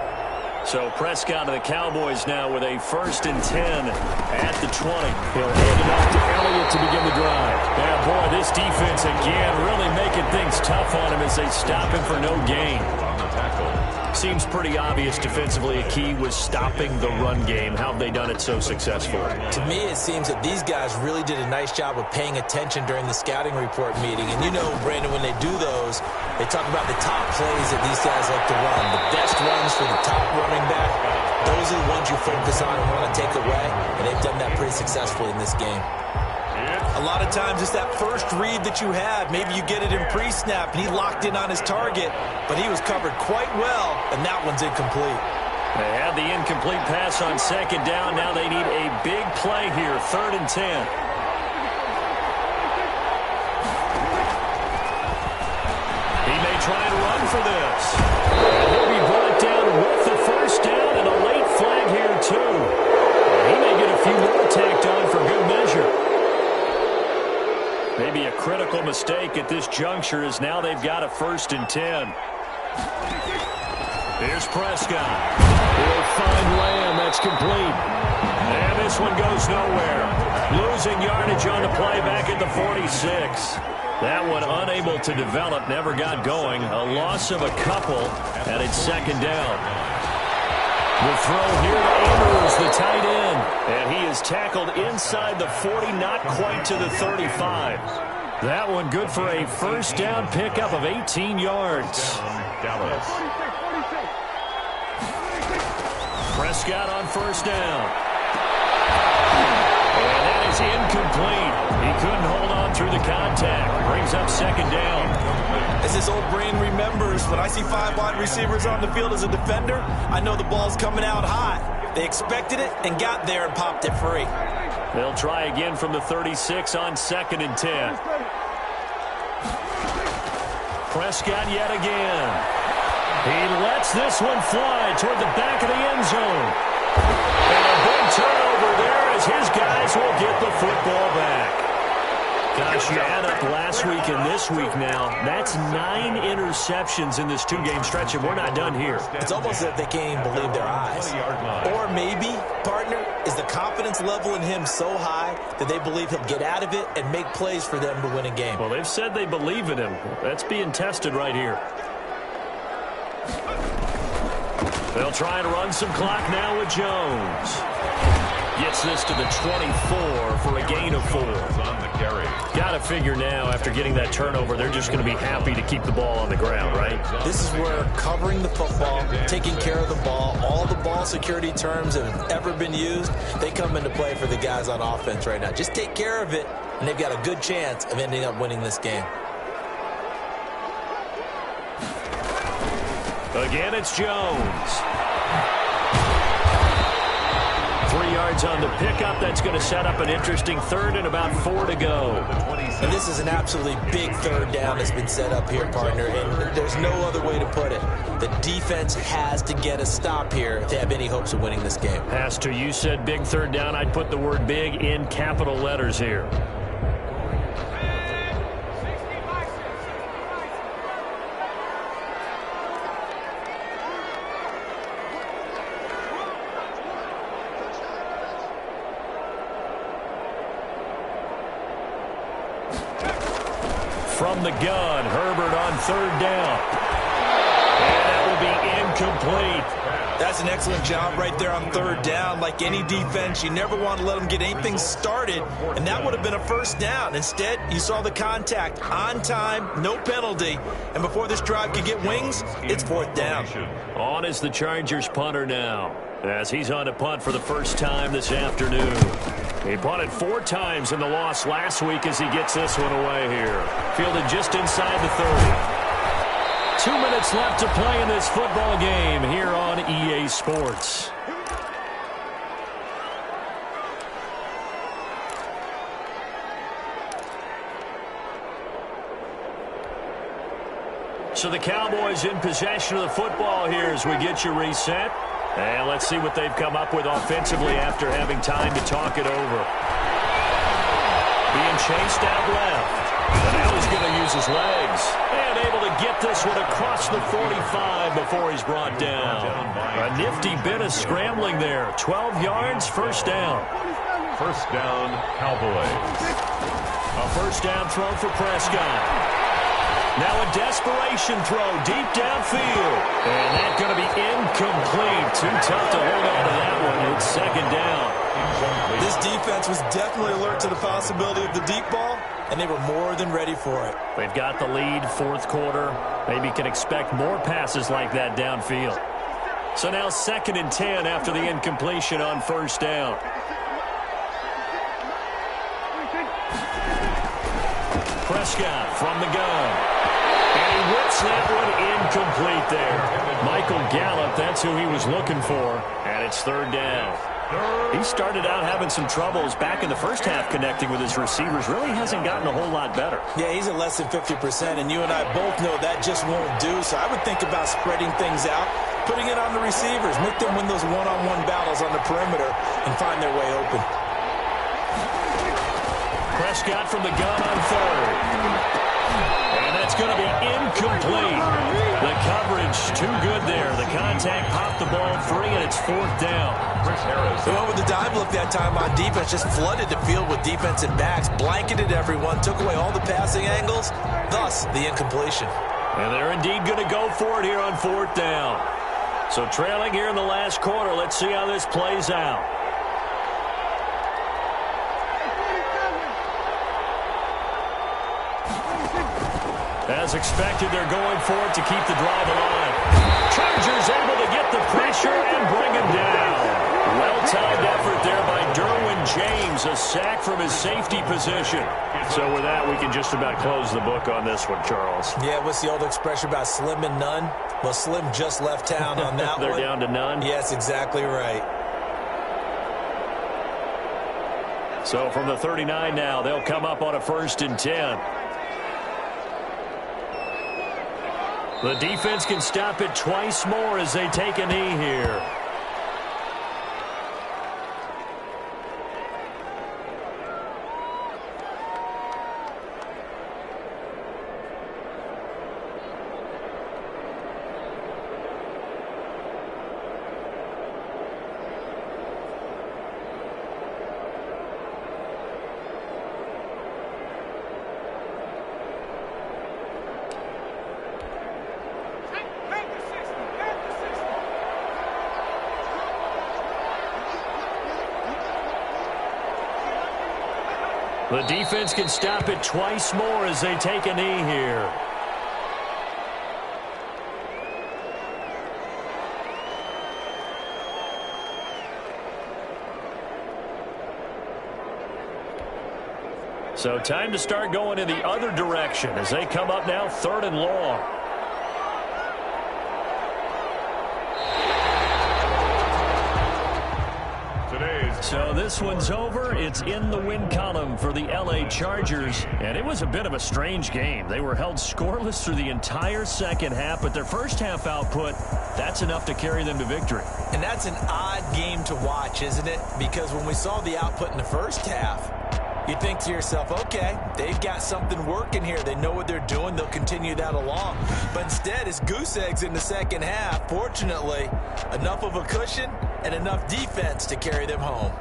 So Prescott of the Cowboys now with a 1st and 10 at the 20. He'll hand it off to Elliott to begin the drive. Yeah, boy, this defense again really making things tough on him as they stop him for no gain. On the tackle. Seems pretty obvious defensively a key was stopping the run game. How have they done it so successfully? To me, it seems that these guys really did a nice job of paying attention during the scouting report meeting. And you know, Brandon, when they do those, they talk about the top plays that these guys like to run. The best runs for the top running back. Those are the ones you focus on and want to take away. And they've done that pretty successfully in this game. A lot of times it's that first read that you have. Maybe you get it in pre-snap, and he locked in on his target, but he was covered quite well, and that one's incomplete. They had the incomplete pass on 2nd down. Now they need a big play here, 3rd and 10. He may try and run for this. And he'll be brought down with the 1st down and a late flag here, too. He may get a few more tacked on for good measure. Maybe a critical mistake at this juncture as now they've got a 1st and 10. Here's Prescott. He'll find Lamb. That's complete. And this one goes nowhere. Losing yardage on the play back at the 46. That one unable to develop, never got going. A loss of a couple, and it's 2nd down. The throw here to Andrews, the tight end. And he is tackled inside the 40, not quite to the 35. That one good for a 1st down pickup of 18 yards. Dallas. Prescott on 1st down. And that is incomplete. He couldn't hold on through the contact. Brings up 2nd down. As his old brain remembers, when I see 5 wide receivers on the field as a defender, I know the ball's coming out high. They expected it and got there and popped it free. They'll try again from the 36 on 2nd and 10. Prescott yet again. He lets this one fly toward the back of the end zone. And a big turnover there as his guys will get the football back. Gosh, you add up last week and this week now, that's 9 interceptions in this 2-game stretch, and we're not done here. It's almost as if they can't even believe their eyes. Or maybe, partner, is the confidence level in him so high that they believe he'll get out of it and make plays for them to win a game. Well, they've said they believe in him. That's being tested right here. They'll try and run some clock now with Jones. Gets this to the 24 for a gain of 4. On the carry. Got to figure now, after getting that turnover, they're just going to be happy to keep the ball on the ground, right? This is where covering the football, taking care of the ball, all the ball security terms that have ever been used, they come into play for the guys on offense right now. Just take care of it, and they've got a good chance of ending up winning this game. Again, it's Jones. 3 yards on the pickup. That's going to set up an interesting third and about 4 to go. And this is an absolutely big third down that's been set up here, partner, and there's no other way to put it. The defense has to get a stop here to have any hopes of winning this game. Pastor, you said big third down. I'd put the word big in capital letters here. From the gun, Herbert on third down. And that will be incomplete. That's an excellent job right there on third down. Like any defense, you never want to let them get anything started, and that would have been a first down. Instead, you saw the contact on time, no penalty, and before this drive could get wings, it's fourth down. On is the Chargers punter now, as he's on to punt for the first time this afternoon. He punted 4 times in the loss last week as he gets this one away here. Fielded just inside the 30. 2 minutes left to play in this football game here on EA Sports. So the Cowboys in possession of the football here as we get you reset. And let's see what they've come up with offensively after having time to talk it over. Being chased out left. And now he's going to use his legs. And able to get this one across the 45 before he's brought down. A nifty bit of scrambling there. 12 yards, first down. First down, Cowboys. A first down throw for Prescott. Now a desperation throw deep downfield. And that's going to be incomplete. Too tough to hold on to that one. It's second down. This defense was definitely alert to the possibility of the deep ball, and they were more than ready for it. They've got the lead, fourth quarter. Maybe can expect more passes like that downfield. So now 2nd and 10 after the incompletion on first down. Prescott from the gun. And he whips that one incomplete there. Michael Gallup, that's who he was looking for. And it's third down. He started out having some troubles back in the first half connecting with his receivers. Really hasn't gotten a whole lot better. Yeah, he's at less than 50%, and you and I both know that just won't do. So I would think about spreading things out, putting it on the receivers, make them win those one-on-one battles on the perimeter and find their way open. Prescott from the gun on third. And that's going to be incomplete. The coverage too good there. The contact popped the ball free, and it's fourth down. Chris Harris. They went with the dive look that time on defense, just flooded the field with defensive backs, blanketed everyone, took away all the passing angles, thus the incompletion. And they're indeed going to go for it here on fourth down. So trailing here in the last quarter, let's see how this plays out. As expected, they're going for it to keep the drive alive. Chargers able to get the pressure and bring him down. Well-timed effort there by Derwin James, a sack from his safety position. So with that, we can just about close the book on this one, Charles. Yeah, what's the old expression about slim and none? Well, Slim just left town on that They're one. down to none? Yes, exactly right. So from the 39 now, they'll come up on a 1st and 10. The defense can stop it twice more as they take a knee here. The defense can stop it twice more as they take a knee here. So time to start going in the other direction as they come up now 3rd and long. So this one's over. It's in the win column for the L.A. Chargers. And it was a bit of a strange game. They were held scoreless through the entire second half, but their first half output, that's enough to carry them to victory. And that's an odd game to watch, isn't it? Because when we saw the output in the first half, you think to yourself, okay, they've got something working here. They know what they're doing. They'll continue that along. But instead, it's goose eggs in the second half. Fortunately, enough of a cushion and enough defense to carry them home.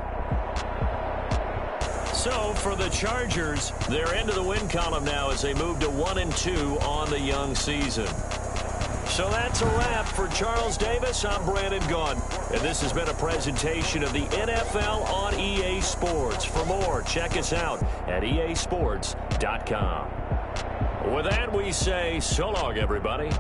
So for the Chargers, they're into the win column now as they move to 1-2 on the young season. So that's a wrap for Charles Davis. I'm Brandon Gaudin, and this has been a presentation of the NFL on EA Sports. For more, check us out at easports.com. With that, we say so long, everybody.